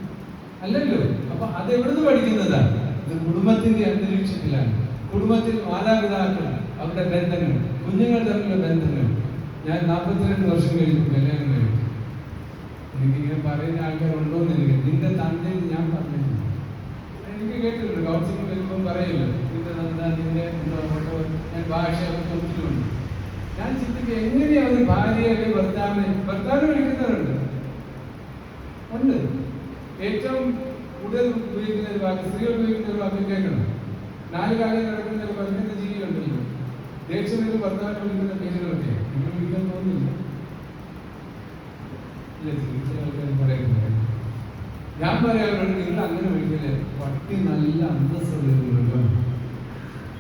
അല്ലല്ലോ. അപ്പൊ അത് എവിടുന്ന് പഠിക്കുന്നതാണ്? ഇത് കുടുംബത്തിന്റെ അന്തരീക്ഷത്തിലാണ്. കുടുംബത്തിൽ മാതാപിതാക്കൾ, അവരുടെ ബന്ധങ്ങൾ, കുഞ്ഞുങ്ങൾ തമ്മിലുള്ള ബന്ധങ്ങൾ. ഞാൻ 42 വർഷം കഴിഞ്ഞു കല്യാണം കഴിഞ്ഞു. എനിക്കിങ്ങനെ പറയുന്ന ആൾക്കാരുണ്ടോ എന്ന് എനിക്ക്. നിന്റെ തന്തയിൽ ഞാൻ പറഞ്ഞിട്ടുണ്ട്. എനിക്ക് കേട്ടിട്ടുണ്ട്. കൗൺസിലിംഗ് വരുമ്പം പറയില്ല നിന്റെ തന്ത, നിന്റെ എന്തോ ഞാൻ ഭാഷ ഒത്തിരിയുണ്ട്. ഞാൻ ചിന്തിക്കുക, എങ്ങനെയാ ഒരു ഭാര്യയെ ഭർത്താവിനെ വിളിക്കുന്നവരുണ്ട് ഉണ്ട്. ഏറ്റവും കൂടുതൽ ഉപയോഗിക്കുന്ന ഒരു വാക്ക്, സ്ത്രീകൾ ഉപയോഗിക്കുന്ന ഒരു വാക്ക് കേൾക്കണം. 4 കാലം നടക്കുന്ന ഒരു പറഞ്ഞ ജീവികളുണ്ടല്ലോ. ദേഷ്യം ഒരു ഭർത്താവിനെ വിളിക്കുന്ന പേരുകളൊക്കെ നിങ്ങൾ വിളിക്കാൻ തോന്നുന്നില്ല. ഞാൻ പറയാറുണ്ട്, നിങ്ങൾ അങ്ങനെ വിളിക്കല്. പട്ടി നല്ല അന്തസ്സുള്ള ഒരു മൃഗം.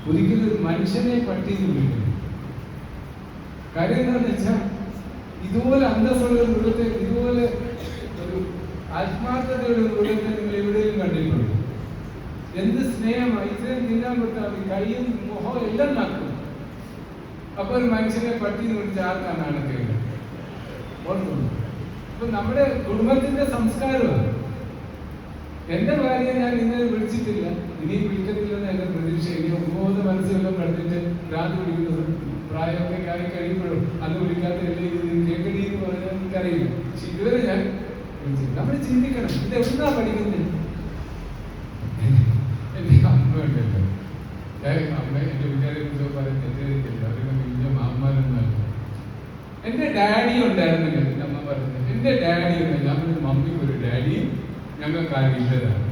ഒരിക്കലും ഒരു മനുഷ്യനെ പട്ടി എന്ന് വിളിക്കണം. കാര്യം എന്താണെന്ന് വെച്ചാൽ, ഇതുപോലെ അന്തസ്സുള്ള ഒരു മൃഗത്തെ, ഇതുപോലെ ഒരു ആത്മാർത്ഥതയുള്ള ഒരു മൃഗത്തെ നിങ്ങൾ എവിടെയും കണ്ടിട്ടുണ്ടോ? എന്ത് സ്നേഹമാണ്! ഇത്രയും തിന്നാൻ കൊടുത്താൽ മതി, കൈയും മുഖവും എല്ലാം നടക്കും. അപ്പൊ ഒരു മനുഷ്യനെ പട്ടി എന്ന് വിളിച്ച് ആർക്കാണ് നടക്കുക? ഓർക്കുന്നു. അപ്പൊ നമ്മുടെ കുടുംബത്തിന്റെ സംസ്കാരമാണ്. എന്റെ ഭാര്യയെ ഞാൻ ഇന്നലെ വിളിച്ചിട്ടില്ല, ഇനിയും വിളിക്കത്തില്ലെന്ന് എന്റെ പ്രതീക്ഷ. ഇനി 9 മനസ്സിലെല്ലാം കണ്ടിട്ട് രാത്രി വിളിക്കുന്നത് പ്രായമൊക്കെ ആയി കഴിയുമ്പോഴും അന്ന് വിളിക്കാത്ത കേൾക്കടി എന്ന് പറഞ്ഞാൽ എനിക്കറിയില്ല. പക്ഷെ ഇതുവരെ ഞാൻ വിളിച്ചില്ല. നമ്മൾ ചിന്തിക്കണം, ഇത് എവിടുന്നാ പഠിക്കുന്നത്? എന്റെ അമ്മ ഉണ്ടല്ലോ, അമ്മ എന്റെ വീട്ടുകാരെ കുറിച്ച് പറയാൻ തെറ്റിദ്ധരിക്കില്ല. അവരൊക്കെ വലിയ മാമാരൊന്നും. എന്റെ ഡാഡി ഉണ്ടായിരുന്നില്ല. എന്റെ അമ്മ പറഞ്ഞത് എന്റെ ഡാഡി ഉണ്ട്. ഞാൻ പറഞ്ഞ മമ്മിക്ക് ഒരു ഡാഡിയും ഞങ്ങൾക്കാരും ഇല്ലതാണ്.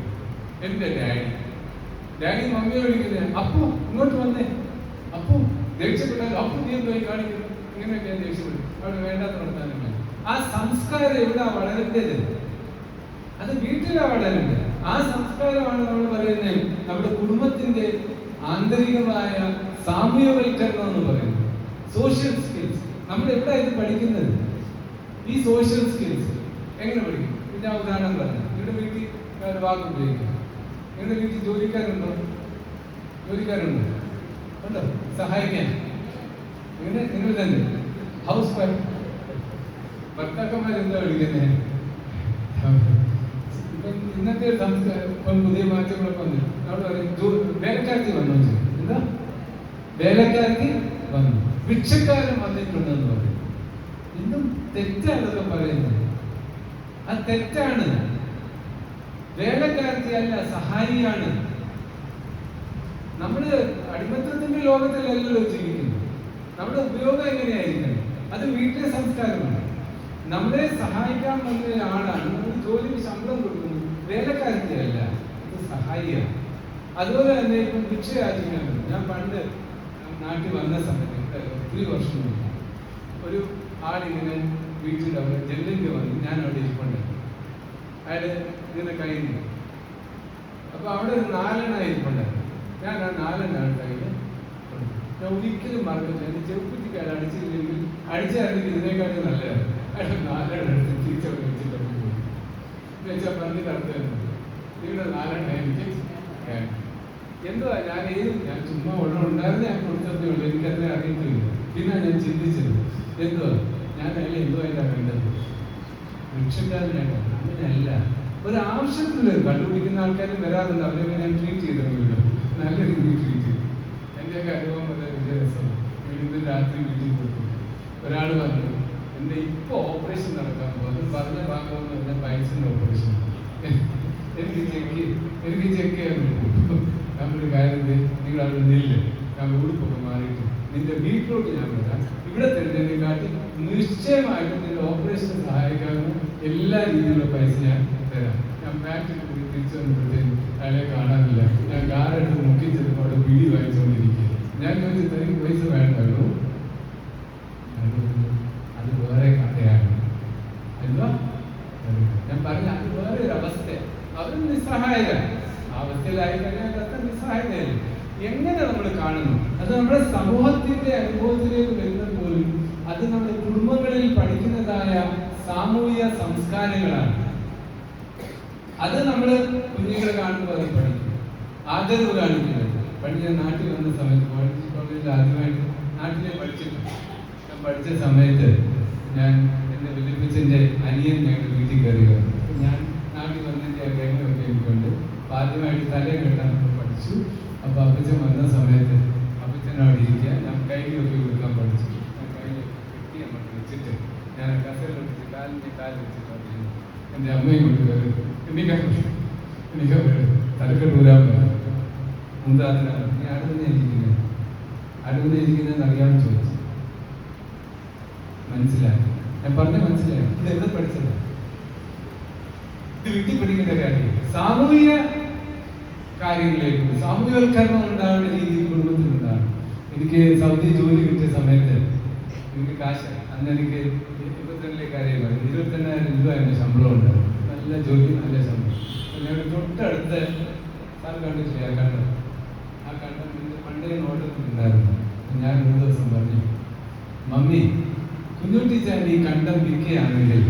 എന്റെ ഡാഡി മമ്മിയെ വിളിക്കുന്നത് അപ്പു ഇങ്ങോട്ട് വന്നേ, അപ്പു ദേഷ്യപ്പെട്ടാൽ അപ്പു നീ പോയി കാണിക്കുന്നു, ഇങ്ങനെയൊക്കെ ദേഷ്യപ്പെട്ടു. അവിടെ വേണ്ടാത്ത വർത്താനങ്ങൾ. ആ സംസ്കാരം എവിടാ വളരേണ്ടത്? അത് വീട്ടിലാണ് വളരേണ്ടത്. ആ സംസ്കാരമാണ് നമ്മൾ പറയുന്നത് നമ്മുടെ കുടുംബത്തിന്റെ ആന്തരികമായ സാമൂഹ്യവൽക്കരണം എന്ന് പറയുന്നത്. സോഷ്യൽ സ്കിൽസ് നമ്മൾ എവിടെ ഇത് പഠിക്കുന്നത്? ഈ സോഷ്യൽ സ്കിൽസ് എങ്ങനെ പഠിക്കും? പിന്നെ ഉദാഹരണം പറഞ്ഞു, നിങ്ങളുടെ വീട്ടിൽ ഒരു വാക്ക് ഉപയോഗിക്കും. നിങ്ങളുടെ വീട്ടിൽ ജോലിക്കാരുണ്ടോ? ഉണ്ടോ സഹായിക്കാൻ? നിങ്ങൾ തന്നെ ഹൗസ് വൈഫ്. ഭർത്താക്കന്മാരെന്താ വിളിക്കുന്നത്? ഇപ്പം ഇന്നത്തെ സംസ്കാരം ഇപ്പം പുതിയ മാറ്റങ്ങളൊക്കെ വന്നു. അവിടെ പറയും വേലക്കാരത്തി വന്നു. എന്താ വേലക്കാരത്തി വന്നു, ഭിക്ഷക്കാരൻ വന്നിട്ടുണ്ടെന്ന് പറയും. ഇന്നും തെറ്റാണല്ലോ പറയുന്നത്. അത് തെറ്റാണ്. വേലക്കാരത്തി അല്ല, സഹായിയാണ്. നമ്മള് അടിമത്തത്തിന്റെ ലോകത്തിലല്ലല്ലോ ജീവിക്കുന്നത്. നമ്മുടെ ഉപയോഗം എങ്ങനെയായിരിക്കണം? അത് വീട്ടിലെ സംസ്കാരമാണ്. നമ്മളെ സഹായിക്കാൻ വന്ന ആളാണ്. നമ്മൾ ജോലിക്ക് ശമ്പളം കൊടുക്കുന്നു. വേലക്കാരത്തി അല്ല, ഇത് സഹായിയാണ്. അതുപോലെ തന്നെ ഇപ്പം ഭിക്ഷ യാചിക്കാൻ. ഞാൻ പണ്ട് നാട്ടിൽ വന്ന സമയത്ത്, ഒത്തിരി വർഷം മുമ്പ്, ഒരു ആളിങ്ങനെ വീട്ടിൽ അവിടെ ജെല്ലിൻ്റെ വന്നു. ഞാൻ അവിടെ ഇരിപ്പുണ്ട്. അയാൾ ഇങ്ങനെ കഴിഞ്ഞു. അപ്പൊ അവിടെ ഒരു 4 ഇരിപ്പുണ്ടായിരുന്നു. ഞാൻ ആ 4 കയ്യിൽ ഞാൻ ഒരിക്കലും മറക്കില്ല. എന്റെ ചെറുപ്പത്തിക്ക് അയാൾ അടിച്ചില്ലെങ്കിൽ ഇതിനേക്കാളും നല്ലതാണ്. അയാൾ 4 എടുത്ത് തിരിച്ചവിടെ വെച്ചിട്ട് പോയി വെച്ചാൽ പറഞ്ഞ് നടത്തുന്നത്. നിങ്ങളുടെ 4 എനിക്ക് എന്തുവാ ഞാൻ ചുമ്മാ ഉണ്ടായിരുന്നു. ഞാൻ കൊടുത്തതേ ഉള്ളൂ, എനിക്കത്ര അറിയത്തില്ല. പിന്നെ ഞാൻ ചിന്തിച്ചത് എന്തുവാ ഞാൻ അതിൽ എന്തുവാ അതിൻ്റെ വേണ്ടത്? ഭിക്ഷക്കാരനായിട്ട് അങ്ങനെയല്ല. ഒരു ആവശ്യത്തില് കണ്ടുപിടിക്കുന്ന ആൾക്കാരും വരാറുണ്ട്. അവരെയൊക്കെ ഞാൻ ട്രീറ്റ് ചെയ്തിട്ടുണ്ടല്ലോ, നല്ല രീതിയിൽ ട്രീറ്റ് ചെയ്തു. എൻ്റെയൊക്കെ അനുഭവം വളരെ വലിയ രസമാണ്. ഇന്ന് രാത്രി വീട്ടിൽ കൊടുത്തു. ഒരാൾ പറഞ്ഞു, എൻ്റെ ഇപ്പോൾ ഓപ്പറേഷൻ നടക്കാൻ പോകും. പറഞ്ഞ ഭാഗമെന്ന് പറഞ്ഞാൽ പൈൽസിൻ്റെ ഓപ്പറേഷൻ. എനിക്ക് ചെക്ക് ചെയ്യാൻ പറ്റും. നമ്മളൊരു കാര്യം, നിങ്ങൾ അവിടെ നില്ല്, ഞാൻ ഉടുപ്പൊക്കെ മാറിയിട്ട് നിന്റെ വീട്ടിലോട്ട് ഞാൻ വരാം. ഇവിടെ തന്നെ കാട്ടി നിശ്ചയമായിട്ടും നിന്റെ ഓപ്പറേഷന് സഹായിക്കാവുന്ന എല്ലാ രീതിയിലുള്ള പൈസ ഞാൻ തരാം. ഞാൻ ഫാക്ടറി കൂടി തിരിച്ചു വന്നപ്പോഴത്തേക്കും അയാളെ കാണാനില്ല. ഞാൻ കാറെടുത്ത് മുക്കി ചെന്നപ്പോൾ അവിടെ പിടി വാങ്ങിച്ചുകൊണ്ടിരിക്കുക. ഞാൻ ചോദിച്ചു, തനിക്ക് പൈസ വേണ്ടല്ലോ? അത് വേറെ കഥയാണ്. എന്താ ഞാൻ പറഞ്ഞ, അത് വേറെ ഒരു അവസ്ഥ. അവരും നിസ്സഹായരാണ്. ആ അവസ്ഥയിലായി കഴിഞ്ഞാൽ അത്ര നിസ്സഹായതയല്ലേ. എങ്ങനെ നമ്മൾ കാണുന്നു? അത് നമ്മുടെ സമൂഹത്തിന്റെ അനുഭവത്തിലേക്ക് വരുന്നത് പോലും അത് നമ്മുടെ കുടുംബങ്ങളിൽ പഠിക്കുന്നതായ സാമൂഹിക സംസ്കാരങ്ങളാണ്. അത് നമ്മൾ കുഞ്ഞുങ്ങളെ കാണുമ്പോൾ അത് പഠിക്കും. ആദരവ് കാണിക്കുന്നത്. പണ്ട് ഞാൻ നാട്ടിൽ വന്ന സമയത്ത് കോളേജിൽ ആദ്യമായിട്ട് നാട്ടിലെ പഠിച്ചിട്ടുണ്ട്. ഞാൻ പഠിച്ച സമയത്ത് ഞാൻ എൻ്റെ വലിയപ്പച്ചൻ്റെ അനിയൻ ഞങ്ങളുടെ വീട്ടിൽ കയറി വന്നു. ഞാൻ നാട്ടിൽ വന്നതിൻ്റെ രേഖയൊക്കെ എനിക്കുണ്ട്. അപ്പോൾ ആദ്യമായിട്ട് തലയെ കെട്ടാൻ പഠിച്ചു. അപ്പോൾ അപ്പച്ചൻ വന്ന സമയത്ത് അപ്പച്ചനോട് ഇരിക്കുക, ഞാൻ കയ്യിലൊക്കെ കൊടുക്കാൻ പഠിച്ചു. ഞാൻ കയ്യിൽ കെട്ടി അങ്ങോട്ട് വെച്ചിട്ട് ഞാൻ കസേര വെച്ച് കാലിൻ്റെ കാല് വെച്ചിട്ട് പറഞ്ഞു എൻ്റെ അമ്മയും കൊണ്ട് കയറി എനിക്ക് തലക്കെട്ടൂരാൻ പറഞ്ഞു. എന്താ നീ അടുത്തന്നെ ഇരിക്കുന്നതെന്ന് അറിയാമെന്ന് ചോദിച്ചു. മനസ്സിലാക്കി, ഞാൻ പറഞ്ഞ മനസ്സിലായി. ഇത് എവിടെ പഠിച്ചത്? ഇത് വീട്ടിൽ പഠിക്കേണ്ട കാര്യം. സാമൂഹിക കാര്യങ്ങളിലേക്ക് സാമൂഹികവൽക്കരണം ഉണ്ടാവേണ്ട രീതിയിൽ കുടുംബത്തിലുണ്ടാകും. എനിക്ക് സൗദി ജോലി കിട്ടിയ സമയത്ത് എനിക്ക് കാശ് അന്ന് എനിക്ക് 22 കാര്യങ്ങൾ 28,000 രൂപ എൻ്റെ ശമ്പളം ഉണ്ടാവും. നല്ല ജോലി, നല്ല ശമ്പളം. ഞങ്ങളുടെ തൊട്ടടുത്ത് സാർ കണ്ടിട്ടില്ല ആ കണ്ടം പണ്ടേ നോട്ടത്തിലുണ്ടായിരുന്നു. ഞാൻ ഒരു ദിവസം പറഞ്ഞു, മമ്മി കുഞ്ഞുട്ടിച്ചാൻ ഈ കണ്ടം വിൽക്കുകയാണെങ്കിൽ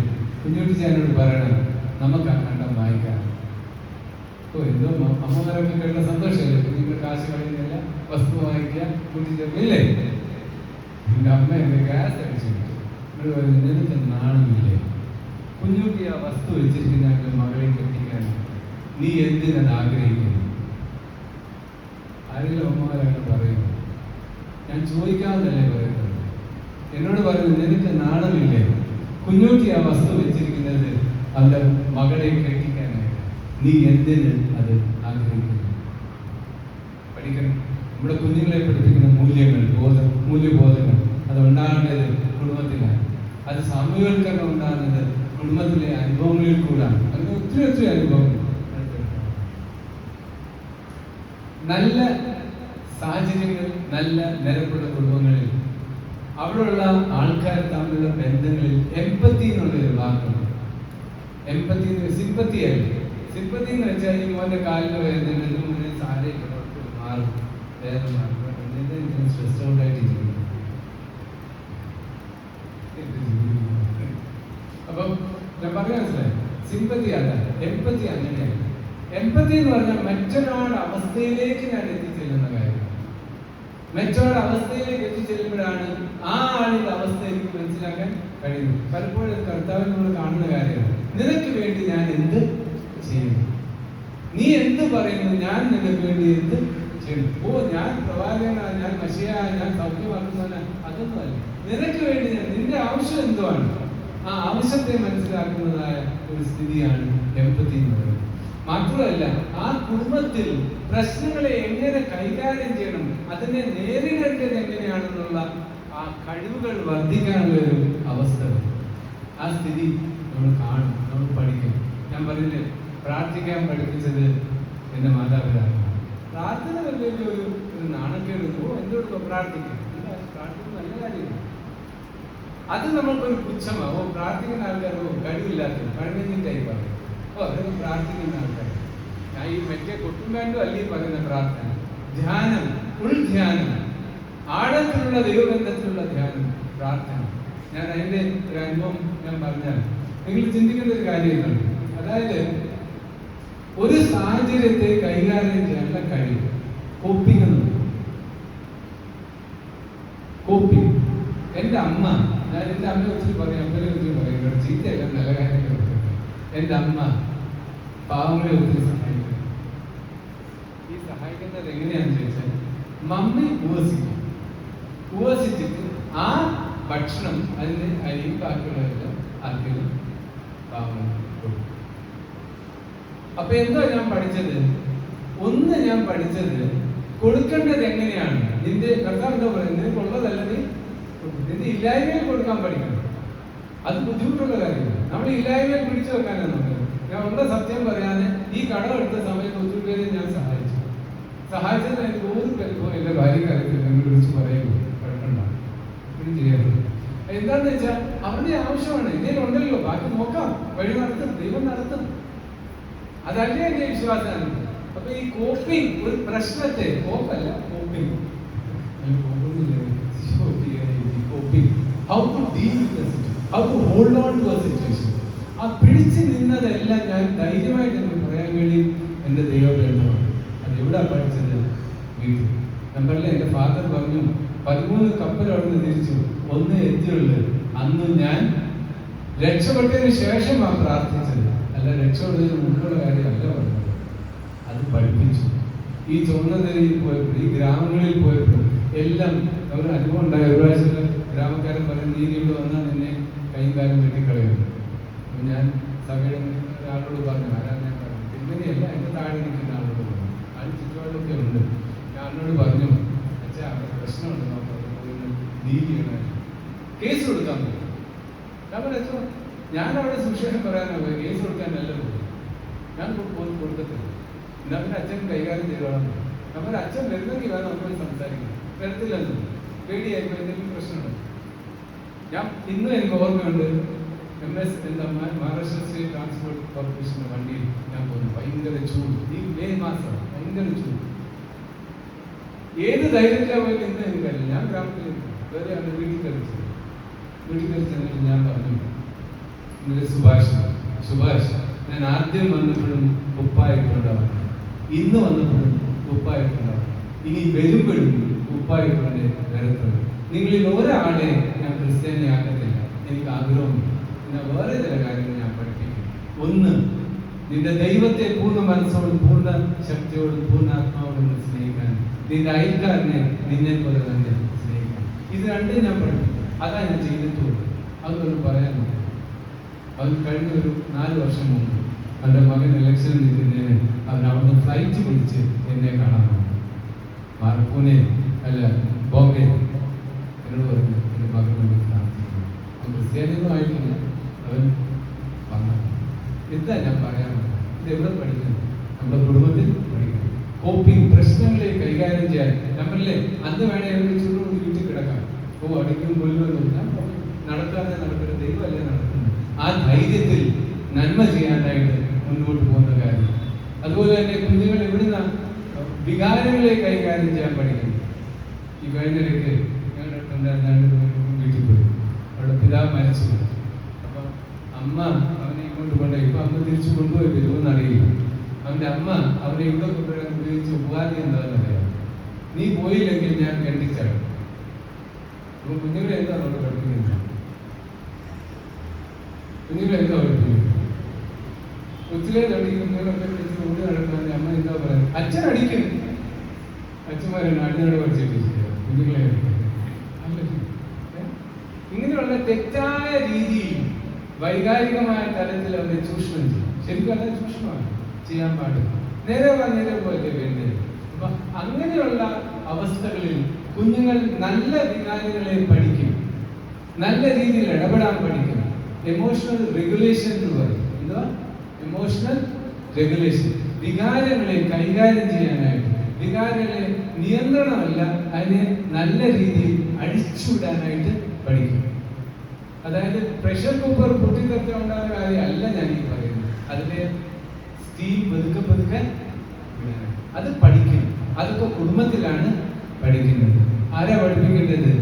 കുഞ്ഞുട്ടിച്ചാനോട് പറയണം നമുക്ക് ആ കണ്ടം വാങ്ങിക്കാം. ഓ എന്തോ അമ്മമാരൊക്കെ കേട്ട സന്തോഷമല്ലേ, കുഞ്ഞുങ്ങൾ കാശ് കളയുന്നില്ല, വസ്തു വാങ്ങിക്കുക, കുട്ടിച്ചേർക്കില്ലേ. എൻ്റെ അമ്മ എൻ്റെ ഗ്യാസ് അടിച്ചു എന്നോട് പറഞ്ഞു, നിനക്ക് നാണമില്ലേ? കുഞ്ഞുട്ടി ആ വസ്തു വെച്ചിരിക്കുന്ന മകളെ കെട്ടിക്കാൻ നീ എന്തിനത് ആഗ്രഹിക്കുന്നു? ആരെങ്കിലും അമ്മമാരാണ് പറയുന്നത്. ഞാൻ ചോദിക്കാമെന്നല്ലേ പറയുന്നത്. എന്നോട് പറയുന്നത്, നിനക്ക് നാണമില്ലേ? കുഞ്ഞുട്ടി ആ വസ്തു വെച്ചിരിക്കുന്നത് അവന്റെ മകളെ കെട്ടിക്കാനായിട്ട്, നീ എന്തിന് അത് ആഗ്രഹിക്കുന്നു? പഠിക്കണം. നമ്മുടെ കുഞ്ഞുങ്ങളെ പഠിപ്പിക്കുന്ന മൂല്യങ്ങൾ, മൂല്യബോധങ്ങൾ അത് ഉണ്ടാകേണ്ടത് കുടുംബത്തിലാണ്. അത് സാമൂഹികവൽക്കരണം ഉണ്ടാകുന്നത് കുടുംബത്തിലെ അനുഭവങ്ങളിൽ കൂടാണ്. അതിന് ഒത്തിരി അനുഭവങ്ങൾ. നല്ല സാഹചര്യങ്ങൾ, നല്ല നിരപ്പുള്ള കുടുംബങ്ങളിൽ അവിടെയുള്ള ആൾക്കാർ തമ്മിലുള്ള ബന്ധങ്ങളിൽ എംപത്തി എന്നുള്ളൊരു വാക്കുണ്ട്. എംപത്തി, സിമ്പത്തി അല്ല. സിമ്പത്തി എന്ന് വെച്ചാൽ ഈ മോന്റെ കാലിന് വേദന സാരയൊക്കെ മാറും, വേദന മാറും, സ്ട്രെസ് ഔട്ട് ആയിട്ടിരിക്കുന്നു. അപ്പം ഞാൻ പറഞ്ഞ മനസ്സിലായി. സിമ്പത്തി അല്ല, എംപത്തി അങ്ങനെയല്ല. എംപത്തി എന്ന് പറഞ്ഞാൽ മറ്റൊരാളുടെ അവസ്ഥയിലേക്ക് ഞാൻ എത്തിച്ചെല്ലുന്ന കാര്യം. മറ്റൊരാളുടെ അവസ്ഥയിലേക്ക് എത്തിച്ചെല്ലുമ്പോഴാണ് ആ ആളുടെ അവസ്ഥ എനിക്ക് മനസ്സിലാക്കാൻ കഴിയുന്നത്. പലപ്പോഴും കർത്താവിൽ നമ്മൾ കാണുന്ന കാര്യമാണ്, നിനക്ക് വേണ്ടി ഞാൻ എന്ത് ചെയ്യുന്നു, നീ എന്ത് പറയുന്നു, ഞാൻ നിനക്ക് വേണ്ടി എന്ത് ചെയ്യുന്നു. ഓ ഞാൻ പ്രവാചകനാണ്, ഞാൻ മശിഹായ, ഞാൻ സൗഖ്യമാക്കുന്നവനാ, അതൊന്നുമല്ല. നിനക്ക് വേണ്ടി ഞാൻ, നിന്റെ ആവശ്യം എന്തുവാണ്, ആ ആവശ്യത്തെ മനസ്സിലാക്കുന്നതായ ഒരു സ്ഥിതിയാണ് എംപത്തി എന്ന് പറയുന്നത്. മാത്രമല്ല, ആ കുടുംബത്തിൽ പ്രശ്നങ്ങളെ എങ്ങനെ കൈകാര്യം ചെയ്യണം, അതിനെ നേരിടേണ്ടത് എങ്ങനെയാണെന്നുള്ള ആ കഴിവുകൾ വർദ്ധിക്കാനുള്ള ഒരു അവസ്ഥ, ആ സ്ഥിതി നമ്മൾ കാണും, നമ്മൾ പഠിക്കും. ഞാൻ പറഞ്ഞില്ലേ, പ്രാർത്ഥിക്കാൻ പഠിപ്പിച്ചത് എൻ്റെ മാതാപിതാക്കളാണ്. പ്രാർത്ഥന വലിയൊരു നാണക്കേട്. എന്തുകൊണ്ടോ പ്രാർത്ഥിക്കും, പ്രാർത്ഥിക്കുന്ന നല്ല കാര്യമാണ്. അത് നമ്മൾക്കൊരു പുച്ഛമാവും. പ്രാർത്ഥിക്കുന്ന ആൾക്കാർ കഴിവില്ലാത്തത്, കഴിവില്ലായി പറയും. അതൊക്കെ പ്രാർത്ഥിക്കുന്ന ആൾക്കാർ. ഞാൻ ഈ മറ്റേ കൊട്ടുംപാൻഡും അല്ലേ പറയുന്ന പ്രാർത്ഥന, ധ്യാനം, ഉൾധ്യാനം, ആഴത്തിലുള്ള ദൈവബന്ധത്തിലുള്ള ധ്യാനം, പ്രാർത്ഥന. ഞാൻ അതിൻ്റെ ഒരു അനുഭവം ഞാൻ പറഞ്ഞാൽ നിങ്ങൾ ചിന്തിക്കുന്ന ഒരു കാര്യമാണ്. അതായത് ഒരു സാഹചര്യത്തെ കൈകാര്യം ചെയ്യാനുള്ള കഴിവ്, കോപ്പിംഗ് എന്നുള്ളത്. കോപ്പിംഗ്. എൻ്റെ അമ്മ, ഞാൻ എൻ്റെ അമ്മയെ ഒത്തിരി പറയും, അമ്മയെ ഒത്തിരി പറയും, ചീത്തയല്ല, നല്ല കാര്യങ്ങൾ. എൻ്റെ അമ്മ പാവങ്ങളെ ഒത്തിരി സഹായിക്കും. ഈ സഹായിക്കുന്നത് എങ്ങനെയാണെന്ന് ചോദിച്ചാൽ, മമ്മി ഉപവസിച്ചിട്ട് ആ ഭക്ഷണം, അതിന് അരിയും ബാക്കിയുള്ളതെല്ലാം ആർക്കെങ്കിലും പാവങ്ങൾ കൊടുക്കും. അപ്പൊ എന്താ ഞാൻ പഠിച്ചത്? ഒന്ന് ഞാൻ പഠിച്ചത് കൊടുക്കേണ്ടത് എങ്ങനെയാണ്. നിന്റെ കർത്താവ് എന്താ പറയുന്നത്, നിനക്കുള്ളതല്ല നീ നിന്റെ ഇല്ലായ്മയിൽ കൊടുക്കാൻ പഠിക്കണം. അത് ബുദ്ധിമുട്ടുള്ള കാര്യമാണ്. നമ്മൾ ഇല്ലായ്മയിൽ പിടിച്ചു വെക്കാനാണ് നോക്കുന്നത്. ഞാൻ ഉള്ള സത്യം പറയാന് ഈ കടം എടുത്ത സമയത്ത് ഒത്തിരി പേരെ ഞാൻ സഹായിച്ചത് എനിക്ക് ഒരു പരിഭവം എൻ്റെ ഭാര്യ കാര്യത്തിൽ എന്നെ വിളിച്ച് പറയുള്ളൂ, കുഴപ്പമില്ല, ഇപ്പോഴും ചെയ്യാറുണ്ട്. എന്താണെന്ന് വെച്ചാൽ അവരുടെ ആവശ്യമാണ്. എന്തെങ്കിലും ഉണ്ടല്ലോ, ബാക്കി നോക്കാം, വഴി നടത്തും, ദൈവം നടത്തും. അതല്ലേ എൻ്റെ വിശ്വാസമാണ്. അപ്പൊ ഈ കോപ്പിംഗ്, ഒരു പ്രശ്നത്തെ, കോപ്പല്ല coping, how to deal with the situation, how to hold on to a situation. ആ പിടിച്ചു നിന്നതെല്ലാം ഞാൻ ധൈര്യമായിട്ട് എനിക്ക് പറയാൻ വേണ്ടി എൻ്റെ ദൈവബന്ധമാണ്. അത് എവിടെ പഠിച്ചത്? വീട്ടിൽ. ഞാൻ പറഞ്ഞില്ല, എൻ്റെ ഫാദർ പറഞ്ഞു, 13 കപ്പൽ അവിടെ നിന്ന് തിരിച്ചു, 1 എത്തിയുള്ളൂ. അന്ന് ഞാൻ രക്ഷപ്പെട്ടതിന് ശേഷമാണ് പ്രാർത്ഥിച്ചത്, അല്ല രക്ഷപ്പെട്ടതിന് മുമ്പുള്ള കാര്യമല്ല പറഞ്ഞത്. അത് പഠിപ്പിച്ചു. ഈ ചുവന്നതരയിൽ പോയപ്പോൾ, ഈ ഗ്രാമങ്ങളിൽ പോയപ്പോൾ എല്ലാം അവർ അനുഭവം ഉണ്ടായ. ഒരു പ്രാവശ്യം ഗ്രാമക്കാരൻ പറയും, നീ ഇവിടെ വന്നാൽ നിന്നെ കൈയും കാലം വെട്ടിക്കളയും. അപ്പം ഞാൻ സഭയുടെ ഒരാളോട് പറഞ്ഞു, ആരാ ഞാൻ പറഞ്ഞു, ഇങ്ങനെയല്ല, എൻ്റെ താഴെ നിൽക്കുന്ന ആളോട് പറഞ്ഞു, ആൾ ചുറ്റുപാടൊക്കെ ഉണ്ട്. ഞാൻ എന്നോട് പറഞ്ഞു, അച്ഛാ അവിടെ പ്രശ്നമുണ്ട്, നമുക്ക് ഡീൽ ചെയ്യണം, കേസ് കൊടുക്കാൻ പറ്റും. ഞാൻ പറഞ്ഞു, ഞാൻ അവിടെ സുവിശേഷം പറയാനോ പോയി, കേസ് കൊടുക്കാനല്ല പോയി, ഞാൻ കൊടുക്കത്തില്ല. എന്നാ പിന്നെ അച്ഛൻ കൈകാര്യം ചെയ്തോളാം. നമ്മൾ അച്ഛൻ വരുന്നെങ്കിൽ വേണം നമ്മൾ സംസാരിക്കണം, വരത്തില്ലെന്ന് പേടിയായിപ്പോ എന്തെങ്കിലും പ്രശ്നമുണ്ട്. ഞാൻ ഇന്നും എനിക്ക് ഓർമ്മയുണ്ട്, MS എന്താ മഹാരാഷ്ട്ര സ്റ്റേറ്റ് ട്രാൻസ്പോർട്ട് കോർപ്പറേഷൻ്റെ വണ്ടിയിൽ ഞാൻ പോകുന്നു. ഭയങ്കര ചൂട്, ഈ മെയ് മാസം ഭയങ്കര ചൂട്. ഏത് ധൈര്യത്തിലാണ് പോയത് എന്ന് എനിക്കറിയില്ല. ഞാൻ ഗ്രാമത്തിൽ വേറെ ആണ് വീട്ടിൽ കളിച്ചത്. ഞാൻ പറഞ്ഞു, ഇന്നലെ സുഭാഷ് ഞാൻ ആദ്യം വന്നപ്പോഴും ഉപ്പായിട്ടുണ്ടാവും, ഇന്ന് വന്നപ്പോഴും ഉപ്പായിട്ടുണ്ടാവും, ഇനി വരുമ്പോഴും ഉപ്പായിട്ടുണ്ടെ വരത്തുള്ളൂ. നിങ്ങളിൽ ഒരാളെ ഞാൻ ക്രിസ്ത്യാനിയാക്കത്തില്ല, എനിക്ക് ആഗ്രഹമുണ്ട്. എന്നാൽ വേറെ ചില കാര്യങ്ങൾ ഞാൻ പഠിപ്പിക്കും. ഒന്ന്, നിന്റെ ദൈവത്തെ പൂർണ്ണ മനസ്സോടും പൂർണ്ണ ശക്തിയോടും പൂർണ്ണ ആത്മാവോടും സ്നേഹിക്കാൻ, നിന്റെ അയൽക്കാരനെ നിന്നെ പോലെ തന്നെ സ്നേഹിക്കാൻ. ഇത് രണ്ടേ ഞാൻ പഠിപ്പിക്കും. അതാ ഞാൻ ചെയ്തിട്ടുള്ളൂ. അതൊന്നും പറയാനുണ്ട്. അത് കഴിഞ്ഞ ഒരു 4 വർഷം മുമ്പ് എൻ്റെ മകൻ ഇലക്ഷനിൽ നിൽക്കുന്നതിന് അവൻ അവിടുന്ന് ഫ്ലൈറ്റ് പിടിച്ച് എന്നെ കാണാൻ വന്നു. പൂനെ അല്ല ബോംബെ. എന്നോട് പറഞ്ഞു, എൻ്റെ മകനോട് പ്രാർത്ഥിക്കുന്നു. അവൻ ക്രിസ്ത്യാനിയൊന്നും ആയിട്ടില്ല, അവൻ വന്നു. എന്താ ഞാൻ പറയാനുള്ളത്? ഇത് എവിടെ പഠിക്കുന്നു? നമ്മുടെ കുടുംബത്തിൽ പഠിക്കണം. കോപ്പിംഗ്, പ്രശ്നങ്ങളെ കൈകാര്യം ചെയ്യാൻ. നമ്മളല്ലേ അന്ന് വേണേ ചൂട് വീട്ടിൽ കിടക്കാം, അടിക്കും കൊല്ലുമെന്നില്ല, നടക്കാതെ നടക്കുന്ന ദൈവമല്ലേ നടക്കുന്നത്. ആ ധൈര്യത്തിൽ നന്മ ചെയ്യാനായിട്ട് മുന്നോട്ട് പോകുന്ന കാര്യം. അതുപോലെ തന്നെ കുഞ്ഞുങ്ങൾ എവിടുന്ന വികാരങ്ങളെ കൈകാര്യം ചെയ്യാൻ പഠിക്കുന്നു. ഈ കഴിഞ്ഞിടയ്ക്ക് ഞങ്ങളുടെ വീട്ടിൽ പോയി, അവിടെ പിതാവ് മരിച്ചു. അപ്പം അമ്മ അവനെ ഇങ്ങോട്ട് കൊണ്ടുപോയി. ഇപ്പം അമ്മ തിരിച്ചു കൊണ്ടുപോയി വരുമെന്ന് അറിയില്ല. അവൻ്റെ അമ്മ അവനെ ഇവിടെ കൊണ്ടുവരാൻ ഉപയോഗിച്ച ഉപാധി എന്താണെന്ന് അറിയാം, നീ പോയില്ലെങ്കിൽ ഞാൻ കണ്ടിച്ചാണ്. അപ്പോൾ കുഞ്ഞുങ്ങളെ എന്താ നമ്മൾ പഠിപ്പിക്കുന്നത്? കുഞ്ഞുങ്ങളെന്താ പഠിപ്പിക്കുന്നത്? കൊച്ചിലെ തടി കുഞ്ഞുങ്ങളൊക്കെ വിളിച്ച് ഓടി നടക്കാൻ അമ്മ എന്താ പറയുന്നത്? അച്ഛൻ അടിക്കുന്നു. അച്ഛന്മാരാണ് അടിനോട് പഠിച്ചിട്ടില്ല കുഞ്ഞുങ്ങളെ. ഇങ്ങനെയുള്ള തെറ്റായ രീതിയിൽ വൈകാരികമായ തലത്തിൽ അവരെ ചൂഷണം ചെയ്യും. ശരിക്കും അത് ചൂഷണമാണ്, ചെയ്യാൻ പാടില്ല. നേരെ പോലെ വേണ്ടത്. അപ്പൊ അങ്ങനെയുള്ള അവസ്ഥകളിൽ കുഞ്ഞുങ്ങൾ നല്ല വികാരങ്ങളെ പഠിക്കും, നല്ല രീതിയിൽ ഇടപെടാൻ പഠിക്കും. എമോഷണൽ റെഗുലേഷൻ എന്ന് പറയും. എന്താ എമോഷണൽ റെഗുലേഷൻ? വികാരങ്ങളെ കൈകാര്യം ചെയ്യാനായിട്ട്, വികാരങ്ങളെ നിയന്ത്രണമല്ല, അതിനെ നല്ല രീതിയിൽ അടിച്ചുവിടാനായിട്ട് പഠിക്കും. അതായത് പ്രഷർ കുക്കർ പൊട്ടിത്തെറിച്ച ഉണ്ടാകുന്ന കാര്യമല്ല ഞാൻ ഈ പറയുന്നത്. അതിന്റെ സ്റ്റീം പതുക്കെ അത് പഠിക്കും. അതൊക്കെ കുടുംബത്തിലാണ് പഠിക്കുന്നത്. ആരാ പഠിപ്പിക്കേണ്ടത്?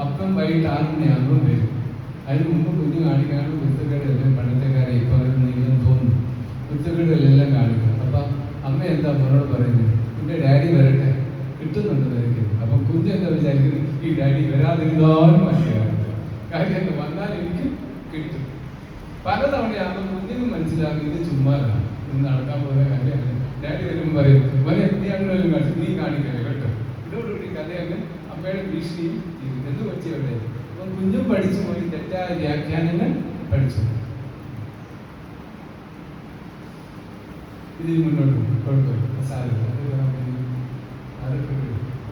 അപ്പം വൈകിട്ട് 6 മണിയാകുമ്പോൾ വരും. അതിന് മുമ്പ് കുഞ്ഞു കാണിക്കാനും കുരുത്തക്കേടെല്ലാം പണ്ടത്തെക്കാരെ ഇപ്പം നീളം തോന്നുന്നു. കുരുത്തക്കേടെല്ലാം കാണിക്കും. അപ്പം അമ്മ എന്താ മോനോട് പറയുന്നത്? എൻ്റെ ഡാഡി വരട്ടെ, കിട്ടുന്നുണ്ട് നിനക്ക്. അപ്പം കുഞ്ഞ് എന്താ വിചാരിക്കുന്നത്? ഈ ഡാഡി വരാതിരുന്നാലും മതിയാണ്. കാര്യം എന്താ, വന്നാൽ എനിക്ക് കിട്ടും. പലതവണയാകുമ്പോൾ കുഞ്ഞിനും മനസ്സിലാകും ഇത് ചുമ്മാതാണ്, ഇന്ന് നടക്കാൻ പോകുന്ന കാര്യമാണ്. ഡാഡി വരുമ്പോൾ പറയും, മോനെ നീ അങ്ങനെയും കാണിച്ചു, നീ കാണിക്കല്ലേ കേട്ടോ. ഇതോടുകൂടി കഥയങ്ങ് അമ്മയുടെ ഭീഷണിയും എന്ന് വെച്ചവിടെ. അപ്പം കുഞ്ഞും പഠിച്ചു പോയി, തെറ്റായ വ്യാഖ്യാനങ്ങൾ പഠിച്ചു. ഇതിൽ മുന്നോട്ട് കുഴപ്പമില്ല, സാധ്യത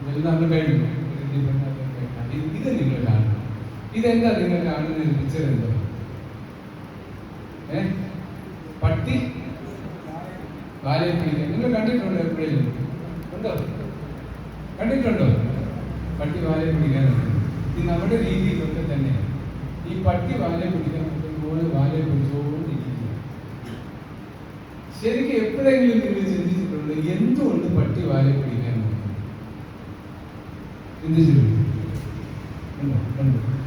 ഇതെല്ലാം നമ്മൾ കഴിഞ്ഞു. ഇത് നിങ്ങൾ കാണണം. ഇതെന്താ നിങ്ങൾ കാണുന്ന പിക്ചർ? എന്തോ പട്ടി വാലയെ പിടിക്കാൻ നിങ്ങൾ കണ്ടിട്ടുണ്ടോ? എപ്പോഴേലും ഉണ്ടോ? കണ്ടിട്ടുണ്ടോ പട്ടി വാലയെ പിടിക്കാനൊക്കെ? ഈ നമ്മുടെ രീതിയിലൊക്കെ തന്നെ ഈ പട്ടി വാലയെ പിടിക്കാൻ നോക്കുമ്പോൾ വാലയെ പിടിച്ചോണ്ടിരിക്കുക. ശരിക്കും എപ്പോഴെങ്കിലും നിങ്ങൾ ചിന്തിച്ചിട്ടുണ്ട് എന്തുകൊണ്ട് പട്ടി വാലയെ പിടിക്കാൻ നോക്കും? ചിന്തിച്ചിട്ടുണ്ട്?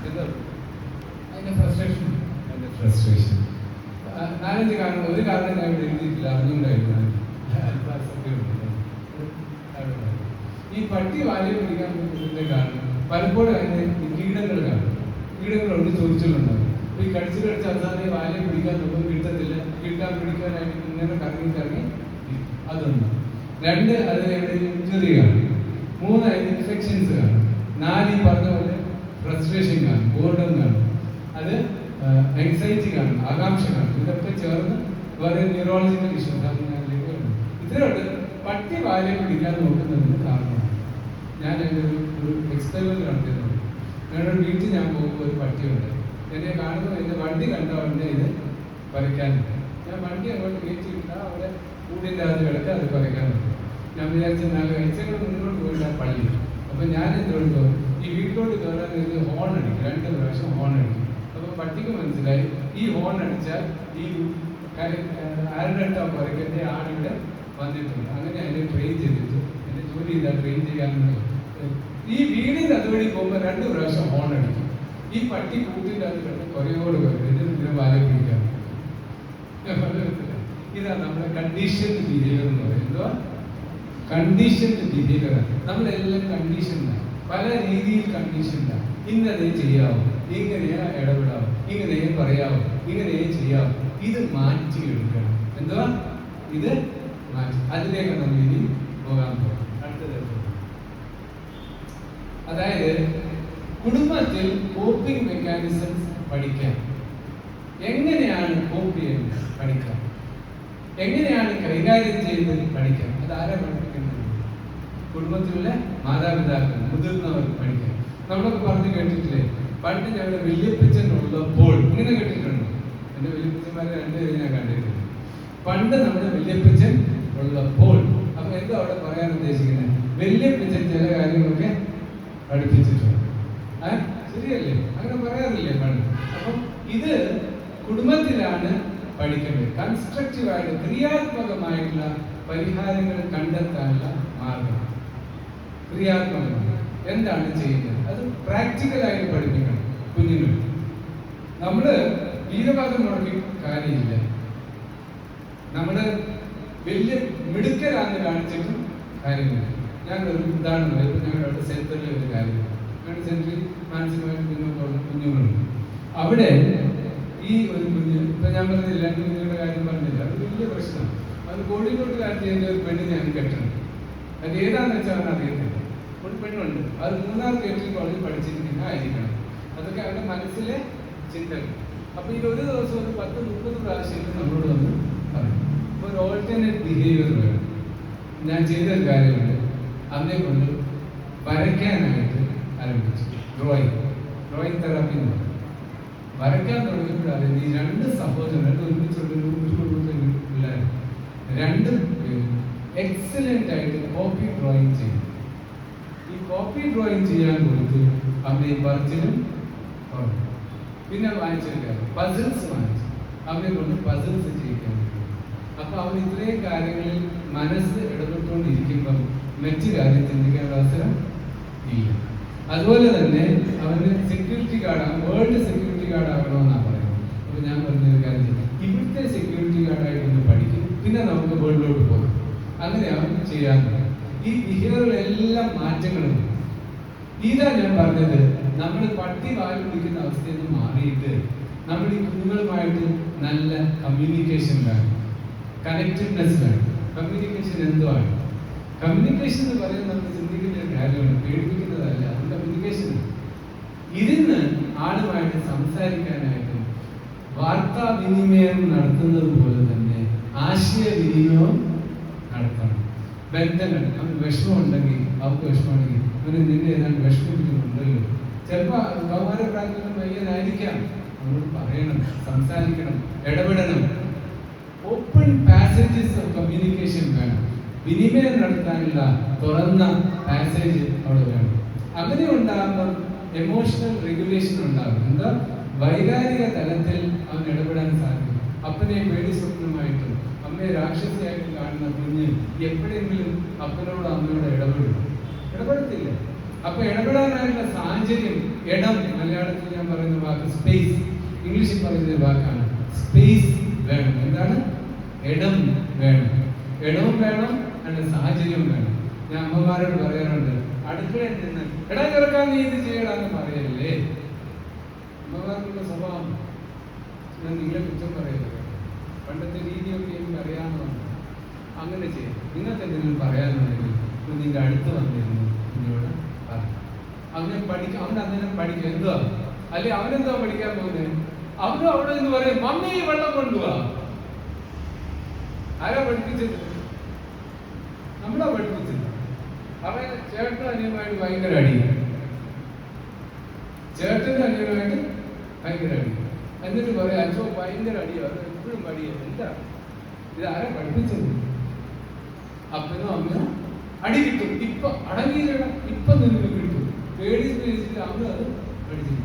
എന്താ അതിന്റെ ഫ്രസ്ട്രേഷൻ? അതിന്റെ ഫ്രസ്ട്രേഷൻ 4-5 കാരണം. ഒരു കാരണം ഞാൻ എഴുതിയിട്ടില്ല, അറിഞ്ഞുകൊണ്ടായിരുന്നു. ഈ ഈ പട്ടി വാലയെ പിടിക്കാൻ പോകുന്നതിന്റെ കാരണം പലപ്പോഴും അതിന് കീടങ്ങൾ കാണും. കീടങ്ങളുണ്ട്, ചോദിച്ചിട്ടുണ്ടാവും. അപ്പൊ ഈ കടിച്ചു കടിച്ച് അവസാനം വാലയെ പിടിക്കാൻ നോക്കും, കിട്ടത്തില്ല. പിടിക്കാനായിട്ട് ഇങ്ങനെ കറങ്ങി അതൊന്ന്. 2, അത് ഇഞ്ചുറി കാണും. 3, അതിന് ഇൻഫെക്ഷൻസ് കാണും. 4, ഈ പറഞ്ഞ പോലെ ഫ്രസ്ട്രേഷൻ കാണും, ബോർഡം കാണും. അത് ആങ്സൈറ്റി കാണും, ആകാംക്ഷ കാണും. ഇതൊക്കെ ചേർന്ന് വേറെ ന്യൂറോളജിക്കൽ ഇഷ്യൂസ് അതിലേക്ക് വരും. ഇത്രയുണ്ട് പട്ടി വാലയെ പിടിക്കാൻ നോക്കുന്നതിന് കാരണമാണ്. ഞാൻ എൻ്റെ ഒരു എക്സ്പെരിമെന്റ് നടത്തിയിട്ടുണ്ട്. ഞങ്ങളുടെ വീട്ടിൽ ഞാൻ പോകുമ്പോൾ ഒരു പട്ടിയുണ്ട്. എന്നെ കാണുമ്പോൾ എൻ്റെ വണ്ടി കണ്ട ഉടനെ ഇത് പറിക്കാനുണ്ട്. ഞാൻ വണ്ടി അങ്ങോട്ട് കയറ്റി വിട്ടാൽ അവിടെ കൂടിൻ്റെ അകത്ത് കിടക്കുക, അത് പറിക്കാനുണ്ട്. ഞാൻ വിചാരിച്ച 4 ആഴ്ചകൾ മുന്നോട്ട് പോയില്ല പള്ളി. അപ്പൊ ഞാൻ എന്തുകൊണ്ടോ ഈ വീട്ടിലോട്ട് കയറാൻ ഒരു ഹോൺ അടിക്കും, 2 പ്രാവശ്യം ഹോൺ അടിക്കും. അപ്പൊ പട്ടിക്ക് മനസ്സിലായി ഈ ഹോൺ അടിച്ചാൽ ഈ ആരുടെ അടുത്താ പറിക്കട്ടെ ആളിവിടെ വന്നിട്ടുണ്ട്. അങ്ങനെ അതിനെ ട്രെയിൻ ചെയ്തിട്ട് എന്റെ ജോലി ചെയ്താൽ ട്രെയിൻ ചെയ്യാനുള്ളത്. ഈ വീടിന്റെ അതുവഴി പോകുമ്പോൾ 2 പ്രാവശ്യം ഹോൺ അടിക്കും. ഈ പട്ടി കൂട്ടിൻ്റെ അത് കിടന്ന് കുറയോട് ഇതിനെ വാല പിടിക്കാൻ. ഇതാണ് നമ്മുടെ കണ്ടീഷൻഡ് ബിഹേവിയർ എന്ന് പറയുന്നത്. Conditioned behaviour. നമ്മളെല്ലാം കണ്ടീഷൻഡാണ്, പല രീതിയിൽ കണ്ടീഷൻഡാണ്. ഇന്നതേ ചെയ്യാവൂ, ഇങ്ങനെയാ ഇടപെടാവൂ, ഇങ്ങനെയേ പറയാവൂ, ഇങ്ങനെയേ ചെയ്യാവൂ. ഇത് മാറ്റിയെടുക്കണം. എന്തുവാ ഇത് മാറ്റി? അതിലേക്കാണ് നമ്മൾ ഇനി പോകാൻ പോകുന്നത്. അടുത്തത് അതായത് കുടുംബത്തിൽ കോപ്പിംഗ് മെക്കാനിസംസ് പഠിക്കാൻ. എങ്ങനെയാണ് കോപ്പ് ചെയ്യുന്നത് പഠിക്കാം, എങ്ങനെയാണ് കൈകാര്യം ചെയ്യുന്നത് പഠിക്കാം. അതാരാ പഠിപ്പിക്കുന്നത്? കുടുംബത്തിലുള്ള മാതാപിതാക്കൾ, മുതിർന്നവർ പഠിക്കാം. നമ്മളൊക്കെ പറഞ്ഞു കേട്ടിട്ടില്ലേ, പണ്ട് ഞങ്ങളുടെ വല്യപ്പച്ചൻ ഉള്ളപ്പോൾ, ഇങ്ങനെ കേട്ടിട്ടുണ്ടോ? എൻ്റെ വല്യപ്പച്ചന്മാരെ 2 പേര് ഞാൻ കണ്ടിട്ടുണ്ട്. പണ്ട് നമ്മുടെ വല്യപ്പച്ചൻ ഉള്ളപ്പോൾ. അപ്പൊ എന്താ അവിടെ പറയാൻ ഉദ്ദേശിക്കുന്നത്? വല്യപ്പച്ചൻ ചില കാര്യങ്ങളൊക്കെ പഠിപ്പിച്ചിട്ടുണ്ട്. ശരിയല്ലേ? അങ്ങനെ പറയാറില്ലേ പണ്ട്? അപ്പം ഇത് കുടുംബത്തിലാണ് പഠിക്കേണ്ടത്. കൺസ്ട്രക്റ്റീവായിട്ട് ക്രിയാത്മകമായിട്ടുള്ള പരിഹാരങ്ങൾ കണ്ടെത്താനുള്ള മാർഗം. ക്രിയാത്മകമാണ് എന്താണ് ചെയ്യുന്നത്, അത് പ്രാക്ടിക്കലായിട്ട് പഠിപ്പിക്കണം കുഞ്ഞുങ്ങൾ. നമ്മള് വീരവാദം മുടക്കി കാര്യമില്ല. നമ്മള് വലിയ മിടുക്കരാന്ന് കാണിച്ചിട്ടും കാര്യമില്ല. ഞാൻ ഒരു ഉദാഹരണം പറയാം. ഇപ്പൊ ഞങ്ങളുടെ സെന്ററിലെ ഒരു കാര്യം, ഞങ്ങളുടെ സെന്ററിൽ മാനസികമായിട്ട് പിന്നോട്ടുള്ള കുഞ്ഞുങ്ങളുണ്ട്. അവിടെ ഈ ഒരു കുഞ്ഞ്, ഇപ്പൊ ഞാൻ പറഞ്ഞില്ല 2 കുഞ്ഞുങ്ങളുടെ കാര്യം പറഞ്ഞില്ല, അത് വലിയ പ്രശ്നം. അത് കോഴിക്കോട്ട് കാര്യം ചെയ്യുന്ന ഒരു പെണ്ണിനെ ഞാൻ കെട്ടണം. അത് ഏതാന്ന് വെച്ചാൽ അവൻ അറിയത്തില്ല. ഒരു പെണ്ണുണ്ട്, അത് 3-ാം കേട്ടിൽ കോളേജിൽ പഠിച്ചിരിക്കുന്ന ആയിരിക്കണം. അതൊക്കെ അവരുടെ മനസ്സിലെ ചിന്തകൾ. അപ്പൊ ഈ ഒരു ദിവസം ഒരു 10-30 പ്രാവശ്യം നമ്മളോട് വന്ന് പറയും. അപ്പൊ ഒരു ഓൾട്ടർനേറ്റ് ബിഹേവിയർ വേണം. ഞാൻ ചെയ്തൊരു കാര്യമുണ്ട്, അവനെ കൊണ്ട് വരയ്ക്കാനായിട്ട് ആരംഭിച്ചു. ഡ്രോയിങ് തെറാപ്പി എന്ന് പറയും. വരയ്ക്കാൻ തുടങ്ങിയപ്പോഴാണ് ഈ 2 സഹോദരങ്ങൾ ഒരുമിച്ചുള്ള പിള്ളേർ 2 പേരും എക്സലന്റ് ആയിട്ട് കോപ്പി ഡ്രോയിങ് ചെയ്യും. ഈ കോപ്പി ഡ്രോയിങ് ചെയ്യാൻ കൊടുത്ത് അവനെ പറച്ചിലും പറഞ്ഞു. പിന്നെ വാങ്ങിച്ചെടുക്കാറ് പസിൽസ് വാങ്ങിച്ചു. അവനെ കൊണ്ട് പസിൽസ് ചെയ്യിക്കാൻ പറ്റും. അപ്പൊ അവൻ ഇത്രയും കാര്യങ്ങളിൽ മനസ്സ് ഇടപെട്ടുകൊണ്ടിരിക്കുമ്പം മറ്റു കാര്യം ചിന്തിക്കേണ്ട അവസരം ഇല്ല. അതുപോലെ തന്നെ അവന് security guard, world security guard ആകണമെന്നാണ് പറയുന്നത്. അപ്പൊ ഞാൻ പറഞ്ഞൊരു കാര്യം, ഇവിടുത്തെ സെക്യൂരിറ്റി ഗാർഡായിട്ടൊന്ന് പഠിക്കും, പിന്നെ നമുക്ക് വേൾഡിലോട്ട് പോകാം. അങ്ങനെ അവൻ ചെയ്യാറുണ്ട്. ഈ ബിഹേവിയറിലെല്ലാം മാറ്റങ്ങളും. ഇതാ ഞാൻ പറഞ്ഞത്, നമ്മൾ പട്ടി വാല് പിടിക്കുന്ന അവസ്ഥയിൽ നിന്ന് മാറിയിട്ട് നമ്മൾ ഈ കുഞ്ഞുങ്ങളുമായിട്ട് നല്ല കമ്മ്യൂണിക്കേഷൻ വേണം, കണക്റ്റഡ്നെസ് വേണം. കമ്മ്യൂണിക്കേഷൻ എന്തുവാണ്? കമ്മ്യൂണിക്കേഷൻ എന്ന് പറയുന്നത് നമ്മൾ ചിന്തിക്കുന്ന ഒരു കാര്യമാണ്, പേടിപ്പിക്കുന്നതല്ല. അത് കമ്മ്യൂണിക്കേഷൻ. ഇരുന്ന് ആളുമായിട്ട് സംസാരിക്കാനായിട്ടും വാർത്താവിനിമയം നടത്തുന്നത് പോലെ തന്നെ ആശയവിനിമയം നടത്തണം. ബന്ധങ്ങൾ, അവന് വിഷമമുണ്ടെങ്കിൽ, അവർക്ക് വിഷമമുണ്ടെങ്കിൽ അവന് നിന്നെ ഏതാണ്ട് വിഷമിക്കുന്നുണ്ടല്ലോ. ചിലപ്പോൾ കൗമാരപ്രായത്തിലുള്ള പയ്യനായിരിക്കാം, നമ്മളോട് പറയണം, സംസാരിക്കണം, ഇടപെടണം. ഓപ്പൺ പാസേജസ് ഓഫ് കമ്മ്യൂണിക്കേഷൻ വേണം. വിനിമയം നടത്താനുള്ള തുറന്ന പാസേജ് അവിടെ വേണം. അങ്ങനെ ഉണ്ടാകുമ്പോൾ എമോഷണൽ റെഗുലേഷൻ ഉണ്ടാകും. എന്താ? വൈകാരിക തലത്തിൽ അവൻ ഇടപെടാൻ സാധിക്കും. അപ്പനെ പേടി സ്വപ്നമായിട്ടും അമ്മയെ രാക്ഷസിയായിട്ടും കാണുന്ന കുഞ്ഞ് എപ്പോഴെങ്കിലും അപ്പനോട് അമ്മയോട് ഇടപെടത്തില്ല. അപ്പൊ ഇടപെടാനായിട്ടുള്ള സാഹചര്യം, ഇടം, മലയാളത്തിൽ ഞാൻ പറയുന്ന വാക്ക് സ്പേസ്, ഇംഗ്ലീഷിൽ പറയുന്ന വാക്കാണ് സ്പേസ് വേണം. എന്താണ്? ഇടം വേണം. ഇടവും വേണം, അതിന്റെ സാഹചര്യവും വേണം. ഞാൻ അമ്മമാരോട് പറയാറുണ്ട്, അടുക്കളയിൽ നിന്ന് എടാ ചെറുക്കാൻ നീ ഇത് ചെയ്യടാന്ന് പറയല്ലേ. അമ്മമാർക്കുള്ള സ്വഭാവം. ഞാൻ നിങ്ങളെ കുറ്റം പറയരുത്, പണ്ടത്തെ രീതിയൊക്കെ എനിക്ക് അറിയാവുന്നതാണ്. അങ്ങനെ ചെയ്യും. നിങ്ങൾക്ക് എന്തെങ്കിലും പറയാനുണ്ടെങ്കിൽ നിങ്ങളുടെ അടുത്ത് വന്നിരുന്നു കുഞ്ഞോട് പറയും. അവനെ പഠിക്കാം, അവൻ അന്നേരം പഠിക്കും. എന്തുവാ അല്ലെ അവനെന്താ പഠിക്കാൻ പോകുന്നത്? അവനും അവിടെ നിന്ന് പറയും മമ്മി വെള്ളം കൊണ്ടുപോവാ. ആരാ പഠിപ്പിച്ചത്? നമ്മളാ പഠിപ്പിച്ചത്. അവൻ ചേട്ടൻ അനിയനുമായിട്ട് ഭയങ്കര അടിയാണ്. ചേട്ടന്റെ അനിയനുമായിട്ട് ഭയങ്കര അടി. എന്നിട്ട് പറയാം അച്ഛോ ഭയങ്കര അടിയോ, അത് എപ്പോഴും അടിയോ. എന്താ ഇത്? ആരാ പഠിപ്പിച്ചത്? അപ്പനോ അമ്മയോ അടി കിട്ടും. ഇപ്പൊ അടങ്ങിയില്ല, ഇപ്പൊ നിനക്ക് കിട്ടും. പേടിച്ചിട്ട് അമ്മ അത് പഠിച്ചിരിക്കും.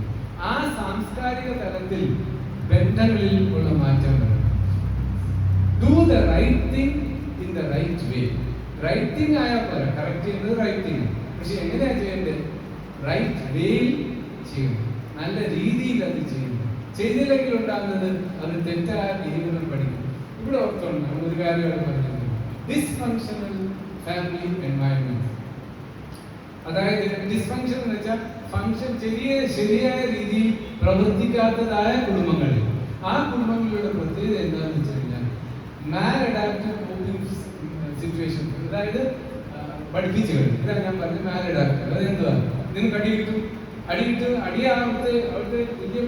ആ സാംസ്കാരിക തലത്തിൽ ബന്ധങ്ങളിൽ ഉള്ള മാറ്റം വരണം. Do the right thing in the right way. Right thing ആയാൽ പോലെ കറക്റ്റ് ചെയ്യുന്നത് റൈറ്റ് തിങ്. പക്ഷെ എങ്ങനെയാ ചെയ്യേണ്ടത്? റൈറ്റ് വേയിൽ ചെയ്യണം, നല്ല രീതിയിൽ അത് ചെയ്യണം. ചെയ്തില്ലെങ്കിൽ ഉണ്ടാകുന്നത് അത് തെറ്റായ രീതികളും പഠിക്കും. ഇവിടെ ഓർത്തോണ്ട് ഒരു കാര്യമാണ് പറഞ്ഞത്, ഡിസ്ഫങ്ഷണൽ ഫാമിലി എൻവയൺമെന്റ്. അതായത് ഡിസ്ഫങ്ഷൻ എന്ന് വെച്ചാൽ ഫങ്ഷൻ ശരിയായ രീതിയിൽ പ്രവർത്തിക്കാത്തതായ കുടുംബങ്ങളിൽ. ആ കുടുംബങ്ങളുടെ പ്രത്യേകത എന്താണെന്ന് വെച്ച് കഴിഞ്ഞാൽ മാൽ അഡാപ്റ്റീവ് കോപ്പിംഗ് സിറ്റുവേഷൻ. അതായത് പഠിപ്പിച്ചു കഴിഞ്ഞു. ഇതാ ഞാൻ പറഞ്ഞ മാൽ അഡാപ്റ്റീവ്. അതെന്തുവാ? നിങ്ങൾക്ക് അടി കിട്ടും, അടിയാവത്തെ അവിടുത്തെ വലിയ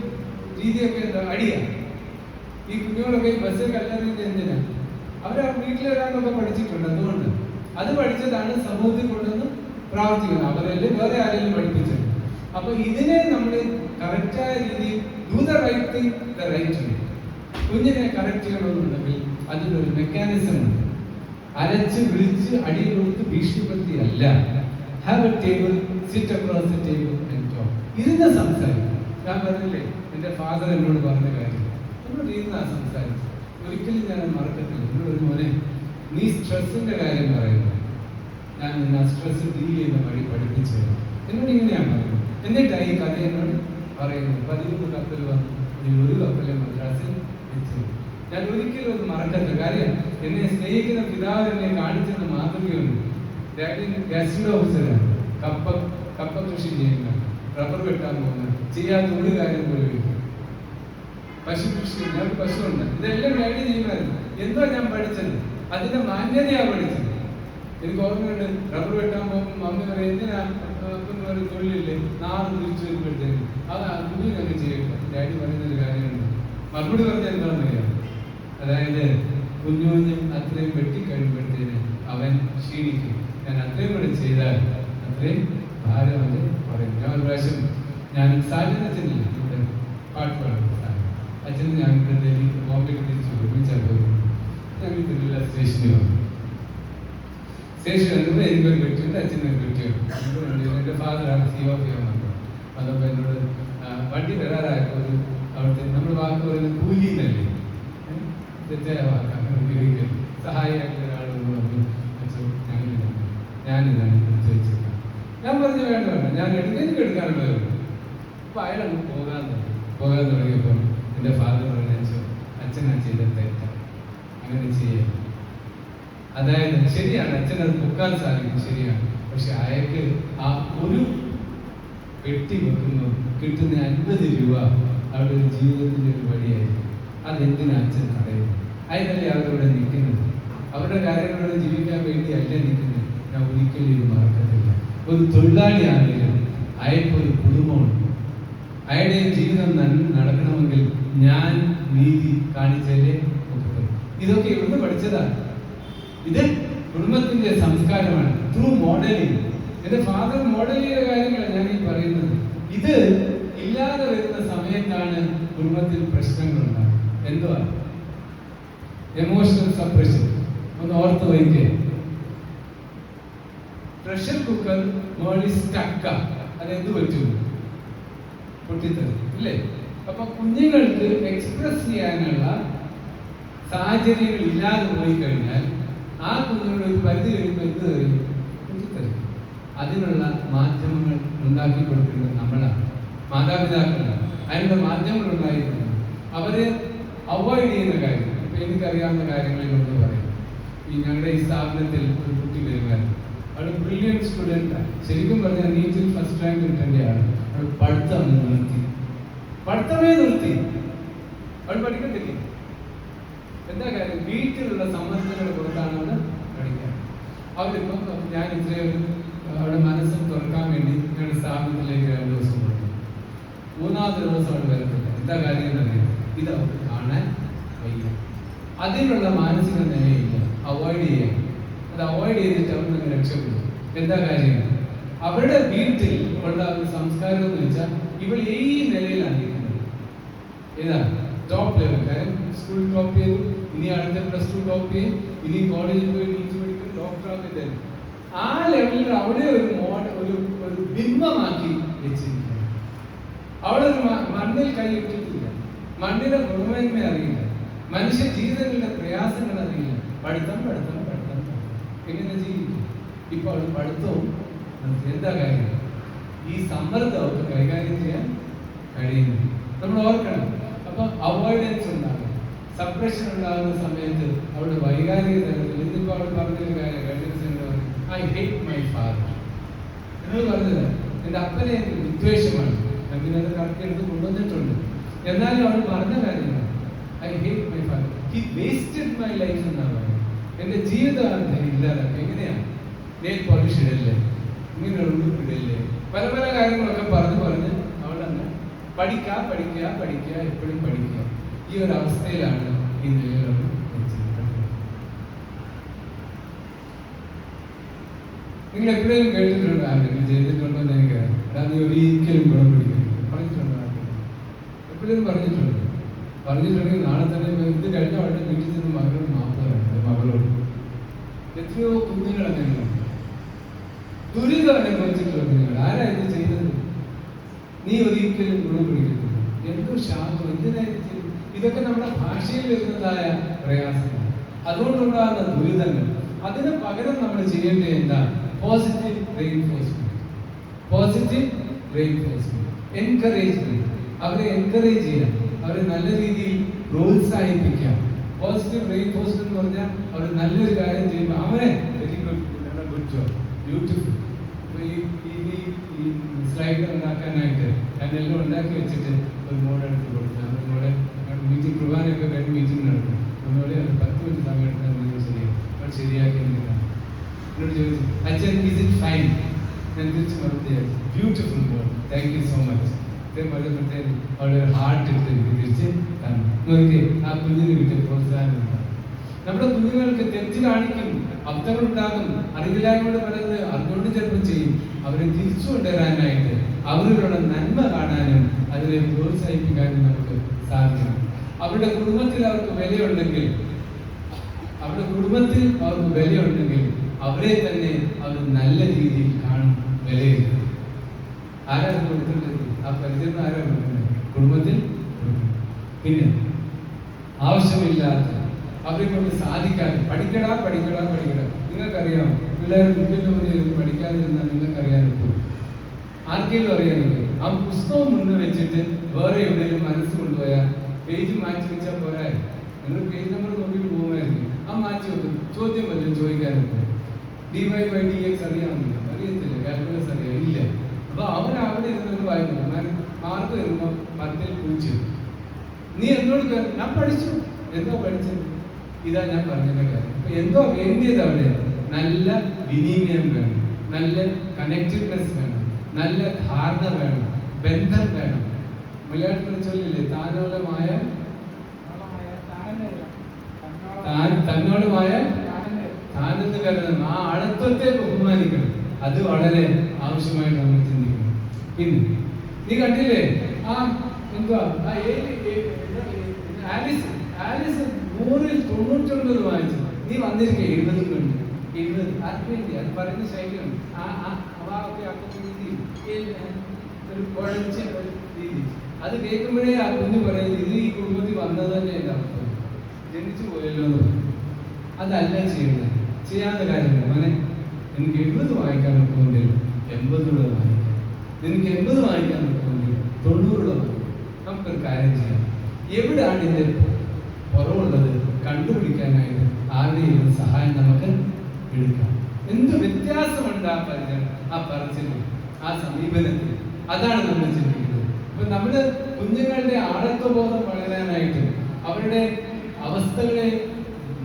രീതിയൊക്കെ എന്താ? അടിയാണ്. ഈ കുഞ്ഞുങ്ങളൊക്കെ ബസ്സിൽ കല്ലെറിയുന്നത് എന്തിനാ? അവർ വീട്ടിലെല്ലാന്നൊക്കെ പഠിച്ചിട്ടുണ്ട്. അതുകൊണ്ട് അത് പഠിച്ചതാണ് സമൂഹത്തിൽ കൊണ്ടുവന്ന് പ്രാവർത്തിക്കുന്നത്. അവരല്ലേ വേറെ ആരെങ്കിലും പഠിപ്പിച്ചത്. അപ്പൊ ഇതിനെ നമ്മൾ കറക്റ്റായ രീതിയിൽ do the right thing the right way. കുഞ്ഞിനെ കറക്റ്റ് ചെയ്യണമെന്നുണ്ടെങ്കിൽ അതിനൊരു മെക്കാനിസം ഉണ്ട്. അരച്ച് വിളിച്ച് അടി കൊടുത്ത് ഭീഷണിപ്പെടുത്തി അല്ല. Have A table, sit across A table and talk. ഇരുന്ന് സംസാരിക്കും. ഞാൻ പറഞ്ഞില്ലേ, എൻ്റെ ഫാദർ എന്നോട് പറഞ്ഞ കാര്യം. എന്നോട് ഇരുന്നാ സംസാരിച്ചു. ഒരിക്കലും ഞാൻ മറക്കത്തില്ല. എന്നോട് ഒരു മോനെ, നീ സ്ട്രെസ്സിന്റെ കാര്യം പറയുന്നു, ഞാൻ നിന്നെ സ്ട്രെസ് ഡീൽ ചെയ്യുന്ന വഴി പഠിപ്പിച്ചു തരാം. എന്നോട് ഇങ്ങനെയാണ് പറയുന്നത്. എന്നിട്ടാണ് ഈ കഥ എന്നോട് പറയുന്നത്. 13 കപ്പൽ വന്നു, ഒരു കപ്പലെ മദ്രാസിൽ എത്തി. ഞാൻ ഒരിക്കലും അത് മറക്കത്തില്ല. കാര്യം എന്നെ സ്നേഹിക്കുന്ന പിതാവ് എന്നെ കാണിച്ചെന്ന് മാതൃകയുണ്ട്. ഡാഡി ഗസ്റ്റ് ഓഫീസറാണ്. കപ്പ കൃഷി ചെയ്യുന്ന, റബ്ബർ വെട്ടാൻ പോകുന്ന, ചെയ്യാത്ത ഒരു കാര്യം പോലും. പശു കൃഷി, ഞാൻ പശുവുണ്ട്. ഇതെല്ലാം ഡാഡി ചെയ്യുമായിരുന്നു. എന്താ ഞാൻ പഠിച്ചത്? അതിന്റെ മാന്യതയാണ് പഠിച്ചത്. എനിക്ക് ഓർമ്മയുണ്ട്, റബ്ബർ വെട്ടാൻ പോകുമ്പോൾ മമ്മി പറയും എന്തിനാ ഒരു തൊഴിലില്ലേ, നാളെ തിരിച്ചു വരുമ്പോഴത്തേക്ക് അത് കുഞ്ഞിനൊക്കെ ചെയ്യട്ടെ. ഡാഡി പറയുന്നൊരു കാര്യമുണ്ട്. മറുപടി പറഞ്ഞാൽ എന്താണെന്നറിയാം? അതായത് കുഞ്ഞു അത്രയും വെട്ടിക്കഴിയുമ്പോഴത്തേന് അവൻ ക്ഷീണിക്കും. ഞാൻ അത്രയും കൂടെ ചെയ്താൽ അത്രയും ഭാരം അത് പറയും. ഞാൻ ഒരു പ്രാവശ്യം ഞാൻ സാജനത്തിനില്ല ഇവിടെ പാട്ട് പാടും. അച്ഛന് ഞാൻ ഇവിടെ ബോംബെക്ക് തിരിച്ചു ഒരുമിച്ചാൽ പോകും. ഞങ്ങൾ തിരുവല്ല സ്റ്റേഷനിൽ വന്നു. സ്റ്റേഷൻ വരുമ്പോൾ എനിക്കൊരു കുറ്റിയുണ്ട്, അച്ഛനൊരു കുറ്റിയുണ്ട്. എൻ്റെ ഫാദറാണ് CEO വന്നപ്പോൾ എന്നോട് വണ്ടി വരാറായപ്പോൾ ഒരു അവിടുത്തെ നമ്മൾ വാക്ക് പറയുന്നത് കൂലിന്നല്ലേ, തെറ്റായ വാക്കാണ് ഉപയോഗിക്കുന്നത്. സഹായിയായിട്ടുള്ള ഒരാളോട് അച്ഛൻ ഞാനിതാണ് എടുത്ത് വെച്ചേക്കാം. ഞാൻ പറഞ്ഞു വേണ്ട വേണ്ട, ഞാൻ എനിക്ക് എടുക്കാനുള്ള. അപ്പൊ അയാളങ്ങ് പോകാൻ തുടങ്ങിയപ്പോൾ എൻ്റെ ഫാദർ പറഞ്ഞു, അച്ഛനാ ചെയ്ത തെറ്റ, അങ്ങനെ ചെയ്യാം. അതായത് ശരിയാണ്, അച്ഛനത് പൊക്കാൻ സാധിക്കും, ശരിയാണ്. പക്ഷെ അയാൾക്ക് ആ ഒരു പെട്ടി വെക്കുന്നു കിട്ടുന്ന 50 രൂപ അവരുടെ ഒരു ജീവിതത്തിന്റെ ഒരു വഴിയായിരിക്കും. അതെന്തിനാ അച്ഛൻ തടയുന്നു? അതിനല്ലേ അവരവിടെ നിൽക്കുന്നത്. അവരുടെ കാര്യങ്ങളോട് ജീവിക്കാൻ വേണ്ടിയല്ല നിൽക്കുന്നത്. ഞാൻ ഒരിക്കലും ഇത് മറക്കത്തില്ല. ഒരു തൊഴിലാളിയാണെങ്കിലും അയാൾക്കൊരു കുടുംബമുണ്ട്. അയാളുടെ ജീവിതം നടക്കണമെങ്കിൽ ഞാൻ നീതി കാണിച്ചാലേ ഒക്കത്തുള്ളൂ. ഇതൊക്കെ എവിടെ പഠിച്ചതാണ്? ഇത് കുടുംബത്തിന്റെ സംസ്കാരമാണ്. Through modelling. എന്റെ ഫാദർ മോഡൽ ചെയ്ത കാര്യങ്ങളാണ് ഞാൻ ഈ പറയുന്നത്. ഇത് ഇല്ലാതെ വരുന്ന സമയത്താണ് കുടുംബത്തിൽ പ്രശ്നങ്ങളുണ്ടാകുന്നത്. എന്തുവാ? Emotional suppression. ഒന്ന് ഓർത്ത് വയ്ക്കുക. പ്രഷർ കുക്കർ മോളി സ്റ്റക്ക, അതെന്ത് പറ്റും? പൊട്ടിത്തെറി ഇല്ലേ? അപ്പൊ കുഞ്ഞുങ്ങൾക്ക് എക്സ്പ്രസ് ചെയ്യാനുള്ള സാഹചര്യങ്ങൾ ഇല്ലാതെ പോയി കഴിഞ്ഞാൽ ആ കുഞ്ഞുങ്ങളുടെ ഒരു പരിധി കഴിയുമ്പോൾ എന്ത് തരും? പൊട്ടിത്തെറി. അതിനുള്ള മാധ്യമങ്ങൾ ഉണ്ടാക്കി കൊടുക്കുന്നത് നമ്മളാണ്, മാതാപിതാക്കളാണ്. അതിനുള്ള മാധ്യമങ്ങൾ ഉണ്ടായിരിക്കുന്നത്. അവരെ അവോയ്ഡ് ചെയ്യുന്ന കാര്യം. ഇപ്പൊ എനിക്കറിയാവുന്ന കാര്യങ്ങളിലൊന്ന് പറയും. ഈ ഞങ്ങളുടെ ഈ സ്ഥാപനത്തിൽ ഒരു കുട്ടി വരുമായിരുന്നു. അവൾ ബ്രില്യൻറ്റ് സ്റ്റുഡൻറ്റാണ്. ശരിക്കും പറഞ്ഞാൽ നീറ്റിൽ ഫസ്റ്റ് റാങ്ക് കിട്ടേണ്ടയാണ്. അവൾ പഠിത്തം നിർത്തി, പഠിത്തമേ നിർത്തി. അവൾ പഠിക്കത്തില്ല. എന്താ കാര്യം? വീട്ടിലുള്ള സമ്മർദ്ദങ്ങളുടെ പുറത്താണ് അവൾ പഠിക്കാൻ. അവരിപ്പം ഞാൻ ഇത്രയും അവളുടെ മനസ്സ് തുറക്കാൻ വേണ്ടി ഞങ്ങളുടെ സ്ഥാപനത്തിലേക്ക് 2 ദിവസം കൊടുത്തു. 3-ാമത്തെ ദിവസം അവൾ വരത്തില്ല. എന്താ കാര്യം എന്നറിയാം? ഇത് അവർക്ക് കാണാൻ വയ്യ. അതിനുള്ള മാനസിക നിലയില്ല. അവോയ്ഡ് ചെയ്യാൻ. അത് അവോയ്ഡ് ചെയ്തിട്ട് അവർ നിങ്ങൾ രക്ഷപ്പെടും. എന്താ കാര്യം? അവരുടെ വീട്ടിൽ ഉള്ള ഒരു സംസ്കാരം എന്ന് വെച്ചാൽ ഇവൾ ഈ നിലയിലാണ് ഇരിക്കുന്നത്. ഏതാ? Top level. കാര്യം സ്കൂൾ ടോപ്പ് ചെയ്തു, ഇനി അടുത്ത +2 ടോപ്പ് ചെയ്യും, ഇനി കോളേജിൽ പോയി നീറ്റ് പഠിക്കും, ഡോക്ടറാക്കി. ആ ലെവലിൽ അവിടെ ഒരു ബിംബമാക്കി വെച്ചിരിക്കുകയാണ്. അവിടെ ഒരു മണ്ണിൽ കൈയിട്ടിട്ടില്ല. മണ്ണിന്റെ ഗുണമേന്മ അറിയില്ല. മനുഷ്യ ജീവിതങ്ങളുടെ പ്രയാസങ്ങൾ അറിയില്ല. പഠിത്തം പഠിത്തം പഠിത്തം എങ്ങനെ ജീവിക്കും? ഇപ്പൊ അവൾ പഠിത്തവും എന്താ കാര്യം? ഈ സമ്മർദ്ദം അവർക്ക് കൈകാര്യം ചെയ്യാൻ കഴിയുന്നു. നമ്മൾ ഓർക്കണം. അപ്പൊ അവോയ്ഡൻസ് ഉണ്ടാകും, സപ്രഷൻ ഉണ്ടാകുന്ന സമയത്ത് അവളുടെ വൈകാരിക തലത്തിൽ ഇന്നിപ്പോ അവൾ പറഞ്ഞൊരു കാര്യം ഐ ഹേറ്റ് മൈ ഫാദർ. നിങ്ങൾ പറഞ്ഞത് എൻ്റെ അപ്പനെ എനിക്ക് വിദ്വേഷമാണ്. അങ്ങനെ അത് കണക്കെടുത്ത് കൊണ്ടുവന്നിട്ടുണ്ട്. എന്നാലും അവൾ പറഞ്ഞ കാര്യമാണ് I hate my father. He wasted my life എന്നാണ് പറയുന്നത്. എൻ്റെ ജീവിതകാലത്തെ ഇല്ലാതാക്കി. എങ്ങനെയാണ്? നെയിൽ പോളിഷ് ഇടല്ലേ, ഇങ്ങനെ ഉടുപ്പിടല്ലേ, പല പല കാര്യങ്ങളൊക്കെ പറഞ്ഞ് അവളങ്ങ് പഠിക്കുക പഠിക്കുക പഠിക്കുക, എപ്പോഴും പഠിക്കുക. ഈ ഒരു അവസ്ഥയിലാണ് ഈ നിലയിലുള്ള. നിങ്ങൾ എപ്പോഴും കേട്ടിട്ടുണ്ടോ? ആരെങ്കിലും ചെയ്തിട്ടുണ്ടോ എന്ന് എനിക്കറിയാം. നീ ഒരിക്കലും ഗുണം പിടിക്കരുത് പറഞ്ഞിട്ടുണ്ടോ? എപ്പോഴും പറഞ്ഞിട്ടുണ്ടെങ്കിൽ നാളെ തന്നെ ഇത് കഴിഞ്ഞ അവിടെ വീട്ടിൽ നിന്ന് മകളോട് മാപ്പ് പറയുന്നത്. മകളോട് എത്രയോ കുഞ്ഞുങ്ങൾ അങ്ങനെയാണ് ദുരിതം അനുഭവിച്ചിട്ടുള്ള കുഞ്ഞുങ്ങൾ. ആരാ ഇത് ചെയ്തത്? നീ ഒരിക്കലും ഗുണം പിടിക്കരുത്. എന്തോ ശാപം, എന്തിനായിട്ട് ചെയ്തു? ഇതൊക്കെ നമ്മുടെ ഭാഷയിൽ വരുന്നതായ പ്രയാസങ്ങൾ, അതുകൊണ്ടുണ്ടാകുന്ന ദുരിതങ്ങൾ. അതിന് പകരം നമ്മൾ ചെയ്യേണ്ടത് എന്താ? Positive reinforcement. Positive reinforcement, encouragement. അവരെ എൻകറേജ് ചെയ്യാം, അവരെ നല്ല രീതിയിൽ പ്രോത്സാഹിപ്പിക്കാം. പോസിറ്റീവ് റീഇൻഫോഴ്സ്മെന്റ് എന്ന് പറഞ്ഞാൽ അവർ നല്ലൊരു കാര്യം ചെയ്യുമ്പോൾ അവരെ very good, good job, beautiful. ഈ സ്ലൈഡ് ഉണ്ടാക്കാനായിട്ട് ഞാനെല്ലാം ഉണ്ടാക്കി വെച്ചിട്ട് ഒരു മോഡെടുത്ത് കൊടുക്കാം. നമ്മുടെ മീറ്റിംഗ് കുർബാനയൊക്കെ കഴിഞ്ഞ് മീറ്റിംഗ് നടക്കും. നമ്മളോട് 10 മിനിറ്റ് സമയം എടുക്കാൻ ശരിയാണ്. അവർ ശരിയാക്കി എന്നോട് ചോദിച്ചു, അച്ഛൻ ഇസ് ഇറ്റ് ഫൈൻ? ഞാൻ തിരിച്ച് മറുപടി beautiful mode, thank you so much. ഇതേപോലെ അവരുടെ ഹാർട്ട് ഇട്ട് തിരിച്ച് തന്നു. നോക്കി ആ കുഞ്ഞിന് കിട്ടിയ പ്രോത്സാഹനം. നമ്മുടെ കുഞ്ഞുങ്ങൾക്ക് തെറ്റ് കാണിക്കും, അബദ്ധങ്ങളുണ്ടാകും, അറിവില്ലായ്മയോട് പറയുന്നത് അറിഞ്ഞുകൊണ്ട് ചിലപ്പോൾ ചെയ്യും. അവരെ തിരിച്ചു കൊണ്ടുവരാനായിട്ട് അവരുടെ നന്മ കാണാനും അതിനെ പ്രോത്സാഹിപ്പിക്കാനും നമുക്ക് സാധിക്കണം. അവരുടെ കുടുംബത്തിൽ അവർക്ക് വിലയുണ്ടെങ്കിൽ അവരെ തന്നെ അവർ നല്ല രീതിയിൽ കാണും, വിലയിരുത്തും. ആരാണ് കൊടുക്കേണ്ടത്? ആ പരിചരണം ആരാണ് കൊടുക്കുന്നത്? കുടുംബത്തിൽ. പിന്നെ ആവശ്യമില്ലാത്ത അവരെ കൊണ്ട് സാധിക്കാതെ പഠിക്കടാ. നിങ്ങൾക്കറിയാം, പിള്ളേർ മുന്നിൽ പഠിക്കാതിരുന്നാൽ നിങ്ങൾക്കറിയാൻ പറ്റും. ആർക്കെങ്കിലും അറിയാമെങ്കിൽ ആ പുസ്തകം മുന്നിൽ വെച്ചിട്ട് വേറെ എവിടെയെങ്കിലും മനസ്സ് കൊണ്ടുപോയാൽ പേജ് മാറ്റി വെച്ചാൽ പോരാ. നിങ്ങൾ പേജ് നമ്പർ നോക്കിയിട്ട് പോകുമായിരിക്കും. ആ മാറ്റി വെക്കും. ചോദ്യം വല്ലതും ചോദിക്കാനുണ്ട്. dy/dx അറിയാമെന്നില്ല, അറിയത്തില്ല. കാൽക്കുലസ് അറിയാം, ഇല്ല. അപ്പൊ അവിടെ ഇരുന്ന് വായിക്കുന്നു. മാർക്ക് വരുമ്പോൾ 10ൽ 0. നീ എന്നോട് ഞാൻ പഠിച്ചു. എന്തോ പഠിച്ചത്? ഇതാ ഞാൻ പറഞ്ഞതിന്റെ കാര്യം. അപ്പൊ എന്തോ വേണ്ടിയത് അവിടെ? നല്ല വിനിമയം വേണം, നല്ല കണക്റ്റഡ്നെസ് വേണം, നല്ല ധാരണ വേണം, ബന്ധം വേണം. മലയാളത്തിൽ ചൊല്ലില്ലേ, തന്നോടുമായ താനെന്ന് കരുതണം. ആ അടത്വത്തെ ബഹുമാനിക്കണം. അത് വളരെ ആവശ്യമായിട്ട് നമ്മൾ ചിന്തിക്കണം. പിന്നെ നീ കണ്ടില്ലേ എന്തുവാ ആലിസ് 100ൽ 99 വാങ്ങിച്ചു. നീ വന്നിരിക്കുക 70 കൊണ്ട്. 70 ആർക്ക് വേണ്ടി? അത് പറയുന്ന ശൈലിയാണ്. ഒരു കുഴച്ച രീതി. അത് കേൾക്കുമ്പോഴേ ആ കുഞ്ഞ് പറയുന്നത് ഇത് ഈ കുടുംബത്തിൽ വന്നത് തന്നെ എൻ്റെ അർത്ഥം, ജനിച്ചു പോയല്ലോ എന്ന് പറയും. അതല്ല ചെയ്യേണ്ടത്. ചെയ്യാത്ത കാര്യങ്ങൾ. മോനെ, എനിക്ക് 70 വാങ്ങിക്കാൻ ഒക്കുമെങ്കിൽ 80 വാങ്ങിക്കാം. നിനക്ക് 80 വാങ്ങിക്കാൻ ഒക്കുമെങ്കിൽ 90 വാങ്ങിക്കാം. നമുക്കൊരു കാര്യം ചെയ്യാം. എവിടെയാണ് ഇതിൻ്റെ കുറവുള്ളത് കണ്ടുപിടിക്കാനായിട്ട് ആരുടെയും സഹായം നമുക്ക് എടുക്കാം. എന്ത് വ്യത്യാസമുണ്ട് ആ പറച്ചിലും ആ സമീപനത്തിൽ. അതാണ് നമ്മൾ ചിന്തിക്കുന്നത്. അപ്പൊ നമ്മള് കുഞ്ഞുങ്ങളുടെ ആഴത്വബോധം വളരാനായിട്ട് അവരുടെ അവസ്ഥകളെ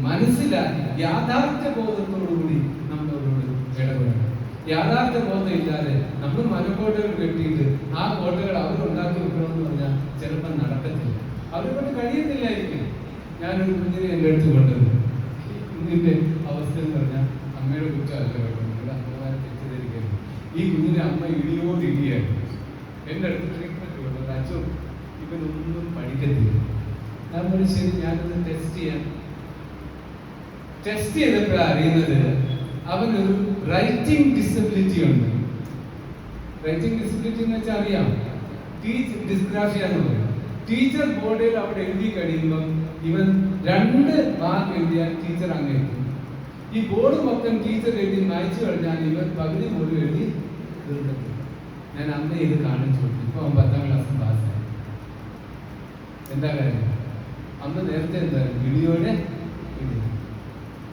മനസ്സിലാക്കി യാഥാർത്ഥ്യ ബോധത്തോടുകൂടി നമ്മളവരോട് ഇടപെടണം. യാഥാർത്ഥ്യ ബോധം ഇല്ലാതെ നമ്മൾ മനക്കോട്ടകൾ കെട്ടിയിട്ട് ആ കോട്ടകൾ അവരുണ്ടാക്കി വെക്കണമെന്ന് പറഞ്ഞാൽ ചിലപ്പോൾ നടക്കത്തില്ല, അവരെ കൊണ്ട് കഴിയത്തില്ലായിരിക്കും. ഞാനൊരു കുഞ്ഞിനെ എൻ്റെ അടുത്ത് കൊണ്ടുവന്നു. കുഞ്ഞിന്റെ അവസ്ഥ എന്ന് പറഞ്ഞാൽ അമ്മയുടെ കുറ്റമല്ല കേട്ടോ, നിങ്ങളുടെ അമ്മമാരെ തെറ്റിദ്ധരിക്കരുത്. ഈ കുഞ്ഞിനെ അമ്മ ഇടിയോട് ഇടിയായിരുന്നു. എൻ്റെ അടുത്ത് ട്രീറ്റ്മെന്റ് കൊണ്ടത്, അച്ഛൻ ഇവനൊന്നും പഠിക്കത്തില്ല. ഞാൻ പറഞ്ഞു ശരി, ഞാനൊന്ന് ടെസ്റ്റ് ചെയ്യാം. ടെസ്റ്റ് ചെയ്തപ്പോഴാണ് അറിയുന്നത് അവനൊരു റൈറ്റിംഗ് ഡിസബിലിറ്റി ഉണ്ട്. റൈറ്റിംഗ് ഡിസബിലിറ്റി എന്ന് വെച്ചാൽ അറിയാം, ഡിസ്ഗ്രാഫിയ എന്ന് പറയും. ടീച്ചർ ബോർഡിൽ അവിടെ എഴുതി കഴിയുമ്പം ഇവൻ 2 മാർക്ക് എഴുതിയാൽ ടീച്ചർ അങ്ങ് എഴുതും. ഈ ബോർഡ് മൊത്തം ടീച്ചർ എഴുതി മായ്ച്ചു കഴിഞ്ഞാൽ ഇവൻ പകുതി പോലും എഴുതി തീർക്കത്തില്ല. ഞാൻ അന്ന് ഇത് കാണിച്ചു കൊടുത്തു. ഇപ്പൊ അവൻ 10ാം ക്ലാസ് പാസ്സായി. എന്താ കാര്യം? അന്ന് നേരത്തെ എന്തായാലും വീഡിയോയുടെ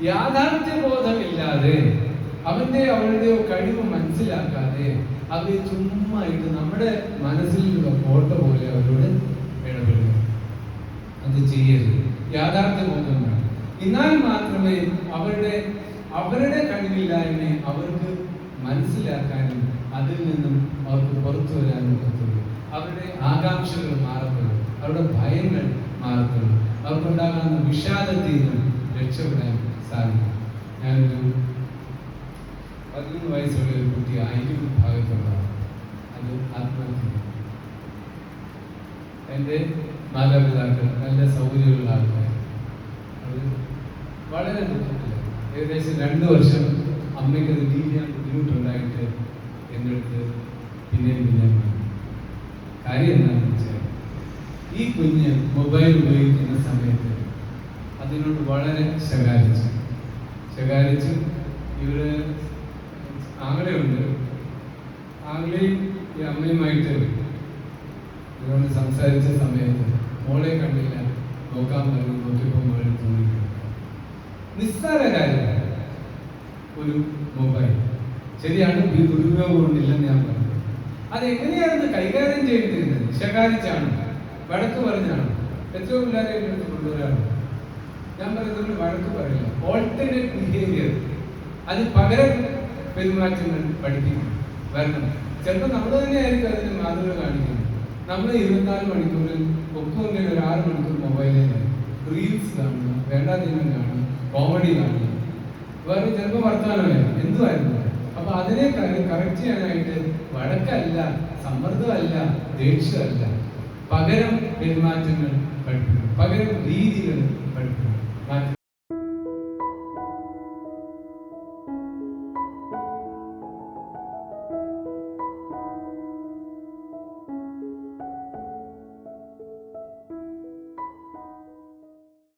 യാഥാർത്ഥ്യ ബോധമില്ലാതെ അവളുടെയോ കഴിവ് മനസ്സിലാക്കാതെ അവരെ ചുമ്മായിട്ട് നമ്മുടെ മനസ്സിലുള്ള ഫോട്ടോ പോലെ അവരോട് ഇടപെടുക. അത് ചെയ്യരുത്. യാഥാർത്ഥ്യ ബോധം വേണം. എന്നാൽ മാത്രമേ അവരുടെ കഴിവില്ലായ്മയെ അവർക്ക് മനസ്സിലാക്കാനും അതിൽ നിന്നും അവർക്ക് പുറത്തു വരാനും പറ്റുള്ളൂ. അവരുടെ ആകാംക്ഷകൾ മാറത്തുള്ളൂ, അവരുടെ ഭയങ്ങൾ മാറത്തുള്ളൂ, അവർക്കുണ്ടാകുന്ന വിഷാദത്തിൽ നിന്നും രക്ഷപ്പെടാൻ സാധിക്കും. ഞാനൊരു 11 വയസ്സുള്ള ഒരു കുട്ടി ആയിരിക്കും ഭാഗത്തുള്ളതാണ്. അത് ആത്മഹത്യ. എൻ്റെ മാതാപിതാക്കൾ നല്ല സൗകര്യമുള്ള ആൾക്കാർ. അത് വളരെ ദുഃഖത്തില്ല. ഏകദേശം 2 വർഷം അമ്മയ്ക്ക് അത് ഡീൽ ചെയ്യാൻ ബുദ്ധിമുട്ടുണ്ടായിട്ട് എൻ്റെ അടുത്ത് പിന്നെയും കാര്യം എന്താണെന്ന് വെച്ചാൽ ഈ കുഞ്ഞ് മൊബൈൽ ഉപയോഗിക്കുന്ന സമയത്ത് അതിനോട് വളരെ ശകാരിച്ചു. ഇവര് ആങ്ങളെയുണ്ട്, ആങ്ങളെയും ഈ അമ്മയുമായിട്ട് ഇവരോട് സംസാരിച്ച സമയത്ത് മോളെ കണ്ടില്ല, നോക്കാൻ പറഞ്ഞു. നോക്കിയപ്പോൾ മോളെ തോന്നിയില്ല. നിസ്സാര കാര്യമാണ് ഒരു മൊബൈൽ. ശരിയാണ്, ഈ ദുരുപയോഗം കൊണ്ടില്ലെന്ന് ഞാൻ പറഞ്ഞു. അതെങ്ങനെയാണെന്ന് കൈകാര്യം ചെയ്തിരുന്നത്? ശകാരിച്ചാണ്, വഴക്ക് പറഞ്ഞാണ്. എത്രയോ പിള്ളേരെ എടുത്ത് കൊണ്ടുവരാണ്. ഞാൻ പറയുന്നത് വഴക്ക് പറയില്ല, ഓൾട്ടർനേറ്റ് ബിഹേവിയർ, അത് പകരം പെരുമാറ്റങ്ങൾ പഠിപ്പിക്കണം, വരണം. ചിലപ്പോൾ നമ്മൾ തന്നെ ആയിരിക്കും അതിന് മാതൃക കാണിക്കുന്നത്. നമ്മൾ 24 മണിക്കൂറിൽ ഒക്കുമെങ്കിൽ ഒരു 6 മണിക്കൂർ മൊബൈലിൽ റീൽസ് കാണുക, വേണ്ടാതീനം കാണുക, കോമഡി കാണുക, വേറെ ചിലപ്പോൾ വർത്തമാനമല്ല എന്തുമായിരുന്നു. അപ്പൊ അതിനെ കറക്റ്റ് ചെയ്യാനായിട്ട് വഴക്കല്ല, സമ്മർദ്ദമല്ല, ദേഷ്യമല്ല, പകരം പെരുമാറ്റങ്ങൾ പഠിപ്പിക്കണം, പകരം രീതികൾ പഠിപ്പിക്കണം.